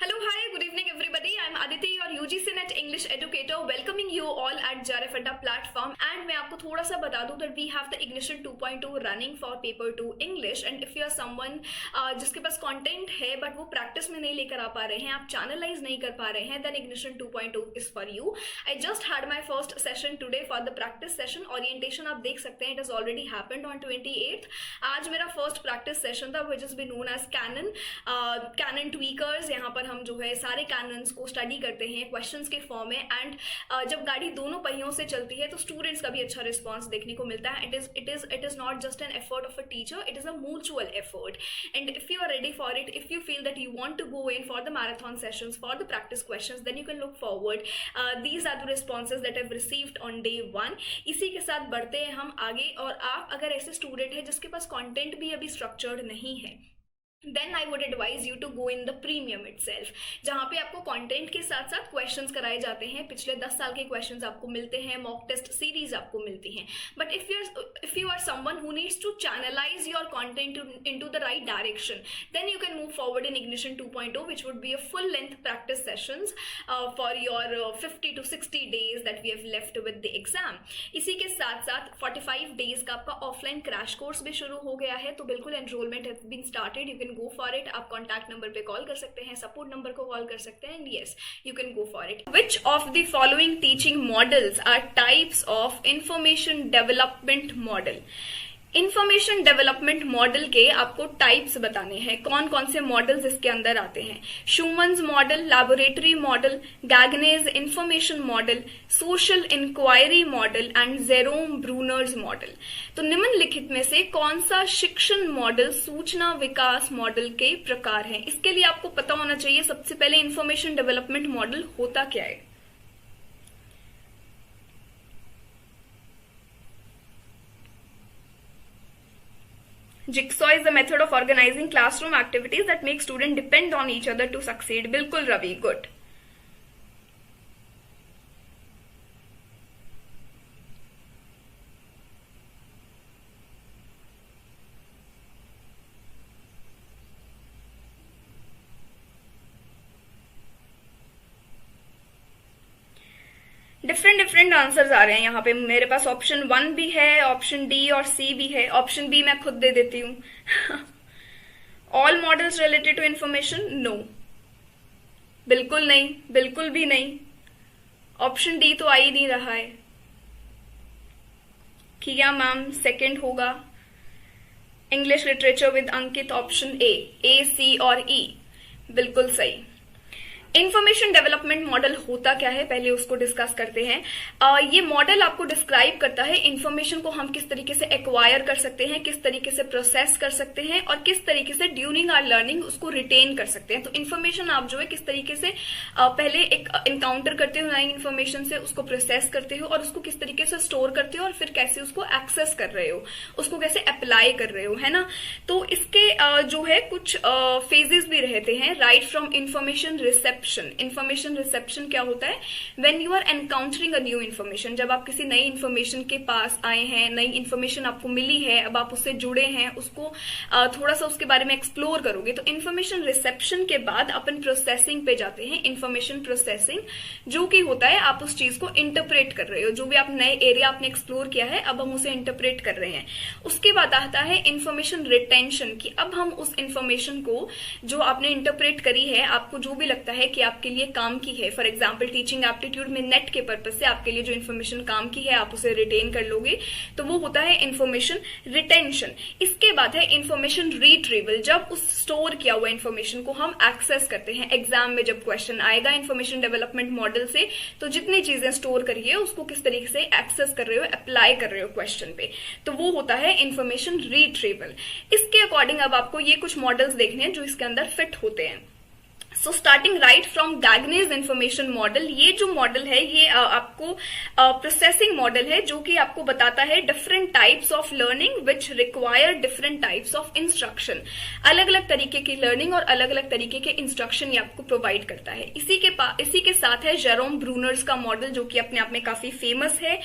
Hello, hi, good evening everybody. I'm Aditi, your UGC NET English educator, welcoming you all at Jarefadda platform. And मैं आपको थोड़ा सा बता दूं that we have the Ignition 2.2 running for paper 2 English. And if you are someone जिसके पास content है but वो practice में नहीं लेकर आ पा रहे हैं, आप channelize नहीं कर पा रहे हैं, then Ignition 2.2 is for you. I just had my first session today for the practice session. Orientation आप देख सकते हैं, it has already happened on 28th. आज मेरा first practice session था, which has been known as Canon Tweakers. यहाँ पर हम जो है सारे कैनन्स को स्टडी करते हैं क्वेश्चंस के फॉर्म में एंड जब गाड़ी दोनों पहियों से चलती है तो स्टूडेंट्स का भी अच्छा रिस्पांस देखने को मिलता है. It is not just an effort of a teacher, it is a mutual effort. And if you are ready for it, if you feel that you want to go in for the marathon sessions for the practice questions, then you can look forward. These are the responses that have received on day 1. इसी के साथ बढ़ते हैं हम आगे. और आप अगर ऐसे स्टूडेंट है जिसके पास कॉन्टेंट भी अभी स्ट्रक्चर्ड नहीं है, then I would advise you to go in the premium itself, जहाँ पे आपको कंटेंट के साथ साथ क्वेश्चंस कराए जाते हैं. पिछले 10 साल के क्वेश्चंस आपको मिलते हैं, मॉक टेस्ट सीरीज आपको मिलती हैं. But if you are someone who needs to channelize your content into the right direction, then you can move forward in ignition 2.0, which would be a full length practice sessions for your 50 to 60 days that we have left with the exam. इसी के साथ साथ 45 days का आपका offline crash course भी शुरू हो गया है, तो बिल्कुल enrolment has been started. You can go for it. आप कॉन्टैक्ट नंबर पे कॉल कर सकते हैं, सपोर्ट नंबर को कॉल कर सकते हैं, and yes you can go for it. Which of the following teaching models are types of information development model? Information development model के आपको टाइप्स बताने हैं, कौन कौन से मॉडल्स इसके अंदर आते हैं. Suchman's model, laboratory model, Gagne's information model, social inquiry model and Jerome Bruner's model. तो निम्नलिखित में से कौन सा शिक्षण मॉडल सूचना विकास मॉडल के प्रकार है? इसके लिए आपको पता होना चाहिए सबसे पहले इंफॉर्मेशन डेवलपमेंट मॉडल होता क्या है. Jigsaw is the method of organizing classroom activities that make students depend on each other to succeed. बिल्कुल रवि, good. डिफरेंट आंसर्स आ रहे हैं यहाँ पे. मेरे पास ऑप्शन 1 भी है, ऑप्शन डी और सी भी है. ऑप्शन बी मैं खुद दे देती हूँ. All models related to information, no, बिल्कुल नहीं, बिल्कुल भी नहीं. ऑप्शन डी तो आ ही नहीं रहा है. किया मैम सेकंड होगा. English literature with Ankit, option A, C और ई, बिल्कुल सही. इंफॉर्मेशन डेवलपमेंट मॉडल होता क्या है, पहले उसको डिस्कस करते हैं. ये मॉडल आपको डिस्क्राइब करता है इंफॉर्मेशन को हम किस तरीके से एक्वायर कर सकते हैं, किस तरीके से प्रोसेस कर सकते हैं और किस तरीके से ड्यूरिंग आवर लर्निंग उसको रिटेन कर सकते हैं. तो इन्फॉर्मेशन आप जो है किस तरीके से पहले एक इनकाउंटर करते हो नई इन्फॉर्मेशन से, उसको प्रोसेस करते हो और उसको किस तरीके से स्टोर करते हो और फिर कैसे उसको एक्सेस कर रहे हो, उसको कैसे अप्लाई कर रहे हो, है ना. तो इसके जो है कुछ फेजेस भी रहते हैं. Right from information reception. Information reception क्या होता है? When you are encountering a new information, जब आप किसी नई इन्फॉर्मेशन के पास आए हैं, नई इन्फॉर्मेशन आपको मिली है, अब आप उससे जुड़े हैं, उसको थोड़ा सा उसके बारे में एक्सप्लोर करोगे, तो इन्फॉर्मेशन रिसेप्शन के बाद अपन प्रोसेसिंग पे जाते हैं. इन्फॉर्मेशन प्रोसेसिंग जो कि होता है आप उस चीज को इंटरप्रेट कर रहे हो, जो भी आप नए एरिया आपने एक्सप्लोर किया है अब हम उसे इंटरप्रेट कर रहे हैं. उसके बाद आता है इन्फॉर्मेशन रिटेंशन की. अब हम उस इन्फॉर्मेशन को जो आपने इंटरप्रेट करी है, आपको जो भी लगता है कि आपके लिए काम की है, फॉर एग्जाम्पल टीचिंग एप्टीट्यूड में नेट के पर्पज से आपके लिए जो इन्फॉर्मेशन काम की है आप उसे रिटेन कर लोगे, तो वो होता है इन्फॉर्मेशन रिटेंशन. इसके बाद है इन्फॉर्मेशन रिट्रीवल, जब उस स्टोर किया हुआ इन्फॉर्मेशन को हम एक्सेस करते हैं. एग्जाम में जब क्वेश्चन आएगा इन्फॉर्मेशन डेवलपमेंट मॉडल से, तो जितनी चीजें स्टोर करिए उसको किस तरीके से एक्सेस कर रहे हो, अप्लाई कर रहे हो क्वेश्चन पे, तो वो होता है इन्फॉर्मेशन रिट्रीवल. इसके अकॉर्डिंग अब आपको ये कुछ मॉडल्स देखने हैं जो इसके अंदर फिट होते हैं. So starting right from Gagne's information model. ये जो मॉडल है ये आपको प्रोसेसिंग मॉडल है जो कि आपको बताता है different types of learning which require different types of instruction. अलग अलग तरीके की लर्निंग और अलग अलग तरीके के इंस्ट्रक्शन ये आपको प्रोवाइड करता है. इसी के साथ है जेरोम ब्रूनर्स का मॉडल जो कि अपने आप में काफी फेमस है.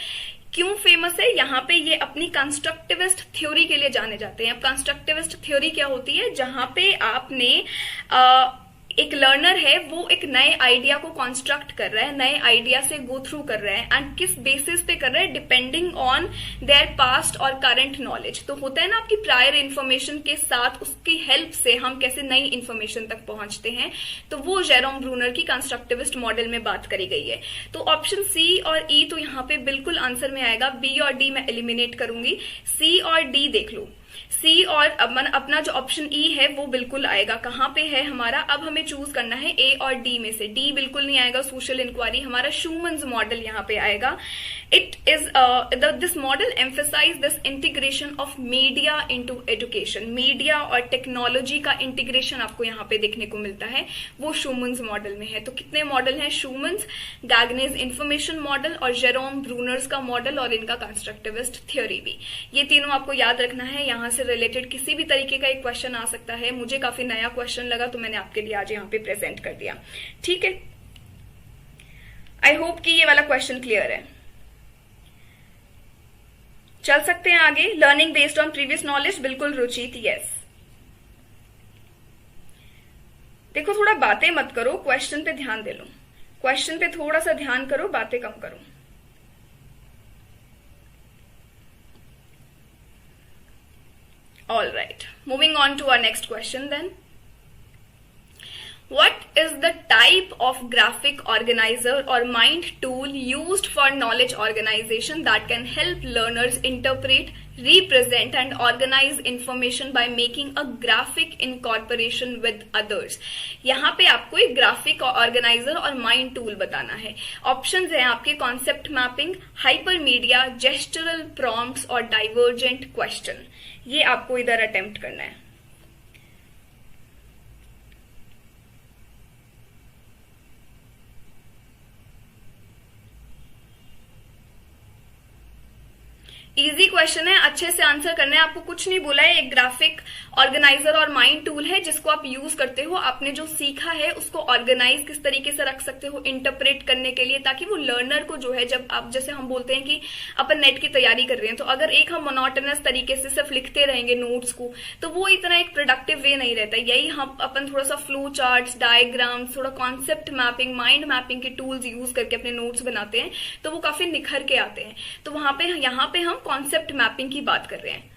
क्यों फेमस है? यहाँ पे ये अपनी कंस्ट्रक्टिविस्ट थ्योरी के लिए जाने जाते हैं. अब कंस्ट्रक्टिविस्ट थ्योरी क्या होती है? जहां पे आपने एक लर्नर है वो एक नए आइडिया को कॉन्स्ट्रक्ट कर रहा है, नए आइडिया से गो थ्रू कर रहा है, एंड किस बेसिस पे कर रहा है, डिपेंडिंग ऑन देयर पास्ट और करंट नॉलेज। तो होता है ना आपकी प्रायर इन्फॉर्मेशन के साथ उसकी हेल्प से हम कैसे नई इन्फॉर्मेशन तक पहुंचते हैं, तो वो जेरोम ब्रूनर की कंस्ट्रक्टिविस्ट मॉडल में बात करी गई है। तो ऑप्शन सी और ई तो यहाँ पे बिल्कुल आंसर में आएगा, बी और डी मैं एलिमिनेट करूंगी, सी और डी देख लो। सी और अपना जो ऑप्शन ई है वो बिल्कुल आएगा। कहाँ पे है हमारा, अब हमें चूज करना है ए और डी में से। डी बिल्कुल नहीं आएगा, सोशल इंक्वायरी, हमारा शूमन्स मॉडल यहाँ पे आएगा। It is this model emphasise this integration of media into education. Media और टेक्नोलॉजी का इंटीग्रेशन आपको यहाँ पे देखने को मिलता है, वो शूमन्स मॉडल में है। तो कितने मॉडल हैं, शूमन्स, गैगनेज इंफॉर्मेशन मॉडल और जेरोम ब्रूनर्स का मॉडल और इनका कंस्ट्रक्टिविस्ट थ्योरी भी। ये तीनों आपको याद रखना है। यहाँ से रिलेटेड किसी भी तरीके का एक क्वेश्चन आ सकता है। मुझे काफी नया क्वेश्चन लगा तो मैंने आपके लिए आज यहाँ पे प्रेजेंट कर दिया। ठीक है, आई होप कि ये वाला क्वेश्चन क्लियर है। चल सकते हैं आगे। Learning based on previous knowledge, बिल्कुल रुचित, यस। देखो थोड़ा बातें मत करो, क्वेश्चन पे ध्यान दे लो, क्वेश्चन पे थोड़ा सा ध्यान करो, बातें कम करो। All right, moving on to our next question then. What is the type of graphic organizer or mind tool used for knowledge organization that can help learners interpret, represent and organize information by making a graphic incorporation with others? यहाँ पे आपको एक graphic organiser और mind tool बताना है। Options हैं आपके concept mapping, hypermedia, जेस्चरल prompts और डाइवर्जेंट क्वेश्चन। ये आपको इधर अटेम्प्ट करना है। इजी क्वेश्चन है, अच्छे से आंसर करना है। आपको कुछ नहीं बोला है, एक ग्राफिक ऑर्गेनाइजर और माइंड टूल है जिसको आप यूज करते हो आपने जो सीखा है उसको ऑर्गेनाइज किस तरीके से रख सकते हो इंटरप्रेट करने के लिए, ताकि वो लर्नर को जो है, जब आप जैसे हम बोलते हैं कि अपन नेट की तैयारी कर रहे हैं, तो अगर एक हम मोनोटोनस तरीके से सिर्फ लिखते रहेंगे नोट्स को, तो वो इतना एक प्रोडक्टिव वे नहीं रहता। यही हम अपन थोड़ा सा फ्लो चार्ट्स, डायग्राम्स, थोड़ा कॉन्सेप्ट मैपिंग, माइंड मैपिंग के टूल्स यूज करके अपने नोट्स बनाते हैं, तो वो काफी निखर के आते हैं। तो वहां पे यहाँ पे हम कॉन्सेप्ट मैपिंग की बात कर रहे हैं,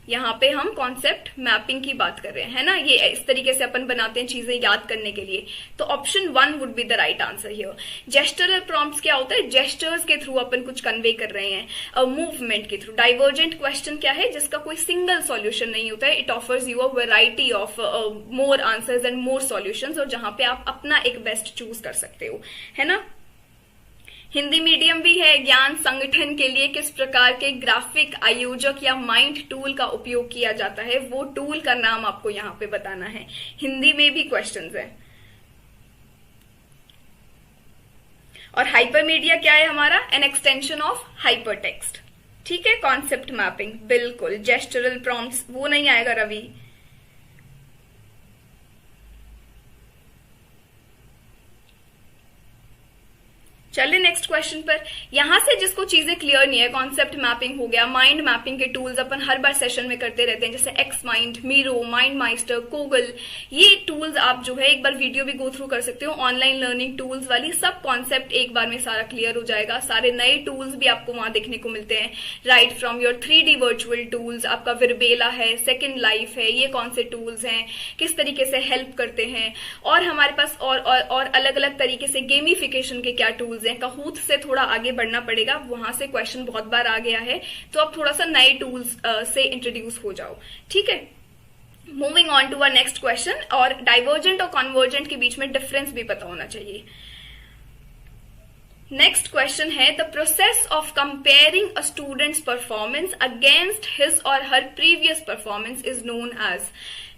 यहाँ पे हम कॉन्सेप्ट मैपिंग की बात कर रहे हैं, है ना। ये इस तरीके से अपन बनाते हैं चीजें याद करने के लिए। तो option 1 would be the right answer here. Gestural prompts क्या होता है, जेस्चर्स के थ्रू अपन कुछ कन्वे कर रहे हैं, मूवमेंट के थ्रू। डाइवर्जेंट क्वेश्चन क्या है, जिसका कोई सिंगल सॉल्यूशन नहीं होता है, it offers you a variety of more answers and more solutions, और जहां पे आप अपना एक बेस्ट चूज कर सकते हो, है ना। हिंदी मीडियम भी है। ज्ञान संगठन के लिए किस प्रकार के ग्राफिक आयोजक या माइंड टूल का उपयोग किया जाता है, वो टूल का नाम आपको यहाँ पे बताना है। हिंदी में भी क्वेश्चंस है। और हाइपरमीडिया क्या है हमारा, एन एक्सटेंशन ऑफ हाइपरटेक्स्ट। ठीक है, कॉन्सेप्ट मैपिंग बिल्कुल। जेस्चरल प्रॉम्प्ट्स वो नहीं आएगा रवि। चलिए नेक्स्ट क्वेश्चन पर। यहां से जिसको चीजें क्लियर नहीं है, कॉन्सेप्ट मैपिंग हो गया, माइंड मैपिंग के टूल्स अपन हर बार सेशन में करते रहते हैं, जैसे एक्स माइंड, मीरो, माइंड माइस्टर, कोगल, ये टूल्स आप जो है एक बार वीडियो भी गो थ्रू कर सकते हो, ऑनलाइन लर्निंग टूल्स वाली। सब कॉन्सेप्ट एक बार में सारा क्लियर हो जाएगा। सारे नए टूल्स भी आपको वहां देखने को मिलते हैं, right from your 3D virtual tools, आपका विरबेला है, सेकेंड लाइफ है, ये कौन से टूल्स हैं, किस तरीके से हेल्प करते हैं, और हमारे पास और अलग अलग तरीके से गेमिफिकेशन के क्या टूल्स हैं। काहूत से थोड़ा आगे बढ़ना पड़ेगा, वहां से क्वेश्चन बहुत बार आ गया है, तो आप थोड़ा सा नए टूल्स से इंट्रोड्यूस हो जाओ। ठीक है, moving on to our next question. और डाइवर्जेंट और कन्वर्जेंट के बीच में डिफरेंस भी पता होना चाहिए। नेक्स्ट क्वेश्चन है, the process of comparing a student's performance against his और her previous performance is known as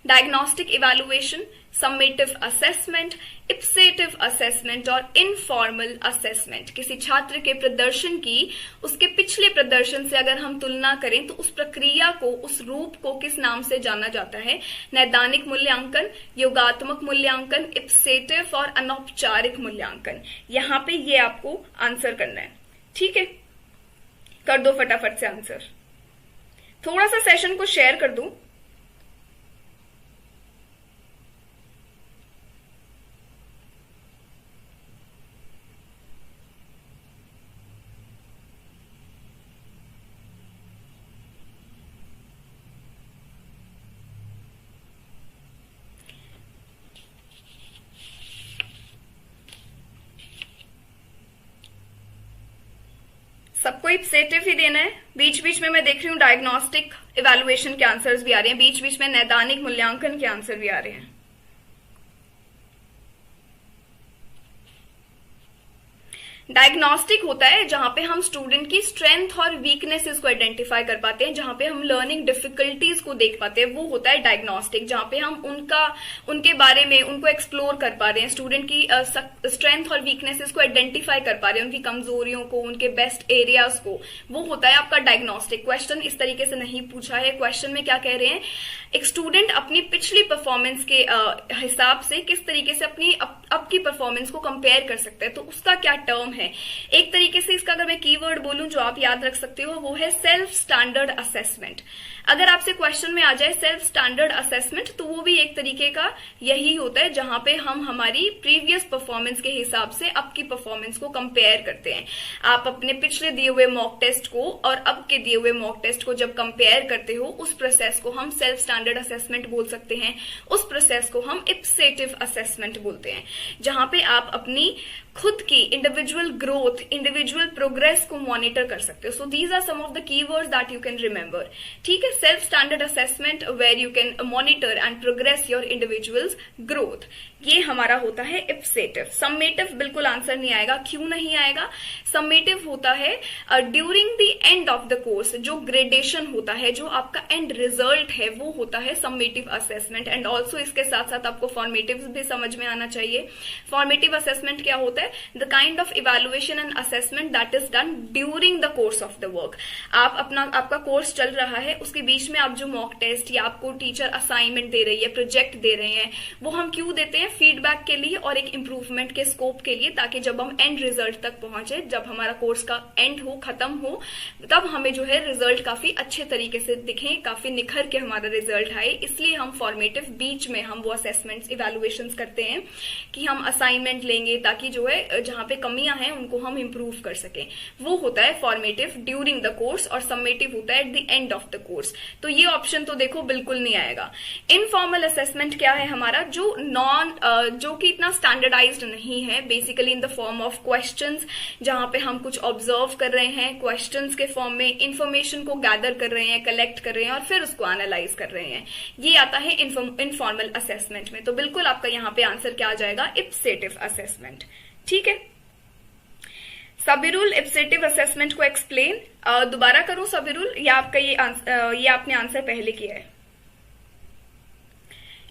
diagnostic evaluation, summative assessment, ipsative assessment और इनफॉर्मल असेसमेंट। किसी छात्र के प्रदर्शन की उसके पिछले प्रदर्शन से अगर हम तुलना करें तो उस प्रक्रिया को, उस रूप को किस नाम से जाना जाता है? नैदानिक मूल्यांकन, योगात्मक मूल्यांकन, इप्सेटिव और अनौपचारिक मूल्यांकन। यहां पे ये आपको आंसर करना है। ठीक है, कर दो फटाफट से आंसर। थोड़ा सा सेशन को शेयर कर दूं। सबको इप्सेटिव ही देना है। बीच बीच में मैं देख रही हूँ डायग्नोस्टिक इवैल्यूएशन के आंसर्स भी आ रहे हैं, बीच बीच में नैदानिक मूल्यांकन के आंसर भी आ रहे हैं। डायग्नोस्टिक होता है जहां पे हम स्टूडेंट की स्ट्रेंथ और वीकनेसेस को आइडेंटिफाई कर पाते हैं, जहां पे हम लर्निंग डिफिकल्टीज को देख पाते हैं, वो होता है डायग्नोस्टिक। जहां पे हम उनके बारे में उनको एक्सप्लोर कर पा रहे हैं, स्टूडेंट की स्ट्रेंथ और वीकनेसेस को आइडेंटिफाई कर पा रहे हैं, उनकी कमजोरियों को, उनके बेस्ट एरियाज को, वो होता है आपका डायग्नोस्टिक। क्वेश्चन इस तरीके से नहीं पूछा है। क्वेश्चन में क्या कह रहे हैं, एक स्टूडेंट अपनी पिछली परफॉर्मेंस के हिसाब से किस तरीके से अपनी अब की परफॉर्मेंस को कंपेयर कर सकता है, तो उसका क्या टर्म है। एक तरीके से इसका अगर मैं कीवर्ड बोलूं जो आप याद रख सकते हो, वो है सेल्फ स्टैंडर्ड असेसमेंट। अगर आपसे क्वेश्चन में आ जाए सेल्फ स्टैंडर्ड असेसमेंट, तो वो भी एक तरीके का यही होता है जहां पे हम हमारी प्रीवियस परफॉर्मेंस के हिसाब से अब की परफॉर्मेंस को कंपेयर करते हैं। आप अपने पिछले दिए हुए मॉक टेस्ट को और अब के दिए हुए मॉक टेस्ट को जब कंपेयर करते हो, उस प्रोसेस को हम सेल्फ स्टैंडर्ड असेसमेंट बोल सकते हैं। उस प्रोसेस को हम इप्सेटिव असेसमेंट बोलते हैं, जहां पे आप अपनी खुद की इंडिविजुअल ग्रोथ, इंडिविजुअल प्रोग्रेस को मॉनिटर कर सकते हो। So these are some of the keywords that you can remember. ठीक है, self standard assessment where you can monitor and progress your individuals growth, ये हमारा होता है इप्सेटिव। सम्मेटिव बिल्कुल आंसर नहीं आएगा। क्यों नहीं आएगा? सम्मेटिव होता है during the end of the course, जो ग्रेडेशन होता है, जो आपका एंड रिजल्ट है, वो होता है सम्मेटिव असेसमेंट। एंड ऑल्सो इसके साथ साथ आपको फॉर्मेटिव भी समझ में आना चाहिए। फॉर्मेटिव असेसमेंट क्या होता है? The kind of evaluation and assessment that is done during the course of the work. आपका कोर्स चल रहा है, उसके बीच में आप जो मॉक टेस्ट या आपको टीचर असाइनमेंट दे रही है, प्रोजेक्ट दे रहे हैं, वो हम क्यों देते हैं? फीडबैक के लिए और एक इंप्रूवमेंट के स्कोप के लिए, ताकि जब हम एंड रिजल्ट तक पहुंचे, जब हमारा कोर्स का एंड हो, खत्म हो, तब हमें जो है रिजल्ट काफी अच्छे तरीके से दिखे, काफी निखर के हमारा रिजल्ट आए। इसलिए हम फॉर्मेटिव बीच में हम वो असेसमेंट्स, इवैल्यूएशंस करते हैं कि हम असाइनमेंट लेंगे ताकि जो है जहां पे कमियां हैं उनको हम इंप्रूव कर सकें। वो होता है फॉर्मेटिव ड्यूरिंग द कोर्स, और समेटिव होता है at the end of the course. तो ये ऑप्शन तो देखो बिल्कुल नहीं आएगा। इनफॉर्मल असेसमेंट क्या है हमारा? जो कि इतना स्टैंडर्डाइज्ड नहीं है, basically in the form of questions, जहां पे हम कुछ ऑब्जर्व कर रहे हैं, क्वेश्चंस के फॉर्म में इंफॉर्मेशन को गैदर कर रहे हैं, कलेक्ट कर रहे हैं और फिर उसको एनालाइज कर रहे हैं। ये आता है इनफॉर्मल असेसमेंट में। तो बिल्कुल आपका यहाँ पे आंसर क्या आ जाएगा? इप्सेटिव असेसमेंट। ठीक है, सबीरुल इप्सेटिव असेसमेंट को एक्सप्लेन दोबारा करूं सबीरुल, या आपका ये आपने आंसर पहले किया है?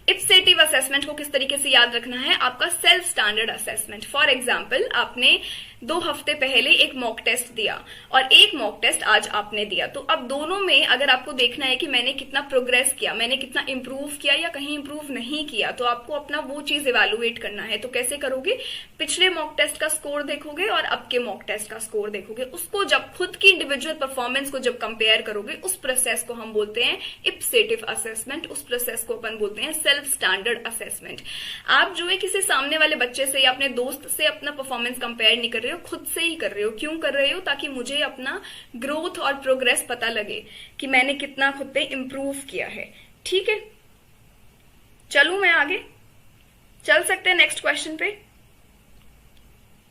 इप्सेटिव असेसमेंट को किस तरीके से याद रखना है? आपका self standard assessment. For example, आपने 2 हफ्ते पहले एक मॉक टेस्ट दिया और एक मॉक टेस्ट आज आपने दिया, तो अब दोनों में अगर आपको देखना है कि मैंने कितना प्रोग्रेस किया, मैंने कितना इंप्रूव किया या कहीं इंप्रूव नहीं किया, तो आपको अपना वो चीज इवेलुएट करना है। तो कैसे करोगे? पिछले मॉक टेस्ट का स्कोर देखोगे और अब के मॉक टेस्ट का स्कोर देखोगे। उसको जब खुद की इंडिविजुअल परफॉर्मेंस को जब कंपेयर करोगे, उस प्रोसेस को हम बोलते हैं इप्सेटिव असेसमेंट। उस प्रोसेस को अपन बोलते हैं सेल्फ स्टैंडर्ड असेसमेंट। आप जो है किसी सामने वाले बच्चे से या अपने दोस्त से अपना परफॉर्मेंस कंपेयर नहीं कर रहे हो, खुद से ही कर रहे हो। क्यों कर रहे हो? ताकि मुझे अपना ग्रोथ और प्रोग्रेस पता लगे कि मैंने कितना खुद पे इंप्रूव किया है। ठीक है, चलूं मैं आगे, चल सकते हैं नेक्स्ट क्वेश्चन पे।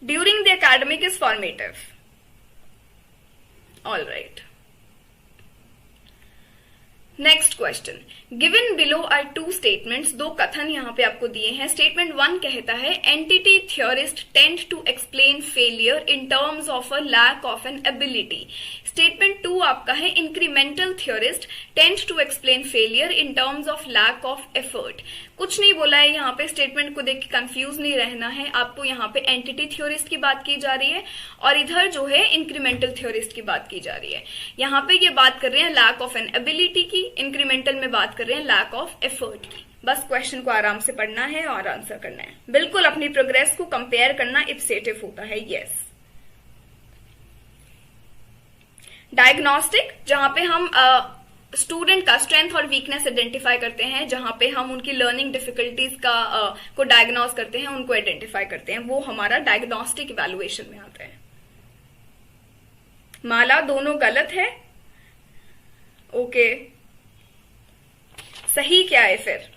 During the academic is formative. All right, next question. Given below are 2 statements, 2 कथन यहां पे आपको दिए हैं। स्टेटमेंट 1 कहता है entity theorist tend to explain failure in terms of a lack of an ability. Statement 2 आपका है incremental theorist tend to explain failure in terms of lack of effort. कुछ नहीं बोला है यहाँ पे, स्टेटमेंट को देख के कंफ्यूज नहीं रहना है आपको। यहाँ पे एंटिटी थ्योरिस्ट की बात की जा रही है और इधर जो है इंक्रीमेंटल थ्योरिस्ट की बात की जा रही है। यहाँ पे ये बात कर रहे हैं लैक ऑफ एन एबिलिटी की, इंक्रीमेंटल में बात कर रहे हैं लैक ऑफ एफर्ट की। बस क्वेश्चन को आराम से पढ़ना है और आंसर करना है। बिल्कुल अपनी प्रोग्रेस को कंपेयर करना इप्सेटिव होता है। यस, डायग्नोस्टिक, जहां पे हम स्टूडेंट का स्ट्रेंथ और वीकनेस आइडेंटिफाई करते हैं, जहां पे हम उनकी लर्निंग डिफिकल्टीज को डायग्नोस करते हैं, उनको आइडेंटिफाई करते हैं, वो हमारा डायग्नोस्टिक इवैल्यूएशन में आता है। माला, दोनों गलत है। ओके, सही क्या है फिर?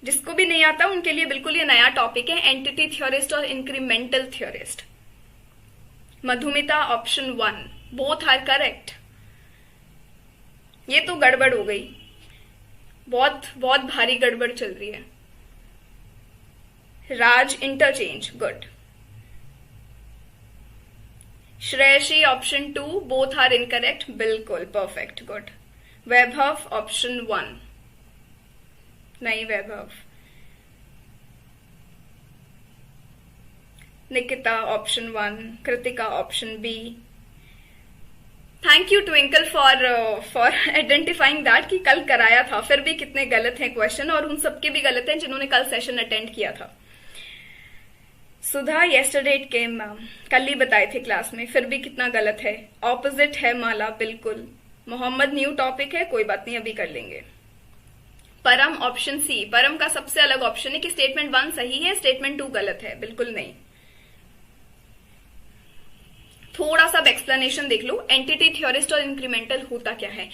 जिसको भी नहीं आता उनके लिए बिल्कुल ये नया टॉपिक है, एंटिटी थ्योरिस्ट और incremental theorist. Madhumita option 1, both are correct. ये तो गड़बड़ हो गई, बहुत बहुत भारी गड़बड़ चल रही है। Raj interchange, good. Shreyasi option 2, both are incorrect, बिल्कुल परफेक्ट, गुड। वैभव ऑप्शन 1, नहीं Vaibhav. Nikita option 1, Kritika option B. Thank you Twinkle for identifying that कि कल कराया था, फिर भी कितने गलत हैं क्वेश्चन, और उन सबके भी गलत हैं जिन्होंने कल सेशन अटेंड किया था। सुधा येस्टरडे इट केम मैम, कल ही बताए थे क्लास में, फिर भी कितना गलत है। ऑपोजिट है माला, बिल्कुल। मोहम्मद न्यू टॉपिक है, कोई बात नहीं, अभी कर लेंगे। परम ऑप्शन सी, परम का सबसे अलग ऑप्शन है कि स्टेटमेंट 1 सही है, स्टेटमेंट 2 गलत है, बिल्कुल नहीं। थोड़ा सा एक्सप्लेनेशन देख लो, एंटिटी थ्योरिस्ट और इंक्रीमेंटल होता क्या है।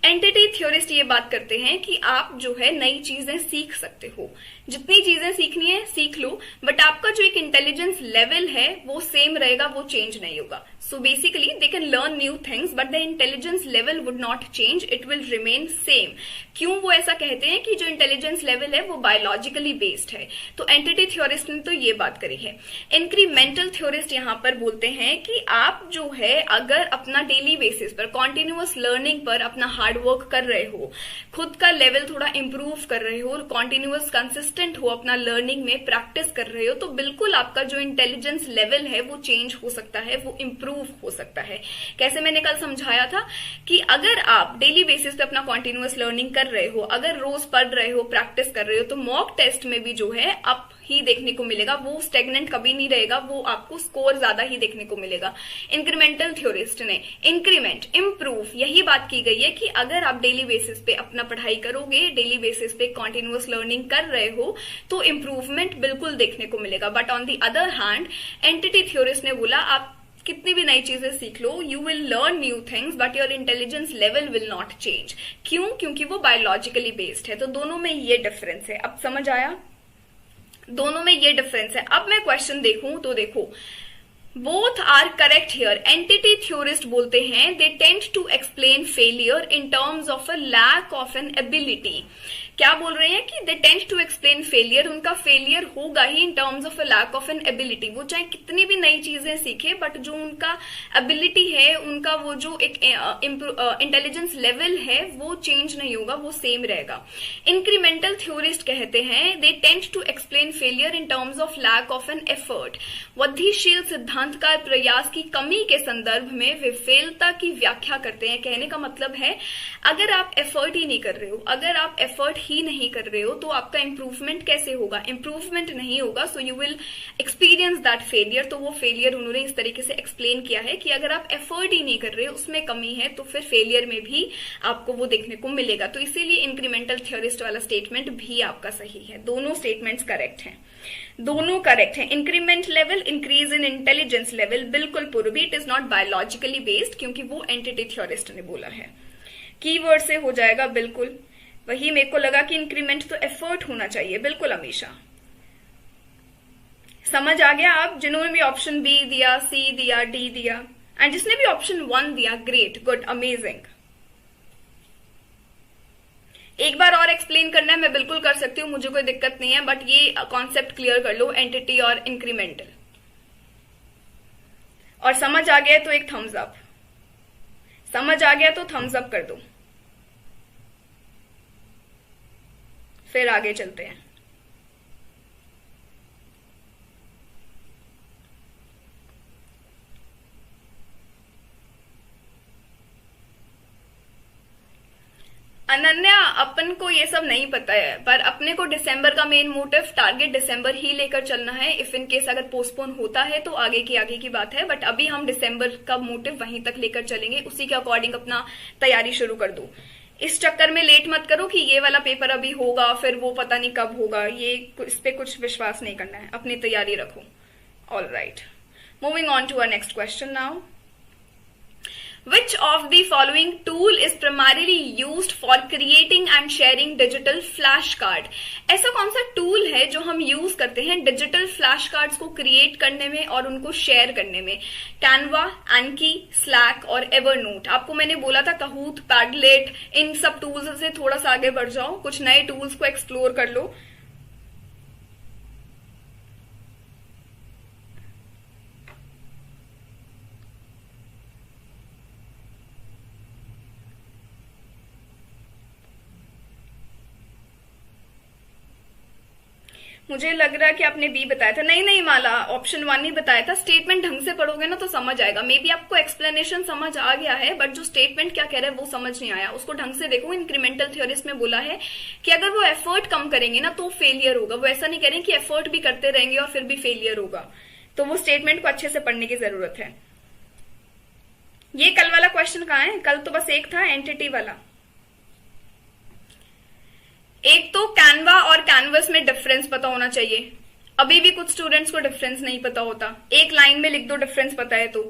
एंटिटी थ्योरिस्ट ये बात करते हैं कि आप जो है नई चीजें सीख सकते हो, जितनी चीजें सीखनी है सीख लो, बट आपका जो एक इंटेलिजेंस लेवल है वो सेम रहेगा, वो चेंज नहीं होगा। So basically they can learn new things but the intelligence level would not change, it will remain same. क्यों वो ऐसा कहते हैं कि जो इंटेलिजेंस लेवल है वो बायोलॉजिकली बेस्ड है, तो एंटिटी थ्योरिस्ट ने तो ये बात करी है। इंक्रीमेंटल थ्योरिस्ट यहाँ पर बोलते हैं कि आप जो है अगर अपना डेली बेसिस पर कॉन्टिन्यूअस लर्निंग पर अपना हार्ड वर्क कर रहे हो, खुद का लेवल थोड़ा इंप्रूव कर रहे हो और कॉन्टिन्यूअस कंसिस्टेंट हो अपना लर्निंग में, प्रैक्टिस कर रहे हो, तो बिल्कुल आपका जो इंटेलिजेंस लेवल है वो चेंज हो सकता है, वो इंप्रूव हो सकता है। कैसे, मैंने कल समझाया था कि अगर आप डेली बेसिस पे अपना कॉन्टिन्यूअस लर्निंग कर रहे हो, अगर रोज पढ़ रहे हो, प्रैक्टिस कर रहे हो, तो मॉक टेस्ट में भी जो है अप ही देखने को मिलेगा, वो स्टेगनेंट कभी नहीं रहेगा, वो आपको स्कोर ज्यादा ही देखने को मिलेगा। इंक्रीमेंटल थ्योरिस्ट ने इंक्रीमेंट, इंप्रूव, यही बात की गई है कि अगर आप डेली बेसिस पे अपना पढ़ाई करोगे, डेली बेसिस पे कॉन्टिन्यूअस लर्निंग कर रहे हो, तो इंप्रूवमेंट बिल्कुल देखने को मिलेगा। But on the other hand entity theorist ने बोला आप कितनी भी नई चीजें सीख लो, you will learn new things but your intelligence level will not change. क्यों? क्योंकि वो बायोलॉजिकली बेस्ड है। तो दोनों में ये डिफरेंस है। अब समझ आया? दोनों में ये डिफरेंस है। अब मैं क्वेश्चन देखूं तो देखो, both are correct here. Entity theorist बोलते हैं they tend to explain failure in terms of a lack of an ability. क्या बोल रहे हैं कि they tend to explain failure, उनका फेलियर होगा ही in terms of a lack of an ability. वो चाहे कितनी भी नई चीजें सीखे बट जो उनका एबिलिटी है, उनका वो जो एक इंटेलिजेंस लेवल है वो चेंज नहीं होगा, वो सेम रहेगा। इंक्रीमेंटल थ्योरिस्ट कहते हैं they tend to explain failure in terms of lack of an effort. वृद्धिशील सिद्धांत का प्रयास की कमी के संदर्भ में विफलता की व्याख्या करते हैं। कहने का मतलब है अगर आप एफर्ट ही नहीं कर रहे हो, अगर आप एफर्ट ही नहीं कर रहे हो तो आपका इंप्रूवमेंट कैसे होगा? इंप्रूवमेंट नहीं होगा, so you will experience that failure. तो वो फेलियर उन्होंने इस तरीके से एक्सप्लेन किया है कि अगर आप एफर्ट ही नहीं कर रहे हो, उसमें कमी है, तो फिर फेलियर में भी आपको वो देखने को मिलेगा। तो इसीलिए इंक्रीमेंटल थ्योरिस्ट वाला स्टेटमेंट भी आपका सही है। दोनों स्टेटमेंट्स करेक्ट हैं, दोनों करेक्ट है। Increment level, increase in intelligence level, बिल्कुल पूर्वी, it is not biologically based, क्योंकि वो एंटिटी थ्योरिस्ट ने बोला है। कीवर्ड से हो जाएगा, बिल्कुल वही। मेरे को लगा कि इंक्रीमेंट तो एफर्ट होना चाहिए, बिल्कुल हमेशा। समझ आ गया आप? जिन्होंने भी ऑप्शन बी दिया, सी दिया, डी दिया, एंड जिसने भी ऑप्शन 1 दिया, ग्रेट, गुड, अमेजिंग। एक बार और एक्सप्लेन करना है, मैं बिल्कुल कर सकती हूँ, मुझे कोई दिक्कत नहीं है, बट ये कॉन्सेप्ट क्लियर कर लो, एंटिटी और इंक्रीमेंटल। और समझ आ गया तो एक थम्स अप, समझ आ गया तो थम्स अप कर दो, फिर आगे चलते हैं। अनन्या, अपन को ये सब नहीं पता है, पर अपने को दिसंबर का मेन मोटिव, टारगेट दिसंबर ही लेकर चलना है। इफ इन केस अगर पोस्टपोन होता है तो आगे की बात है, बट अभी हम दिसंबर का मोटिव वहीं तक लेकर चलेंगे, उसी के अकॉर्डिंग अपना तैयारी शुरू कर दो। इस चक्कर में लेट मत करो कि ये वाला पेपर अभी होगा फिर वो पता नहीं कब होगा, ये इस पे कुछ विश्वास नहीं करना है, अपनी तैयारी रखो। All right, moving on to our next question now. Which of the following tool is primarily used for creating and sharing digital flash card? ऐसा कौन सा टूल है जो हम यूज करते हैं डिजिटल फ्लैश कार्ड्स को क्रिएट करने में और उनको शेयर करने में? कैनवा, एनकी, स्लैक और एवरनोट. आपको मैंने बोला था कहूट, पैडलेट, इन सब टूल्स से थोड़ा सा आगे बढ़ जाओ, कुछ नए टूल्स को एक्सप्लोर कर लो. मुझे लग रहा है कि आपने बी बताया था. नहीं माला, ऑप्शन 1 ही बताया था. स्टेटमेंट ढंग से पढ़ोगे ना तो समझ आएगा. मे बी आपको एक्सप्लेनेशन समझ आ गया है, बट जो स्टेटमेंट क्या कह रहा है वो समझ नहीं आया. उसको ढंग से देखो. इंक्रीमेंटल थ्योरीज में बोला है कि अगर वो एफर्ट कम करेंगे ना तो फेलियर होगा. वो ऐसा नहीं कह रहे कि एफर्ट भी करते रहेंगे और फिर भी फेलियर होगा. तो वो स्टेटमेंट को अच्छे से पढ़ने की जरूरत है. ये कल वाला क्वेश्चन कहाँ है? कल तो बस एक था एंटिटी वाला. एक तो कैनवा और कैनवस में डिफरेंस पता होना चाहिए. अभी भी कुछ स्टूडेंट्स को डिफरेंस नहीं पता होता. एक लाइन में लिख दो डिफरेंस पता है तो.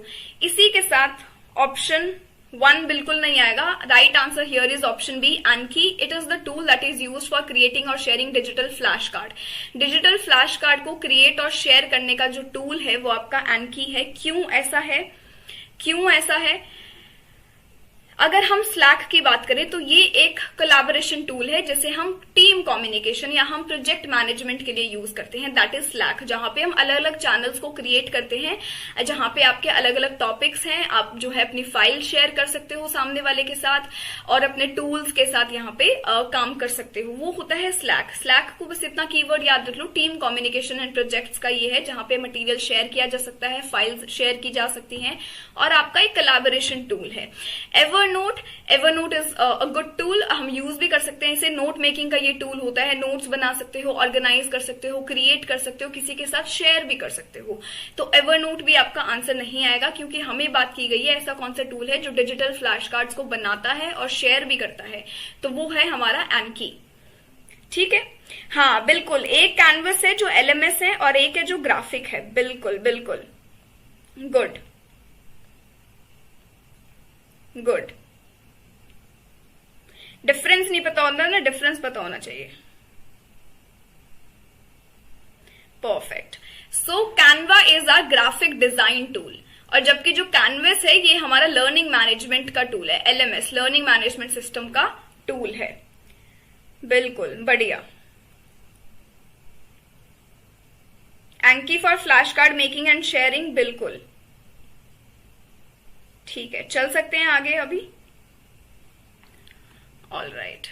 इसी के साथ ऑप्शन 1 बिल्कुल नहीं आएगा. Right answer here is option B, Anki. It is the tool that is used for creating और sharing digital flash card. Digital flash card को क्रिएट और शेयर करने का जो टूल है वो आपका एनकी है. क्यों ऐसा है? अगर हम स्लैक की बात करें तो ये एक कोलैबोरेशन टूल है जिसे हम टीम कम्युनिकेशन या हम प्रोजेक्ट मैनेजमेंट के लिए यूज करते हैं. That is slack. जहां पे हम अलग अलग चैनल्स को क्रिएट करते हैं, जहां पे आपके अलग अलग टॉपिक्स हैं. आप जो है अपनी फाइल शेयर कर सकते हो सामने वाले के साथ और अपने टूल्स के साथ यहाँ पे काम कर सकते हो. वो होता है स्लैक. स्लैक को बस इतना कीवर्ड याद रख लो. टीम कम्युनिकेशन एंड प्रोजेक्ट्स का ये है जहां पे मटीरियल शेयर किया जा सकता है, फाइल्स शेयर की जा सकती हैं और आपका एक कोलैबोरेशन टूल है. Evernote is a good tool. हम यूज भी कर सकते हैं इसे. नोट मेकिंग का ये टूल होता है. नोट्स बना सकते हो, ऑर्गेनाइज कर सकते हो, क्रिएट कर सकते हो, किसी के साथ शेयर भी कर सकते हो. तो एवरनोट भी आपका आंसर नहीं आएगा क्योंकि हमें बात की गई है ऐसा कौन सा टूल है जो डिजिटल फ्लैश कार्ड्स को बनाता है और शेयर भी करता है. तो वो है हमारा एनकी. ठीक है. हाँ बिल्कुल. एक कैनवस है जो एलएमएस है और एक है जो ग्राफिक है. बिल्कुल. गुड. डिफरेंस नहीं पता होता ना, डिफरेंस पता होना चाहिए. Perfect. So Canva is our graphic design tool और जबकि जो कैनवस है ये हमारा लर्निंग मैनेजमेंट का टूल है. एलएमएस, लर्निंग मैनेजमेंट सिस्टम का टूल है. बिल्कुल बढ़िया. Anki for flash card making and sharing. बिल्कुल ठीक है. चल सकते हैं आगे अभी. All right.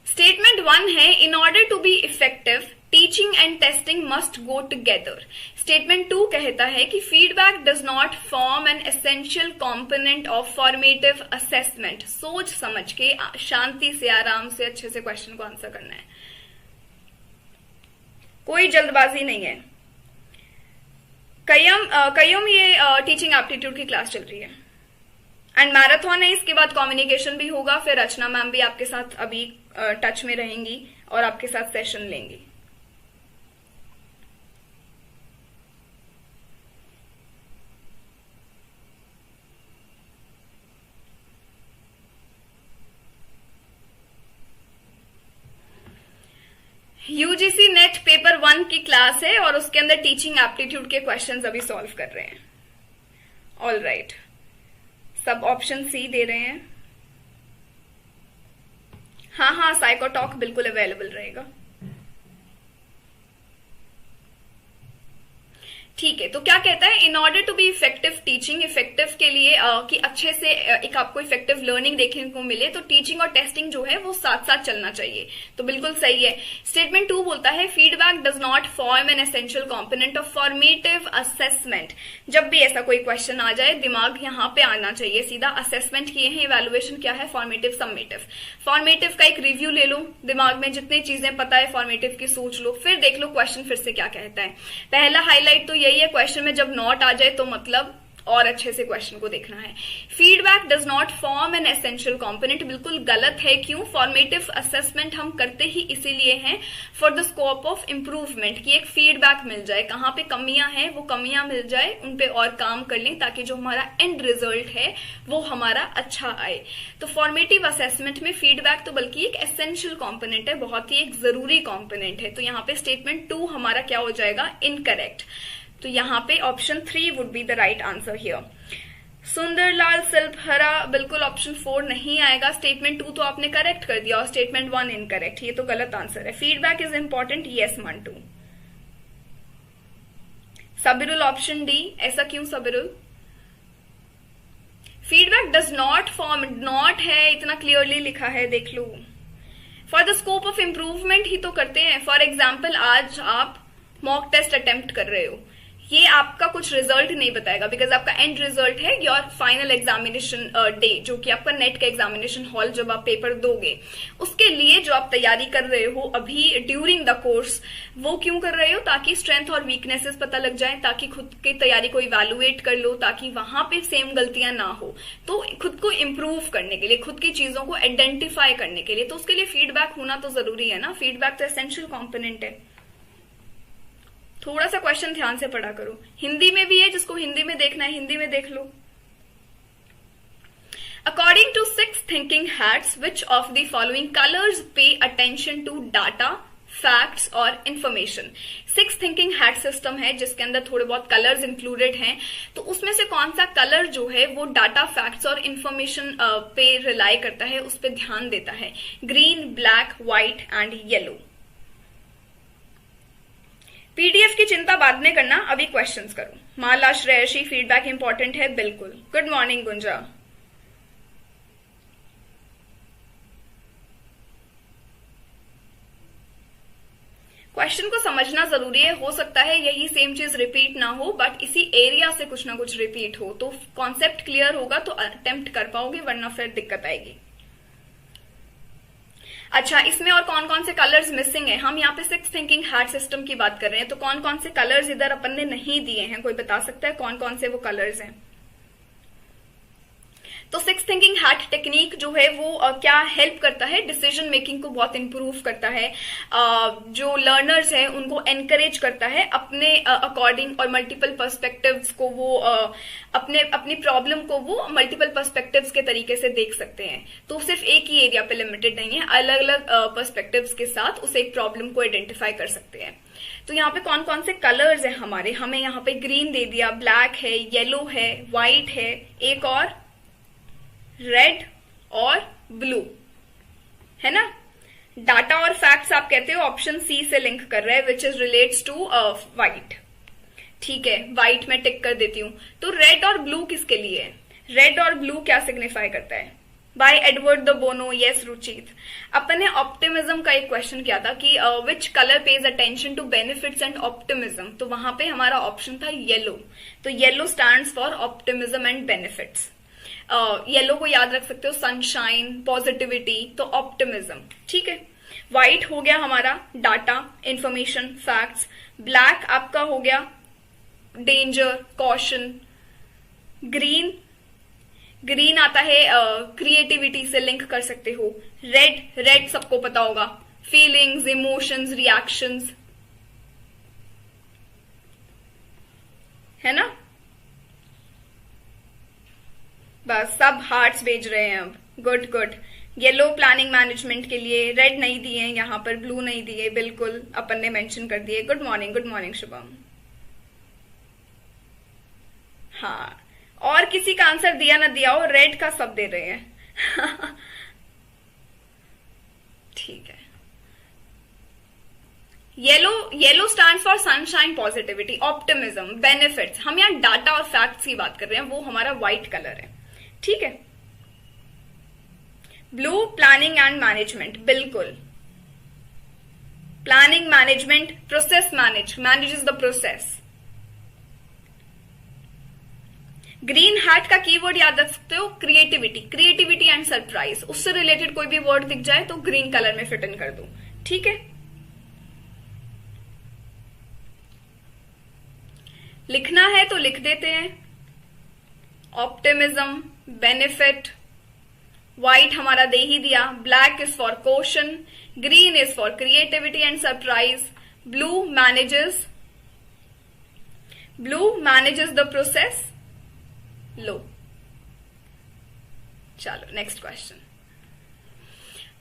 स्टेटमेंट 1 है in order to be effective teaching and testing must go together. Statement 2 कहता है कि feedback does not form an essential component of formative assessment. सोच समझ के शांति से आराम से अच्छे से क्वेश्चन को आंसर करना है. कोई जल्दबाजी नहीं है. कयम ये टीचिंग एप्टीट्यूड की क्लास चल रही है एंड मैराथन है. इसके बाद कम्युनिकेशन भी होगा. फिर रचना मैम भी आपके साथ अभी टच में रहेंगी और आपके साथ सेशन लेंगी. यूजीसी नेट पेपर 1 की क्लास है और उसके अंदर टीचिंग एप्टीट्यूड के क्वेश्चंस अभी सॉल्व कर रहे हैं. All right. सब ऑप्शन सी दे रहे हैं. हाँ साइकोटॉक बिल्कुल अवेलेबल रहेगा. ठीक है. तो क्या कहता है in order to be effective teaching. Effective के लिए कि अच्छे से एक आपको इफेक्टिव लर्निंग देखने को मिले तो टीचिंग और टेस्टिंग जो है वो साथ साथ चलना चाहिए. तो बिल्कुल सही है. स्टेटमेंट 2 बोलता है feedback does not form an essential component of formative assessment. जब भी ऐसा कोई क्वेश्चन आ जाए दिमाग यहाँ पे आना चाहिए सीधा. असेसमेंट किए हैं, इवेलुएशन क्या है, फॉर्मेटिव, समेटिव. फॉर्मेटिव का एक रिव्यू ले लो, दिमाग में जितनी चीजें पता है फॉर्मेटिव की सोच लो, फिर देख लो क्वेश्चन फिर से क्या कहता है. पहला हाईलाइट तो यही है क्वेश्चन में जब नॉट आ जाए तो मतलब और अच्छे से क्वेश्चन को देखना है। Feedback does not form an essential component, बिल्कुल गलत है। क्यों? फॉर्मेटिव असेसमेंट हम करते ही इसीलिए हैं for the scope of improvement, कि एक फीडबैक मिल जाए, कहाँ पे कमियां हैं वो कमियां मिल जाए, उन पे और काम कर लें ताकि जो हमारा एंड रिजल्ट है वो हमारा अच्छा आए। तो फॉर्मेटिव असेसमेंट में फीडबैक तो बल्कि एक एसेंशियल कॉम्पोनेंट है, बहुत ही एक जरूरी कॉम्पोनेंट है। तो यहाँ पे स्टेटमेंट 2 हमारा क्या हो जाएगा? इनकरेक्ट। तो यहाँ पे option 3 would be the right answer here. Sundarlal Silpahara, बिल्कुल ऑप्शन 4 नहीं आएगा। स्टेटमेंट 2 तो आपने करेक्ट कर दिया और स्टेटमेंट 1 इनकरेक्ट, ये तो गलत आंसर है। Feedback is important, yes Mantu. Sabirul option D, ऐसा क्यों Sabirul? Feedback does not form, not है, इतना क्लियरली लिखा है, देख लो। For the scope of improvement ही तो करते हैं। फॉर एग्जाम्पल आज आप मॉक टेस्ट अटेम्प्ट कर रहे हो, ये आपका कुछ रिजल्ट नहीं बताएगा, बिकॉज आपका एंड रिजल्ट है योर फाइनल एग्जामिनेशन डे, जो कि आपका नेट का एग्जामिनेशन हॉल जब आप पेपर दोगे, उसके लिए जो आप तैयारी कर रहे हो अभी ड्यूरिंग द कोर्स, वो क्यों कर रहे हो? ताकि स्ट्रेंथ और वीकनेसेस पता लग जाए, ताकि खुद की तैयारी को इवेलुएट कर लो, ताकि वहां पे सेम गलतियां ना हो। तो खुद को इम्प्रूव करने के लिए, खुद की चीजों को आइडेंटिफाई करने के लिए, तो उसके लिए फीडबैक होना तो जरूरी है ना। फीडबैक तो एसेंशियल कॉम्पोनेंट है। थोड़ा सा क्वेश्चन ध्यान से पढ़ा करो। हिंदी में भी है, जिसको हिंदी में देखना है हिंदी में देख लो। According to 6 thinking hats, which of the following colours pay attention to data, facts और इंफॉर्मेशन? 6 थिंकिंग हैट सिस्टम है जिसके अंदर थोड़े बहुत कलर्स इंक्लूडेड हैं। तो उसमें से कौन सा कलर जो है वो डाटा, फैक्ट्स और इंफॉर्मेशन पे रिलाई करता है, उस पर ध्यान देता है? Green, black, white and yellow. PDF की चिंता बाद में करना, अभी क्वेश्चंस करो। माला श्रेयसी, फीडबैक इंपॉर्टेंट है, बिल्कुल। गुड मॉर्निंग गुंजा। क्वेश्चन को समझना जरूरी है, हो सकता है यही सेम चीज रिपीट ना हो, बट इसी एरिया से कुछ ना कुछ रिपीट हो, तो कॉन्सेप्ट क्लियर होगा तो अटेम्प्ट कर पाओगे, वरना फिर दिक्कत आएगी। अच्छा, इसमें और कौन कौन से कलर्स मिसिंग है? हम यहाँ पे 6 थिंकिंग हैट सिस्टम की बात कर रहे हैं, तो कौन कौन से कलर्स इधर अपन ने नहीं दिए हैं? कोई बता सकता है कौन कौन से वो कलर्स हैं? तो 6 थिंकिंग हैट टेक्निक जो है वो क्या हेल्प करता है? डिसीजन मेकिंग को बहुत इंप्रूव करता है, जो लर्नर्स हैं उनको एनकरेज करता है अपने अकॉर्डिंग, और मल्टीपल पर्सपेक्टिव्स को वो अपनी प्रॉब्लम को वो मल्टीपल पर्सपेक्टिव्स के तरीके से देख सकते हैं। तो सिर्फ एक ही एरिया पे लिमिटेड नहीं है, अलग अलग पर्सपेक्टिव्स के साथ उस एक प्रॉब्लम को आइडेंटिफाई कर सकते हैं। तो यहाँ पे कौन कौन से कलर्स हैं हमारे? हमें यहाँ पे ग्रीन दे दिया, ब्लैक है, येलो है, व्हाइट है, एक और रेड और ब्लू है ना। डाटा और फैक्ट्स आप कहते हो ऑप्शन सी से लिंक कर रहे हैं, which is relates to white. ठीक है, व्हाइट में टिक कर देती हूं। तो रेड और ब्लू किसके लिए है? रेड और ब्लू क्या सिग्निफाई करता है? By Edward de Bono, yes Ruchit. अपन ने ऑप्टिमिज्म का एक क्वेश्चन किया था कि which colour pays attention to benefits and optimism, तो वहां पे हमारा ऑप्शन था येलो। तो yellow stands for optimism and benefits. Yellow को याद रख सकते हो, सनशाइन, पॉजिटिविटी, तो ऑप्टिमिज्म। ठीक है, व्हाइट हो गया हमारा डाटा, इंफॉर्मेशन, फैक्ट्स। ब्लैक आपका हो गया डेंजर, कॉशन। ग्रीन आता है क्रिएटिविटी से लिंक कर सकते हो। रेड सबको पता होगा, फीलिंग्स, इमोशंस, रिएक्शंस, है ना। बस सब हार्ट्स भेज रहे हैं अब, good good. Yellow planning management के लिए, रेड नहीं दिए हैं यहाँ पर, ब्लू नहीं दिए, बिल्कुल अपन ने मेंशन कर दिए। Good morning Shubham. हाँ, और किसी का आंसर दिया ना दिया हो, रेड का सब दे रहे हैं। ठीक है, yellow stands for sunshine, positivity, optimism, benefits. हम यहाँ डाटा और फैक्ट्स की बात कर रहे हैं, वो हमारा व्हाइट कलर है। ठीक है, ब्लू प्लानिंग एंड मैनेजमेंट, बिल्कुल। Planning, management, process, manages the process. Green hat का कीवर्ड याद रख सकते हो, क्रिएटिविटी एंड सरप्राइज। उससे रिलेटेड कोई भी वर्ड दिख जाए तो ग्रीन कलर में फिट इन कर दो। ठीक है, लिखना है तो लिख देते हैं। ऑप्टिमिज्म, बेनिफिट, व्हाइट हमारा दे ही दिया, black is for caution, green is for creativity and surprise, blue manages the process, लो। चलो next question.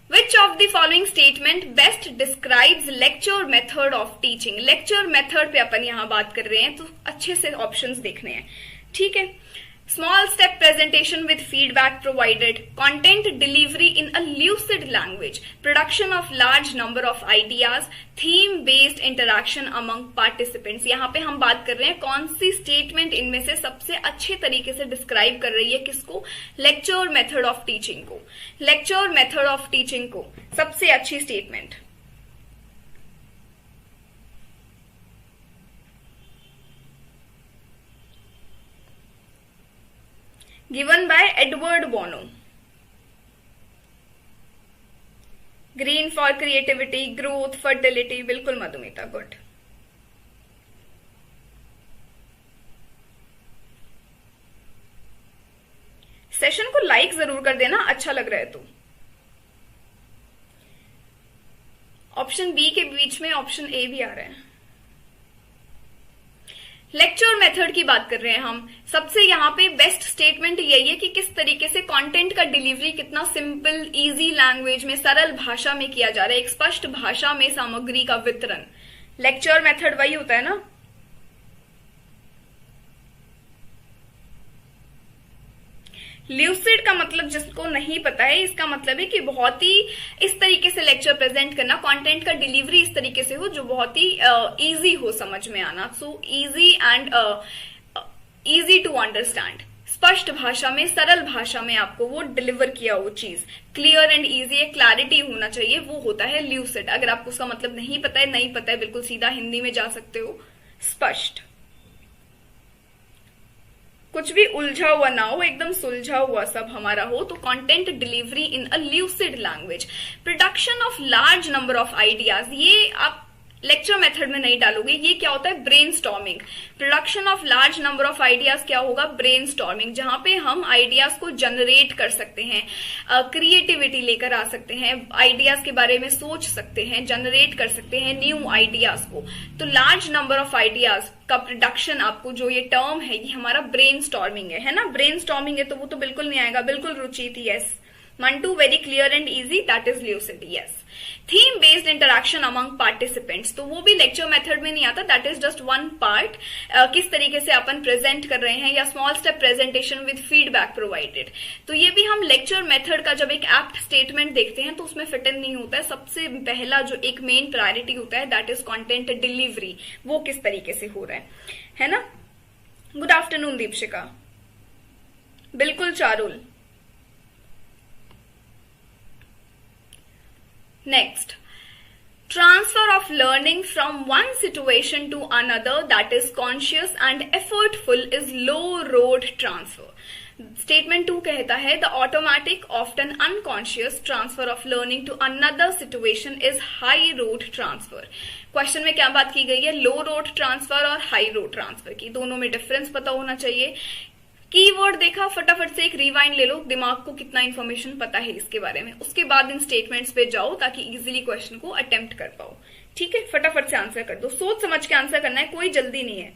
Which of the following statement best describes lecture method of teaching? Lecture method पे अपन यहाँ बात कर रहे हैं तो अच्छे से ऑप्शंस देखने हैं, ठीक है। Small step presentation with feedback provided, content delivery in a lucid language, production of large number of ideas, theme based interaction among participants। यहाँ पे हम बात कर रहे हैं कौन सी स्टेटमेंट इनमें से सबसे अच्छे तरीके से डिस्क्राइब कर रही है किसको, लेक्चर मेथड ऑफ टीचिंग को। लेक्चर मेथड ऑफ टीचिंग को सबसे अच्छी statement given by Edward Bono। Green for creativity, growth, fertility, बिल्कुल मधुमिता, गुड। सेशन को लाइक जरूर कर देना, अच्छा लग रहा है तो। ऑप्शन बी के बीच में ऑप्शन ए भी आ रहा है। लेक्चर मेथड की बात कर रहे हैं हम। सबसे यहाँ पे बेस्ट स्टेटमेंट यही है कि किस तरीके से कंटेंट का डिलीवरी कितना सिंपल इजी लैंग्वेज में, सरल भाषा में किया जा रहा है, एक स्पष्ट भाषा में सामग्री का वितरण। लेक्चर मेथड वही होता है ना। ल्यूसिड का मतलब जिसको नहीं पता है, इसका मतलब है कि बहुत ही इस तरीके से लेक्चर प्रेजेंट करना, कंटेंट का डिलीवरी इस तरीके से हो जो बहुत ही इजी हो समझ में आना। So easy and easy to understand, स्पष्ट भाषा में, सरल भाषा में आपको वो डिलीवर किया वो चीज क्लियर एंड इजी है, क्लैरिटी होना चाहिए, वो होता है ल्यूसिड। अगर आपको उसका मतलब नहीं पता है बिल्कुल सीधा हिंदी में जा सकते हो, स्पष्ट, कुछ भी उलझा हुआ ना हो, एकदम सुलझा हुआ सब हमारा हो। तो content delivery in a lucid language, production of large number of ideas, ये आप लेक्चर मेथड में नहीं डालोगे। ये क्या होता है, brain storming. Production of large number of ideas क्या होगा, ब्रेन स्टॉर्मिंग, जहां पे हम आइडियाज को जनरेट कर सकते हैं, क्रिएटिविटी लेकर आ सकते हैं, आइडियाज के बारे में सोच सकते हैं, जनरेट कर सकते हैं न्यू आइडियाज को। तो लार्ज नंबर ऑफ आइडियाज का प्रोडक्शन, आपको जो ये टर्म है ये हमारा ब्रेन स्टॉर्मिंग है ना। ब्रेन स्टॉर्मिंग है तो वो तो बिल्कुल नहीं आएगा, बिल्कुल रुचि थी, yes. Mantu, very clear and easy, that is lucid, yes. Theme based interaction among participants, तो वो भी लेक्चर मेथड में नहीं आता, that is just one part, किस तरीके से अपन प्रेजेंट कर रहे हैं, या small step presentation with feedback provided. तो ये भी हम लेक्चर मेथड का जब एक एप्ट स्टेटमेंट देखते हैं तो उसमें फिट इन नहीं होता है। सबसे पहला जो एक मेन प्रायोरिटी होता है दैट इज कंटेंट डिलीवरी, वो किस तरीके से हो रहा है ना। गुड आफ्टरनून दीपशिका, बिल्कुल Charul. Next, transfer of learning from one situation to another that is conscious and effortful is low road transfer. Statement 2 कहता है the automatic often unconscious transfer of learning to another situation is high road transfer. Question में क्या बात की गई है, लो road transfer और high road transfer की, दोनों में डिफरेंस पता होना चाहिए। कीवर्ड देखा, फटाफट से एक रिवाइंड ले लो, दिमाग को कितना इंफॉर्मेशन पता है इसके बारे में, उसके बाद इन स्टेटमेंट्स पे जाओ ताकि इजीली क्वेश्चन को अटेम्प्ट कर पाओ। ठीक है, फटाफट से आंसर कर दो, सोच समझ के आंसर करना है, कोई जल्दी नहीं है।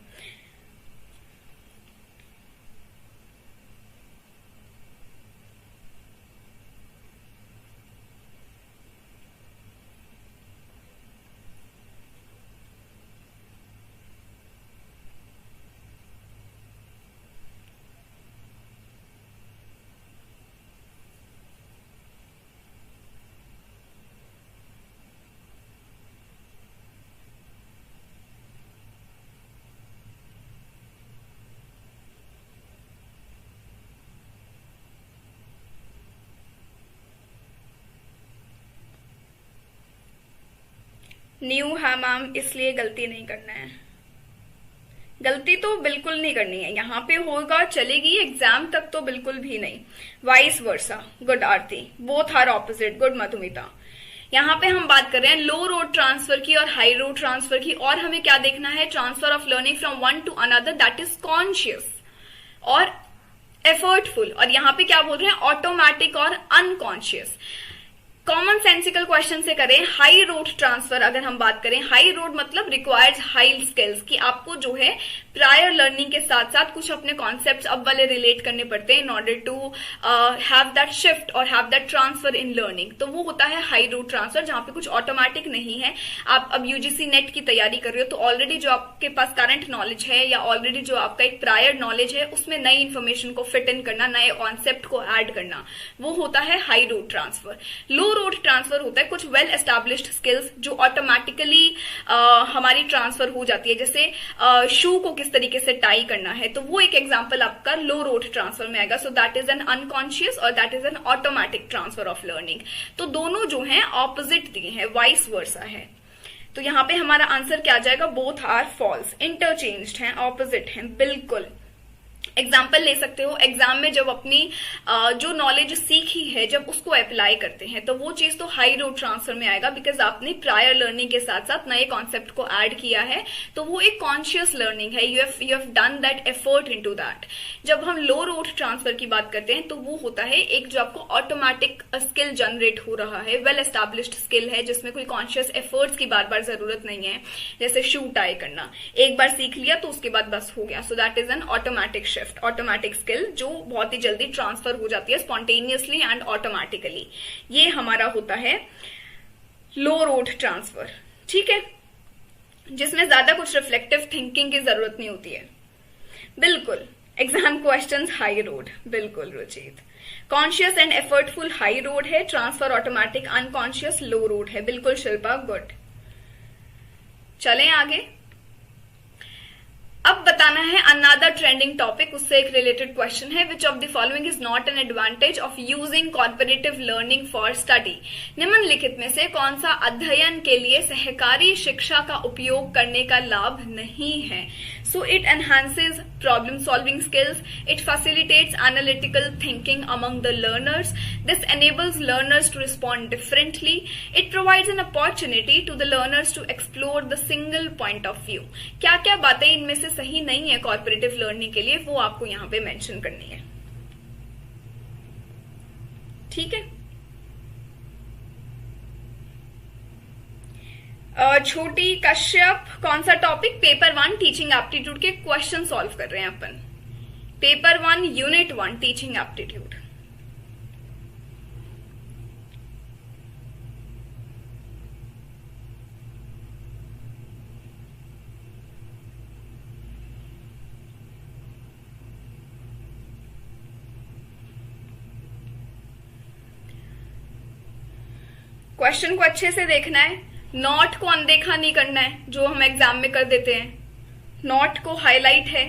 न्यू है मैम, इसलिए गलती नहीं करना है। गलती तो बिल्कुल नहीं करनी है, यहाँ पे होगा चलेगी, एग्जाम तक तो बिल्कुल भी नहीं। Vice versa, good Aarti, both are opposite, good Madhumita. यहाँ पे हम बात कर रहे हैं लो रोड ट्रांसफर की और हाई रोड ट्रांसफर की, और हमें क्या देखना है, transfer of learning from one two another that is conscious और एफर्टफुल, और यहाँ पे क्या बोल रहे हैं, ऑटोमेटिक और अनकॉन्शियस। कॉमन सेंसिकल क्वेश्चन से करें, हाई रोड ट्रांसफर अगर हम बात करें, हाई रोड मतलब रिक्वायर्स हाई स्किल्स, कि आपको जो है प्रायर लर्निंग के साथ साथ कुछ अपने कॉन्सेप्ट्स अब वाले रिलेट करने पड़ते हैं in order to have that shift और have that transfer in learning. तो वो होता है हाई रोड ट्रांसफर, जहां पे कुछ ऑटोमेटिक नहीं है। आप अब यूजीसी नेट की तैयारी कर रहे हो तो ऑलरेडी जो आपके पास करंट नॉलेज है या ऑलरेडी जो आपका एक प्रायर नॉलेज है उसमें नई इन्फॉर्मेशन को फिट इन करना, नए कॉन्सेप्ट को ऐड करना, वो होता है हाई रोड ट्रांसफर। लो रोड ट्रांसफर होता है कुछ वेल एस्टैब्लिश्ड स्किल्स जो ऑटोमेटिकली हमारी ट्रांसफर हो जाती है, जैसे शू को किस तरीके से टाई करना है, तो वो एक एग्जांपल आपका लो रोड ट्रांसफर में आएगा। So that is an unconscious और that is an automatic transfer of learning. तो दोनों जो हैं ऑपोजिट दिए हैं, वाइस वर्सा है। तो यहां पे हमारा आंसर क्या आ जाएगा, बोथ आर फॉल्स, इंटरचेंज्ड हैं, ऑपोजिट हैं, बिल्कुल। एग्जाम्पल ले सकते हो, एग्जाम में जब अपनी जो नॉलेज सीखी है जब उसको अप्लाई करते हैं तो वो चीज तो हाई रोड ट्रांसफर में आएगा, बिकॉज आपने प्रायर लर्निंग के साथ साथ नए कॉन्सेप्ट को ऐड किया है, तो वो एक कॉन्शियस लर्निंग है, you have done that effort into that. जब हम लो रोड ट्रांसफर की बात करते हैं तो वो होता है एक जो आपको ऑटोमेटिक स्किल जनरेट हो रहा है, वेल एस्टैब्लिश्ड स्किल है जिसमें कोई कॉन्शियस एफर्ट्स की बार बार जरूरत नहीं है, जैसे शू टाई करना, एक बार सीख लिया तो उसके बाद बस हो गया। सो that is an automatic shift, automatic skill जो बहुत ही जल्दी ट्रांसफर हो जाती है स्पॉन्टेनियसली एंड ऑटोमेटिकली। ये हमारा होता है लो रोड ट्रांसफर, ठीक है, जिसमें ज्यादा कुछ रिफ्लेक्टिव थिंकिंग की जरूरत नहीं होती है। बिल्कुल, एग्जाम क्वेश्चंस हाई रोड, बिल्कुल Ruchit. Conscious and effortful high road है, ट्रांसफर ऑटोमेटिक, अनकॉन्शियस लो रोड है, बिल्कुल शिल्पा, गुड। चलें आगे। अब बताना है अनदर ट्रेंडिंग टॉपिक, उससे एक रिलेटेड क्वेश्चन है, which of the following is not an advantage of using corporative learning for study. निम्नलिखित में से कौन सा अध्ययन के लिए सहकारी शिक्षा का उपयोग करने का लाभ नहीं है। So it enhances problem solving skills, it facilitates analytical thinking among the learners, this enables learners to respond differently, it provides an opportunity to the learners to explore the single point of view। क्या क्या बातें इनमें से सही नहीं है corporative learning के लिए, वो आपको यहां पे मेंशन करनी है, ठीक है। छोटी कश्यप, कौन सा टॉपिक, पेपर 1 टीचिंग एप्टीट्यूड के क्वेश्चन सॉल्व कर रहे हैं अपन, paper 1 unit 1 teaching aptitude. Question को अच्छे से देखना है, नॉट को अनदेखा नहीं करना है जो हम एग्जाम में कर देते हैं, नॉट को हाईलाइट है।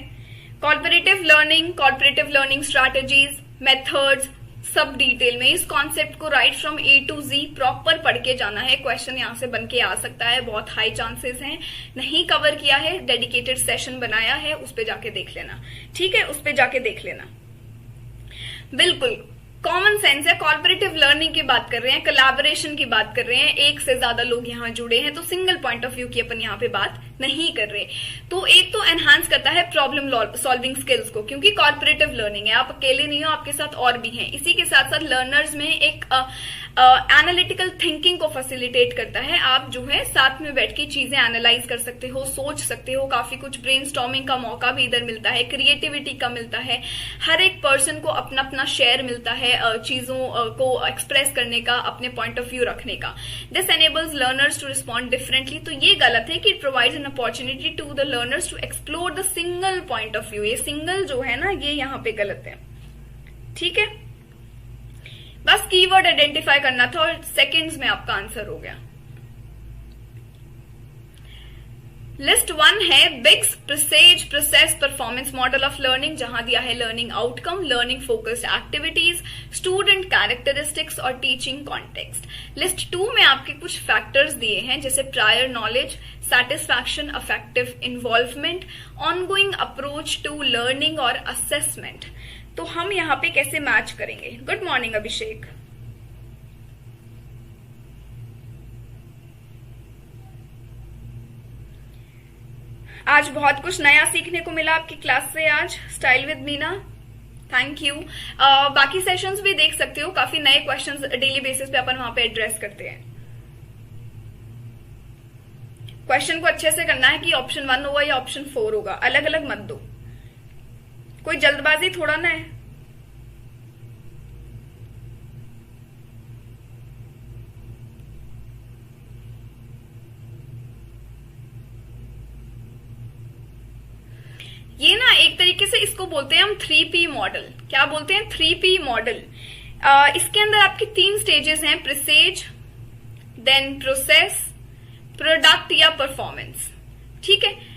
कॉर्पोरेटिव लर्निंग स्ट्रैटेजीज, मेथड्स, सब डिटेल में इस कॉन्सेप्ट को right from A to G proper पढ़ के जाना है। क्वेश्चन यहां से बन के आ सकता है, बहुत हाई चांसेस हैं। नहीं कवर किया है, डेडिकेटेड सेशन बनाया है, उस पे जाके देख लेना, ठीक है, उस पे जाके देख लेना। बिल्कुल कॉमन सेंस है, कॉर्पोरेटिव लर्निंग की बात कर रहे हैं, कोलैबोरेशन की बात कर रहे हैं, एक से ज्यादा लोग यहाँ जुड़े हैं, तो सिंगल पॉइंट ऑफ व्यू की अपन यहाँ पे बात नहीं कर रहे। तो एक तो एनहांस करता है प्रॉब्लम सॉल्विंग स्किल्स को, क्योंकि कॉर्पोरेटिव लर्निंग है, आप अकेले नहीं हो, आपके साथ और भी हैं। इसी के साथ साथ लर्नर्स में एक एनालिटिकल थिंकिंग को फैसिलिटेट करता है, आप जो है साथ में बैठ के चीजें एनालाइज कर सकते हो, सोच सकते हो, काफी कुछ ब्रेनस्टॉर्मिंग का मौका भी इधर मिलता है, क्रिएटिविटी का मिलता है, हर एक पर्सन को अपना अपना शेयर मिलता है चीजों को एक्सप्रेस करने का, अपने पॉइंट ऑफ व्यू रखने का। This enables learners to respond differently. तो ये गलत है कि it provides an opportunity to the learners to explore the single point of view. ये सिंगल जो है ना, ये यहाँ पे गलत है, ठीक है। बस कीवर्ड आइडेंटिफाई करना था और सेकंड्स में आपका आंसर हो गया। लिस्ट 1 है Biggs presage process performance model of learning, जहां दिया है learning outcome, learning focused activities, student characteristics और टीचिंग कॉन्टेक्स्ट। लिस्ट 2 में आपके कुछ फैक्टर्स दिए हैं, जैसे prior knowledge, satisfaction, affective involvement, ongoing approach to learning और असेसमेंट। तो हम यहाँ पे कैसे मैच करेंगे। Good morning Abhishek. आज बहुत कुछ नया सीखने को मिला आपकी क्लास से आज, style with Meena, thank you. बाकी सेशंस भी देख सकते हो, काफी नए क्वेश्चंस डेली बेसिस पे अपन वहां पे एड्रेस करते हैं। क्वेश्चन को अच्छे से करना है कि ऑप्शन 1 होगा या ऑप्शन 4 होगा, अलग अलग मत दो, कोई जल्दबाजी थोड़ा ना है। ये ना एक तरीके से इसको बोलते हैं हम 3P मॉडल। क्या बोलते हैं? 3P model. इसके अंदर आपकी 3 स्टेजेस हैं, प्रिसेज, देन प्रोसेस, प्रोडक्ट या परफॉर्मेंस। ठीक है।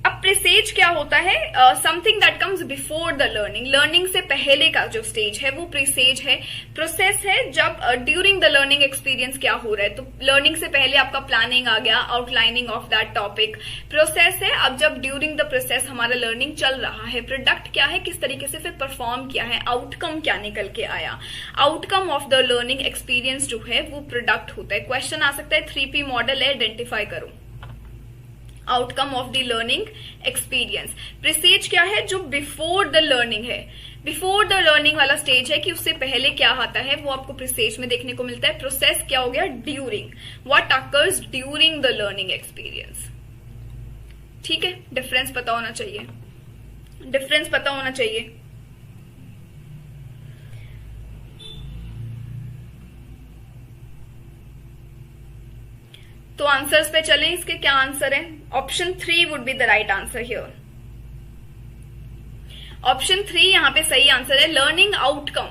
अब प्रिसेज क्या होता है? Something that comes before the learning, learning से पहले का जो स्टेज है वो प्रिसेज है। प्रोसेस है जब ड्यूरिंग द लर्निंग एक्सपीरियंस क्या हो रहा है, तो लर्निंग से पहले आपका प्लानिंग आ गया, outlining of that topic. Process है अब जब ड्यूरिंग द प्रोसेस हमारा लर्निंग चल रहा है। प्रोडक्ट क्या है? किस तरीके से फिर परफॉर्म किया है, आउटकम क्या निकल के आया। Outcome of the learning experience जो है वो प्रोडक्ट होता है। क्वेश्चन आ सकता है 3P मॉडल है, आइडेंटिफाई करो। Outcome of the learning experience. Presage क्या है? जो बिफोर द लर्निंग है, बिफोर द लर्निंग वाला स्टेज है कि उससे पहले क्या आता है वो आपको प्रिसेज में देखने को मिलता है। प्रोसेस क्या हो गया? During, what occurs during the learning experience. ठीक है, डिफरेंस पता होना चाहिए, डिफरेंस पता होना चाहिए। तो आंसर्स पे चलें, इसके क्या आंसर है? Option 3 would be the right answer here. Option 3 यहाँ पे सही आंसर है। लर्निंग आउटकम,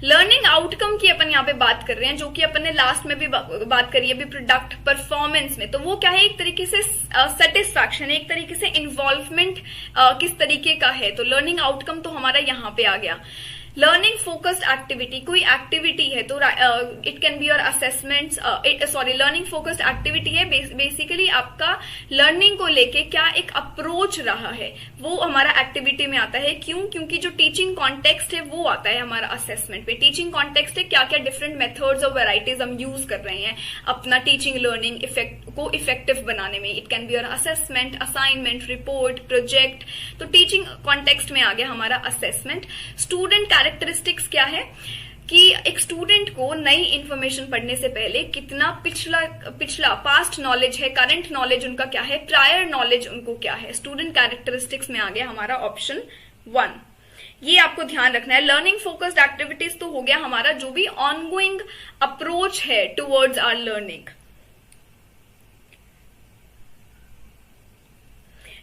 लर्निंग आउटकम की अपन यहाँ पे बात कर रहे हैं, जो कि अपन ने लास्ट में भी बात करी है अभी प्रोडक्ट परफॉर्मेंस में। तो वो क्या है? एक तरीके से सेटिस्फैक्शन, एक तरीके से इन्वॉल्वमेंट किस तरीके का है। तो लर्निंग आउटकम तो हमारा यहाँ पे आ गया। लर्निंग फोकस्ड एक्टिविटी, कोई एक्टिविटी है तो it can be your assessments, learning focused activity है बेसिकली आपका लर्निंग को लेके क्या एक अप्रोच रहा है वो हमारा एक्टिविटी में आता है। क्यों? क्योंकि जो टीचिंग कॉन्टेक्स्ट है वो आता है हमारा असेसमेंट पे। टीचिंग कॉन्टेक्स्ट है क्या क्या डिफरेंट मेथड्स और वेराइटीज हम यूज कर रहे हैं अपना टीचिंग लर्निंग को इफेक्टिव बनाने में। It can be your assessment, assignment, report, project. तो टीचिंग कॉन्टेक्स्ट में आ गया हमारा असेसमेंट। स्टूडेंट कैरेक्टरिस्टिक्स क्या है कि एक स्टूडेंट को नई इंफॉर्मेशन पढ़ने से पहले कितना पिछला पास्ट नॉलेज है, करंट नॉलेज उनका क्या है, प्रायर नॉलेज उनको क्या है। स्टूडेंट कैरेक्टरिस्टिक्स में आ गया हमारा ऑप्शन 1। ये आपको ध्यान रखना है। लर्निंग फोकस्ड एक्टिविटीज तो हो गया हमारा जो भी ऑनगोइंग अप्रोच है towards our learning.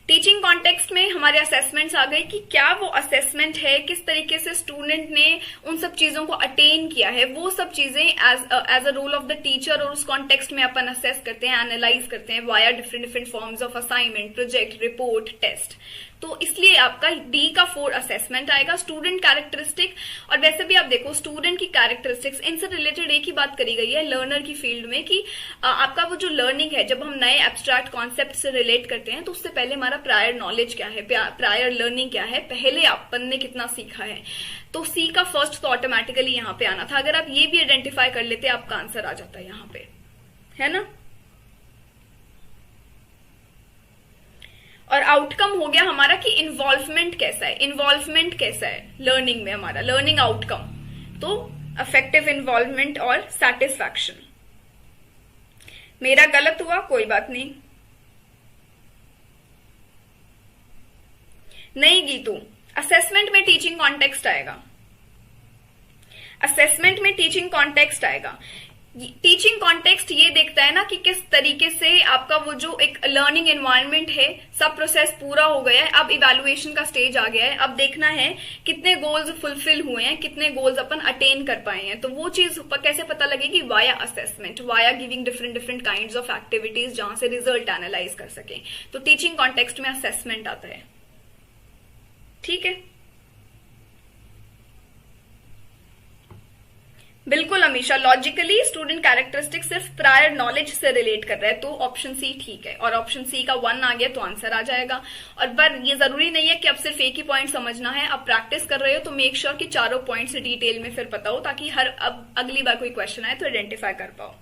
Teaching context में हमारे असेसमेंट्स आ गए कि क्या वो असेसमेंट है, किस तरीके से स्टूडेंट ने उन सब चीजों को अटेन किया है। वो सब चीजें as a role of the teacher और उस कॉन्टेक्स्ट में अपन असेस करते हैं, एनालाइज करते हैं via different forms of assignment, project, report, test. तो इसलिए आपका डी का 4 असेसमेंट आएगा। स्टूडेंट कैरेक्टरिस्टिक, और वैसे भी आप देखो स्टूडेंट की कैरेक्टरिस्टिक्स इनसे रिलेटेड एक ही बात करी गई है लर्नर की फील्ड में कि आपका वो जो लर्निंग है, जब हम नए एब्स्ट्रैक्ट कॉन्सेप्ट से रिलेट करते हैं तो उससे पहले हमारा प्रायर नॉलेज क्या है, प्रायर लर्निंग क्या है, पहले अपन ने कितना सीखा है। तो सी का फर्स्ट तो ऑटोमेटिकली यहाँ पे आना था। अगर आप ये भी आइडेंटिफाई कर लेते आपका आंसर आ जाता है यहाँ पे, है ना। और आउटकम हो गया हमारा कि इन्वॉल्वमेंट कैसा है, इन्वॉल्वमेंट कैसा है लर्निंग में हमारा, लर्निंग आउटकम। तो अफेक्टिव इन्वॉल्वमेंट और सेटिस्फैक्शन। मेरा गलत हुआ, कोई बात नहीं। नहीं गीतू, असेसमेंट में टीचिंग कॉन्टेक्स्ट आएगा, असेसमेंट में टीचिंग कॉन्टेक्स्ट आएगा। टीचिंग कॉन्टेक्स्ट ये देखता है ना कि किस तरीके से आपका वो जो एक लर्निंग एनवायरनमेंट है, सब प्रोसेस पूरा हो गया है, अब इवैल्यूएशन का स्टेज आ गया है। अब देखना है कितने गोल्स फुलफिल हुए हैं, कितने गोल्स अपन अटेन कर पाए हैं। तो वो चीज कैसे पता लगेगी? Via assessment, via giving different kinds of activities जहां से रिजल्ट एनालाइज कर सके। तो टीचिंग कॉन्टेक्स्ट में असेसमेंट आता है। ठीक है, बिल्कुल अमीशा, लॉजिकली स्टूडेंट कैरेक्टरिस्टिक सिर्फ प्रायर नॉलेज से रिलेट कर रहा है, तो ऑप्शन सी ठीक है। और ऑप्शन सी का 1 आ गया तो आंसर आ जाएगा। और पर ये जरूरी नहीं है कि अब सिर्फ एक ही पॉइंट समझना है। अब प्रैक्टिस कर रहे हो तो मेक श्योर कि चारों पॉइंट से डिटेल में फिर पता हो, ताकि अब अगली बार कोई क्वेश्चन आए तो आइडेंटिफाई कर पाओ।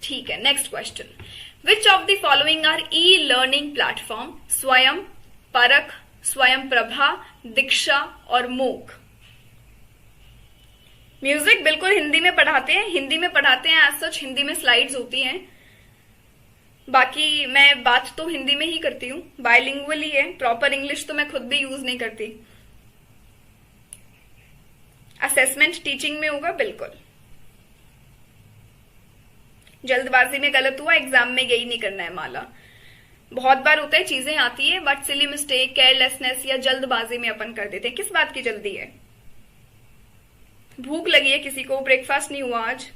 ठीक है, next question. Which of the following R e learning platform? स्वयं, परख, स्वयं प्रभा, दीक्षा और मूक। म्यूजिक बिल्कुल हिंदी में पढ़ाते हैं, हिंदी में पढ़ाते हैं। एज सच हिंदी में स्लाइड्स होती हैं, बाकी मैं बात तो हिंदी में ही करती हूँ। बायलिंगुअल ही है, प्रॉपर इंग्लिश तो मैं खुद भी यूज नहीं करती। असेसमेंट टीचिंग में होगा बिल्कुल। जल्दबाजी में गलत हुआ, एग्जाम में यही नहीं करना है माला। बहुत बार होता है, चीजें आती है बट सिली मिस्टेक, केयरलेसनेस या जल्दबाजी में अपन कर देते हैं। किस बात की जल्दी है? भूख लगी है किसी को, ब्रेकफास्ट नहीं हुआ आज।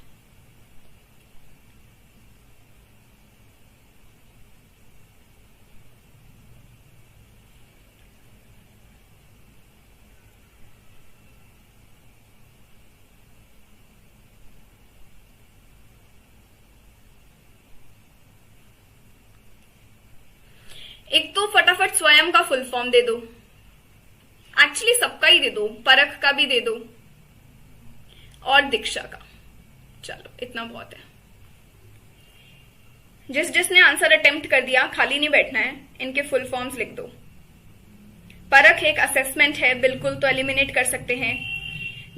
एक तो फटाफट स्वयं का फुल फॉर्म दे दो, एक्चुअली सबका ही दे दो, परख का भी दे दो और दीक्षा का। चलो इतना बहुत है। जिसने आंसर अटेम्प्ट कर दिया, खाली नहीं बैठना है, इनके फुल फॉर्म्स लिख दो। परख एक असेसमेंट है, बिल्कुल, तो एलिमिनेट कर सकते हैं।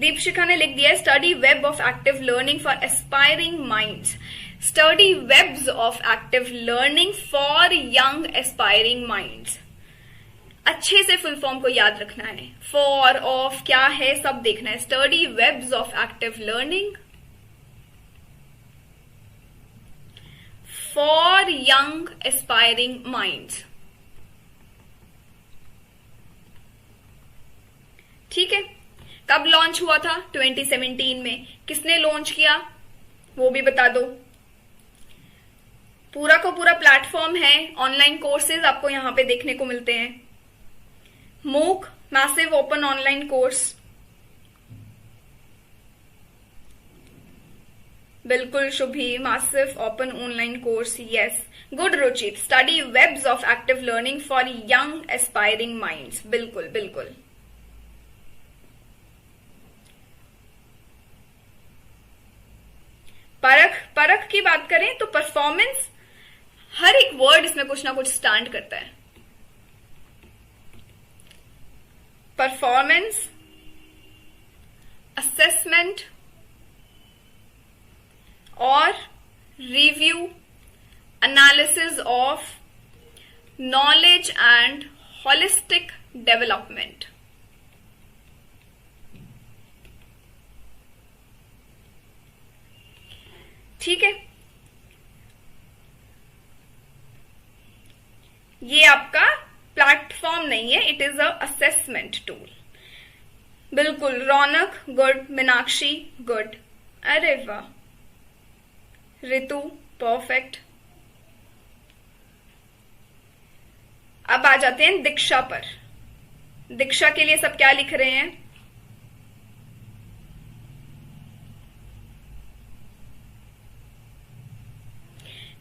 दीपशिखा ने लिख दिया study web of active learning for aspiring minds. Study webs of active learning for young aspiring minds. अच्छे से फुल फॉर्म को याद रखना है, फॉर, ऑफ क्या है सब देखना है। Study webs of active learning for young aspiring minds. ठीक है। कब लॉन्च हुआ था? 2017 में। किसने लॉन्च किया वो भी बता दो। पूरा का पूरा प्लेटफॉर्म है, ऑनलाइन कोर्सेज आपको यहां पे देखने को मिलते हैं। मूक, मैसिव ओपन ऑनलाइन कोर्स, बिल्कुल Shubhi, massive open online course, yes, good Ruchit. Study webs of active learning for young aspiring minds, बिल्कुल बिल्कुल। परख की बात करें तो परफॉर्मेंस, हर एक वर्ड इसमें कुछ ना कुछ स्टैंड करता है। परफॉर्मेंस, असेसमेंट और review, analysis of knowledge and holistic development. ठीक है, ये आपका प्लेटफॉर्म नहीं है, it is a assessment tool. बिल्कुल, रौनक गुड, मीनाक्षी गुड, अरे वाह, रितु परफेक्ट। अब आ जाते हैं दीक्षा पर। दीक्षा के लिए सब क्या लिख रहे हैं?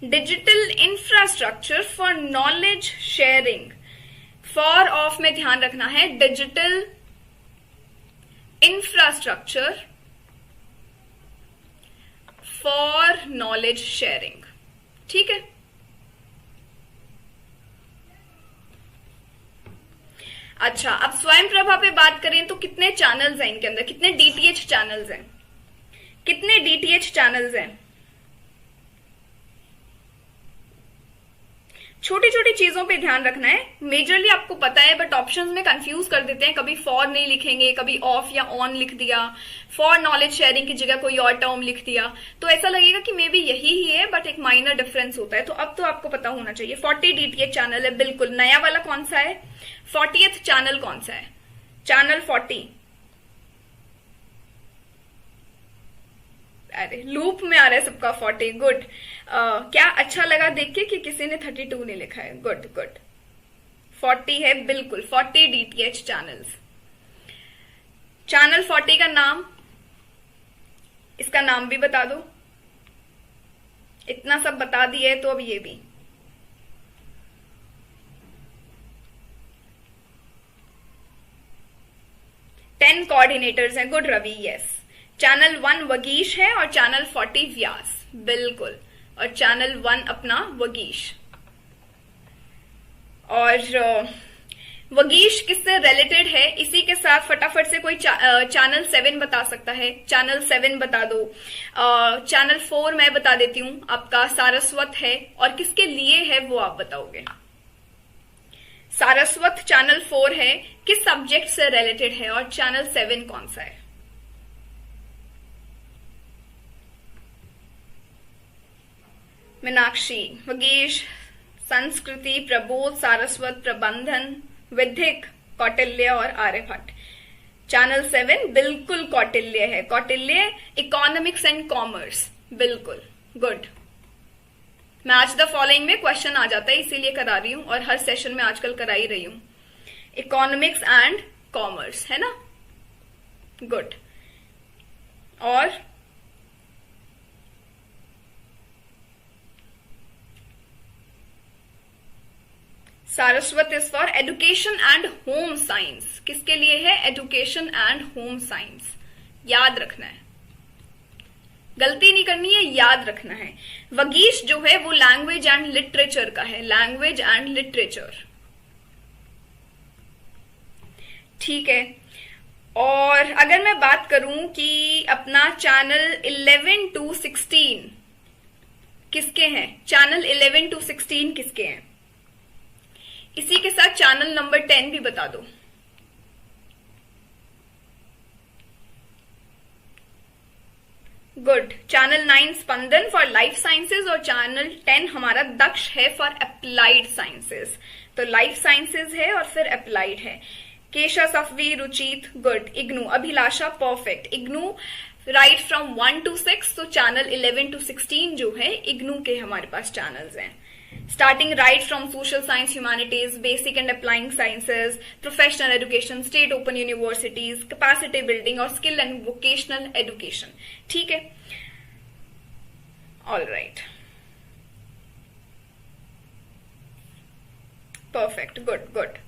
Digital infrastructure for knowledge sharing. For of में ध्यान रखना है, digital infrastructure for knowledge sharing. ठीक है। अच्छा, अब स्वयं प्रभा पे बात करें तो कितने चैनल्स हैं इनके अंदर? कितने डीटीएच चैनल्स हैं? कितने डीटीएच चैनल्स हैं? छोटी छोटी चीजों पे ध्यान रखना है। मेजरली आपको पता है बट ऑप्शंस में कंफ्यूज कर देते हैं। कभी फॉर नहीं लिखेंगे, कभी ऑफ या ऑन लिख दिया, फॉर नॉलेज शेयरिंग की जगह कोई और टर्म लिख दिया, तो ऐसा लगेगा कि मे बी यही ही है बट एक माइनर डिफरेंस होता है। तो अब तो आपको पता होना चाहिए। 40 डीटीएच चैनल है, बिल्कुल। नया वाला कौन सा है? 40th चैनल कौन सा है? चैनल 40। अरे लूप में आ रहा है सबका 40, गुड। क्या अच्छा लगा देख के कि किसी ने 32 नहीं लिखा है, गुड गुड। 40 है, बिल्कुल 40 डीटीएच चैनल्स। चैनल 40 का नाम, इसका नाम भी बता दो। इतना सब बता दिया है तो अब ये भी। टेन कोऑर्डिनेटर्स हैं, good Ravi, yes. Channel 1 Vagish है और चैनल 40 व्यास, बिल्कुल। और चैनल 1 अपना वगीश। और वगीश किससे रिलेटेड है? इसी के साथ फटाफट से कोई चैनल 7 बता सकता है? चैनल 7 बता दो। चैनल 4 मैं बता देती हूँ, आपका सारस्वत है, और किसके लिए है वो आप बताओगे। सारस्वत चैनल 4 है, किस सब्जेक्ट से रिलेटेड है, और चैनल 7 कौन सा है? मीनाक्षी, वगीश, संस्कृति, प्रबोध, सारस्वत, प्रबंधन, विधिक, कौटिल्य और आर्यभट्ट। चैनल 7 बिल्कुल कौटिल्य है। कौटिल्य इकोनॉमिक्स एंड कॉमर्स, बिल्कुल गुड। मैच द फॉलोइंग में क्वेश्चन आ जाता है, इसीलिए करा रही हूं, और हर सेशन में आजकल करा ही रही हूं। इकोनॉमिक्स एंड कॉमर्स है ना, गुड। और Saraswat is for education and home science. किसके लिए है? Education and home science. याद रखना है, गलती नहीं करनी है, याद रखना है। वगीश जो है वो लैंग्वेज एंड लिटरेचर का है, लैंग्वेज एंड लिटरेचर, ठीक है। और अगर मैं बात करूं कि अपना चैनल 11 to 16 किसके हैं? चैनल 11 to 16 किसके हैं? इसी के साथ चैनल नंबर 10 भी बता दो। Good. Channel 9 Spandan for life sciences, और चैनल 10 हमारा दक्ष है फॉर अप्लाइड साइंसेज। तो लाइफ साइंसेज है और फिर अप्लाइड है। Kesha, Safvi, Ruchit, good. IGNOU, Abhilasha, perfect. IGNOU right from 1 to 6, तो चैनल 11 to 16 जो है इग्नू के हमारे पास चैनल्स हैं। Starting right from social science, humanities, basic and applying sciences, professional education, state open universities, capacity building और skill and vocational education, ठीक है। All right, perfect, good, good।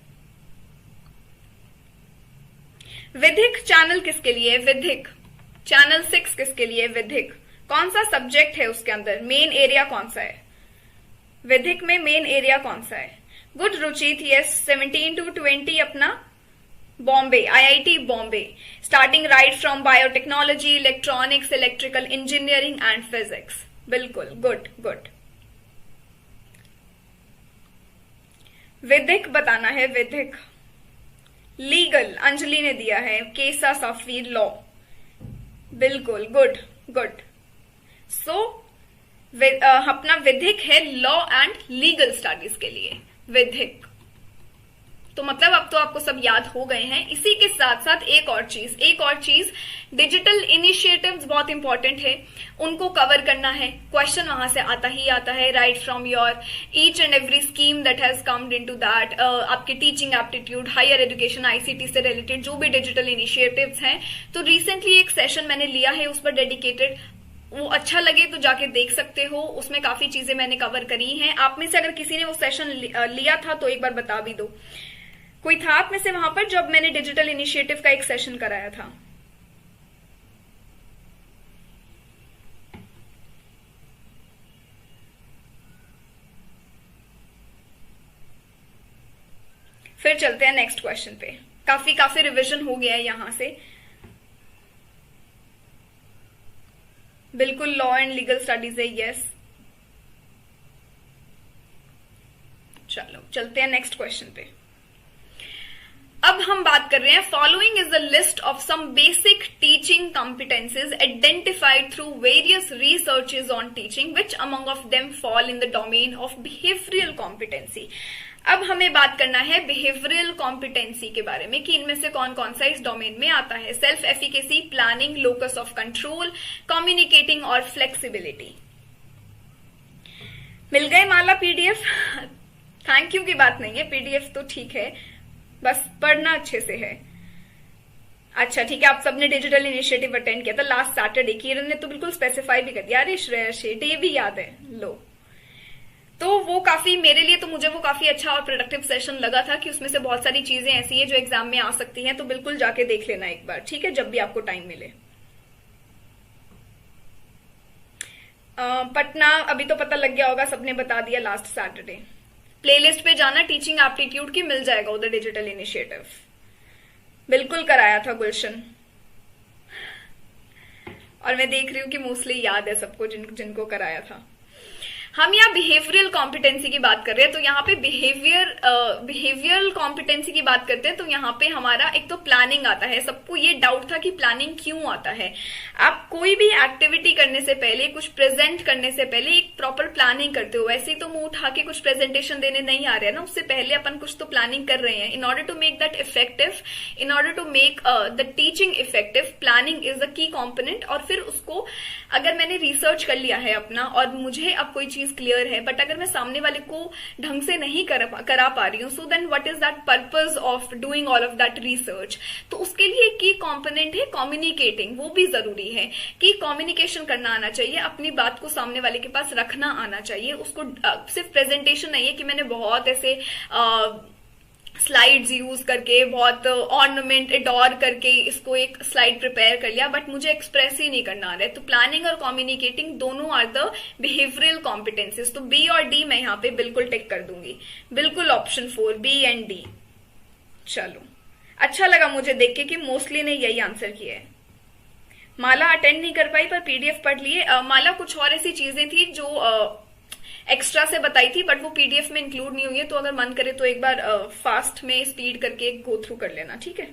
विधिक चैनल किसके लिए? विधिक चैनल 6 किसके लिए? विधिक कौन सा सब्जेक्ट है उसके अंदर? मेन एरिया कौन सा है? विधिक में मेन एरिया कौन सा है? Good Ruchit, yes. 17 to 20 अपना Bombay, IIT Bombay. Starting right from biotechnology, electronics, electrical engineering and physics, बिल्कुल गुड, गुड। विधिक बताना है, विधिक। लीगल अंजलि ने दिया है। केसा, सफवी, लॉ, बिल्कुल गुड, गुड। सो अपना विधिक है लॉ एंड लीगल स्टडीज के लिए, विधिक। तो मतलब अब तो आपको सब याद हो गए हैं। इसी के साथ साथ एक और चीज, डिजिटल इनिशिएटिव्स बहुत इंपॉर्टेंट है, उनको कवर करना है। क्वेश्चन वहां से आता ही आता है, right from your each and every scheme that has comed into that. आपके teaching aptitude, higher education, ICT से रिलेटेड जो भी डिजिटल इनिशिएटिव्स हैं। तो रिसेंटली एक सेशन मैंने लिया है उस पर डेडिकेटेड, वो अच्छा लगे तो जाके देख सकते हो, उसमें काफी चीजें मैंने कवर करी हैं। आप में से अगर किसी ने वो सेशन लिया था तो एक बार बता भी दो। कोई था आप में से वहां पर जब मैंने डिजिटल इनिशिएटिव का एक सेशन कराया था? फिर चलते हैं नेक्स्ट क्वेश्चन पे। काफी रिवीजन हो गया है यहां से, बिल्कुल। लॉ एंड लीगल स्टडीज है, यस। चलो चलते हैं नेक्स्ट क्वेश्चन पे। अब हम बात कर रहे हैं, following is the list of some basic teaching competencies identified through various researches on teaching, which among of them fall in the domain of behavioural competency. अब हमें बात करना है बिहेवियरल कॉम्पिटेंसी के बारे में कि इनमें से कौन कौन सा इस डोमेन में आता है। Self efficacy, planning, locus of control, communicating और फ्लेक्सिबिलिटी। मिल गए माला पीडीएफ? थैंक यू की बात नहीं है, पीडीएफ तो ठीक है, बस पढ़ना अच्छे से है। अच्छा ठीक है, आप सबने डिजिटल इनिशिएटिव अटेंड किया था लास्ट सैटरडे। किरण ने तो बिल्कुल स्पेसिफाई भी कर दिया। अरे श्रेया शेट, ये भी याद है, लो। तो वो काफी मेरे लिए तो मुझे वो काफी अच्छा और प्रोडक्टिव सेशन लगा था कि उसमें से बहुत सारी चीजें ऐसी हैं जो एग्जाम में आ सकती हैं, तो बिल्कुल जाके देख लेना एक बार, ठीक है, जब भी आपको टाइम मिले। पटना अभी तो पता लग गया होगा, सबने बता दिया लास्ट सैटरडे। प्लेलिस्ट पे जाना टीचिंग एप्टीट्यूड की, मिल जाएगा उधर डिजिटल इनिशिएटिव। बिल्कुल कराया था गुलशन, और मैं देख रही हूँ कि मोस्टली याद है सबको जिनको कराया था। हम यहाँ बिहेवियरल कॉम्पिटेंसी की बात कर रहे हैं, तो यहाँ पे बिहेवियरल कॉम्पिटेंसी की बात करते हैं तो यहाँ पे हमारा एक तो प्लानिंग आता है। सबको ये डाउट था कि प्लानिंग क्यों आता है। आप कोई भी एक्टिविटी करने से पहले, कुछ प्रेजेंट करने से पहले एक प्रॉपर प्लानिंग करते हो। वैसे ही तो मुंह उठा के कुछ प्रेजेंटेशन देने नहीं आ रहे हैं ना, उससे पहले अपन कुछ तो प्लानिंग कर रहे हैं। In order to make that effective, in order to make the teaching effective, planning is the key component. और फिर उसको अगर मैंने रिसर्च कर लिया है अपना और मुझे अब कोई चीज क्लियर है, बट अगर मैं सामने वाले को ढंग से नहीं करा पा रही हूँ, so then what is that purpose of doing all of that research. तो उसके लिए की कॉम्पोनेंट है कम्युनिकेटिंग, वो भी जरूरी है कि कम्युनिकेशन करना आना चाहिए, अपनी बात को सामने वाले के पास रखना आना चाहिए। उसको सिर्फ प्रेजेंटेशन नहीं है कि मैंने बहुत ऐसे स्लाइड्स यूज करके, बहुत ऑर्नामेंट एडोर करके इसको एक स्लाइड प्रिपेयर कर लिया, बट मुझे एक्सप्रेस ही नहीं करना आ रहा है। तो प्लानिंग और कम्युनिकेटिंग दोनों आर द बिहेवियरल कॉम्पिटेंसीज। तो बी और डी मैं यहाँ पे बिल्कुल टिक कर दूंगी, बिल्कुल ऑप्शन 4 बी एंड डी। चलो, अच्छा लगा मुझे देख के कि मोस्टली ने यही आंसर किया है। माला अटेंड नहीं कर पाई पर पीडीएफ पढ़ लिए। माला कुछ और ऐसी चीजें थी जो एक्स्ट्रा से बताई थी, बट वो पीडीएफ में इंक्लूड नहीं हुई है, तो अगर मन करे तो एक बार फास्ट में स्पीड करके गो थ्रू कर लेना, ठीक है।